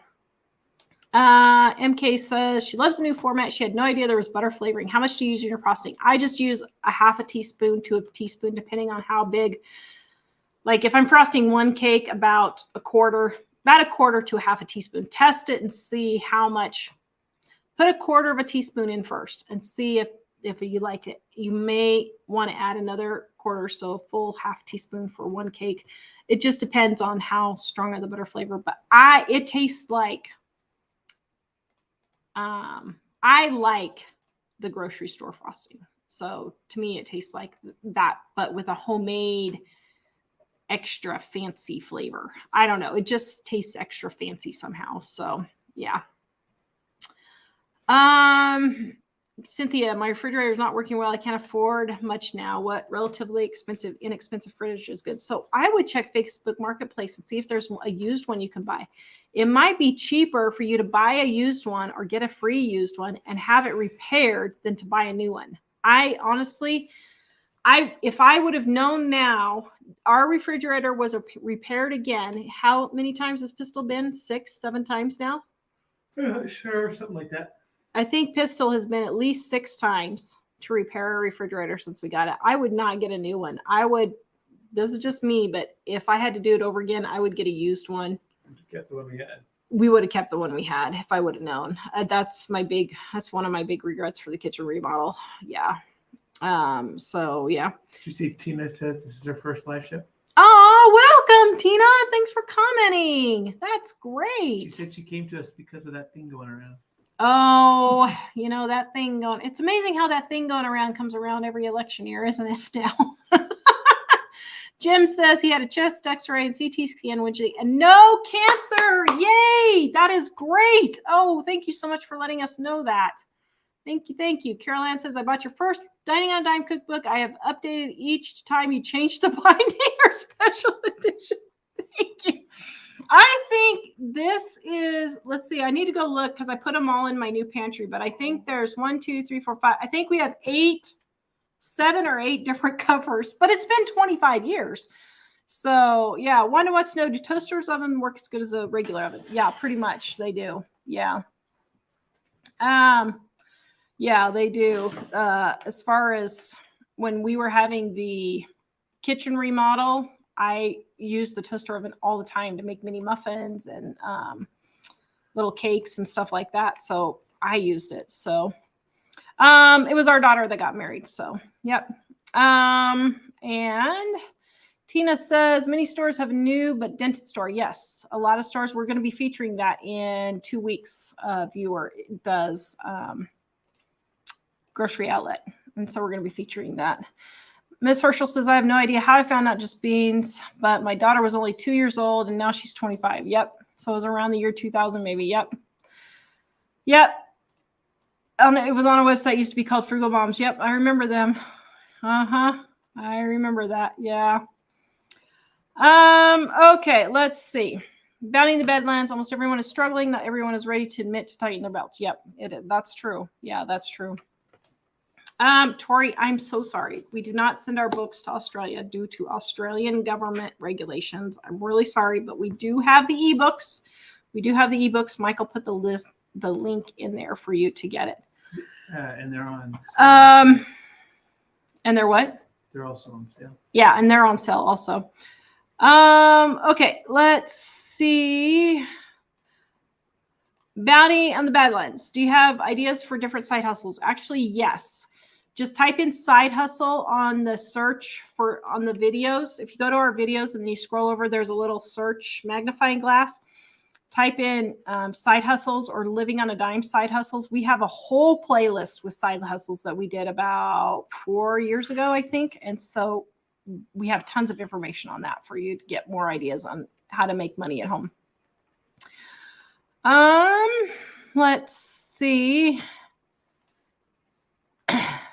MK says she loves the new format. She had no idea there was butter flavoring. How much do you use in your frosting? I just use a half a teaspoon to a teaspoon, depending on how big. Like if I'm frosting one cake, about a quarter to a half a teaspoon. Test it and see how much. Put a quarter of a teaspoon in first and see if you like it. You may want to add another quarter, so a full half teaspoon for one cake. It just depends on how strong are the butter flavor. But it tastes like I like the grocery store frosting. So to me, it tastes like that, but with a homemade extra fancy flavor. I don't know. It just tastes extra fancy somehow. So yeah. Cynthia, my refrigerator is not working well. I can't afford much now. What relatively inexpensive fridge is good? So I would check Facebook Marketplace and see if there's a used one you can buy. It might be cheaper for you to buy a used one or get a free used one and have it repaired than to buy a new one. I honestly, if I would have known now, our refrigerator was repaired again. How many times has Pistol been? 6, 7 times now? Sure, something like that. I think Pistol has been at least 6 times to repair a refrigerator since we got it. I would not get a new one. This is just me, but if I had to do it over again, I would get a used one. Kept the one we had. We would have kept the one we had if I would have known. That's one of my big regrets for the kitchen remodel. Yeah. So yeah. Did you see Tina says this is her first live show? Oh, welcome, Tina. Thanks for commenting. That's great. She said she came to us because of that thing going around. Oh, that thing going. It's amazing how that thing going around comes around every election year, isn't it now? Jim says he had a chest x-ray and CT scan, and no cancer. Yay. That is great. Oh, thank you so much for letting us know that. Thank you. Thank you. Carol Ann says, I bought your first Dining on a Dime cookbook. I have updated each time you change the binding or special edition. Thank you. I think this is, let's see, I need to go look because I put them all in my new pantry, but I think there's 1, 2, 3, 4, 5. I think we have 7 or 8 different covers, but it's been 25 years. So yeah, wonder what's no, do toasters oven work as good as a regular oven? Yeah, pretty much they do. Yeah. Yeah, they do. As far as when we were having the kitchen remodel, I use the toaster oven all the time to make mini muffins and little cakes and stuff like that. So I used it. So it was our daughter that got married. So yep. And Tina says many stores have a new but dented store. Yes, a lot of stores. We're going to be featuring that in 2 weeks. Viewer does grocery outlet, and so we're going to be featuring that. Ms. Herschel says, I have no idea how I found Not Just Beans, but my daughter was only 2 years old and now she's 25. Yep. So it was around the year 2000, maybe. Yep. Yep. It was on a website, used to be called Frugal Moms. Yep. I remember them. I remember that. Yeah. Okay. Let's see. Bounty in the Badlands. Almost everyone is struggling. Not everyone is ready to admit to tighten their belts. Yep. That's true. Yeah, that's true. Tori, I'm so sorry. We do not send our books to Australia due to Australian government regulations. I'm really sorry, but we do have the ebooks. Michael put the link in there for you to get it. And they're on. And they're what? They're also on sale. Yeah, and they're on sale also. Okay, let's see. Bounty on the Badlands. Do you have ideas for different side hustles? Actually, yes. Just type in side hustle on the search on the videos. If you go to our videos and then you scroll over, there's a little search magnifying glass. Type in side hustles or living on a dime side hustles. We have a whole playlist with side hustles that we did about 4 years ago, I think. And so we have tons of information on that for you to get more ideas on how to make money at home. Let's see.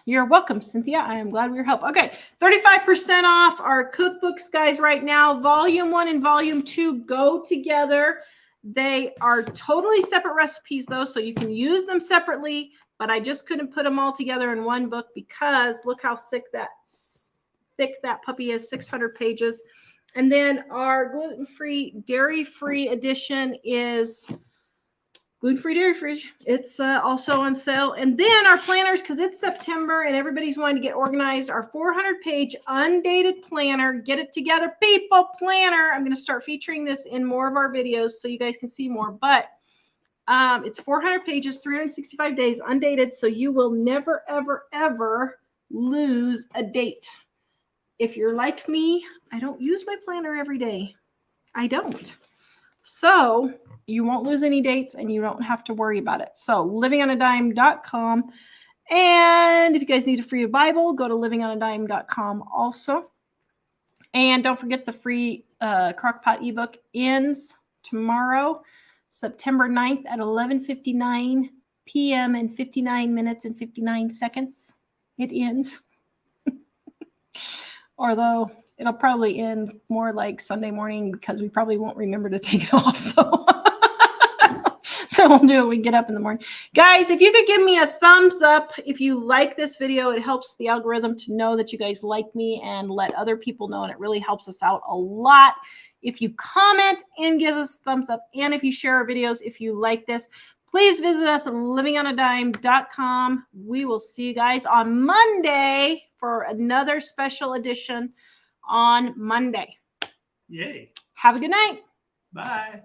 You're welcome, Cynthia. I am glad we were help. Okay, 35% off our cookbooks, guys, right now. Volume 1 and Volume 2 go together. They are totally separate recipes, though, so you can use them separately, but I just couldn't put them all together in one book because look how thick that puppy is, 600 pages. And then our gluten-free, dairy-free edition is gluten-free, dairy-free. It's also on sale. And then our planners, because it's September and everybody's wanting to get organized, our 400-page undated planner, Get It Together People planner. I'm going to start featuring this in more of our videos so you guys can see more. But it's 400 pages, 365 days, undated, so you will never, ever, ever lose a date. If you're like me, I don't use my planner every day. I don't. So you won't lose any dates and you don't have to worry about it. So livingonadime.com. And if you guys need a free Bible, go to livingonadime.com also. And don't forget the free crockpot ebook ends tomorrow, September 9th at 11:59 p.m. and 59 minutes and 59 seconds. It ends. Although it'll probably end more like Sunday morning because we probably won't remember to take it off. So we'll do it when we get up in the morning. Guys, if you could give me a thumbs up if you like this video, it helps the algorithm to know that you guys like me and let other people know, and it really helps us out a lot. If you comment and give us a thumbs up, and if you share our videos, if you like this, please visit us at livingonadime.com. We will see you guys on Monday for another special edition on Monday. Yay. Have a good night. Bye.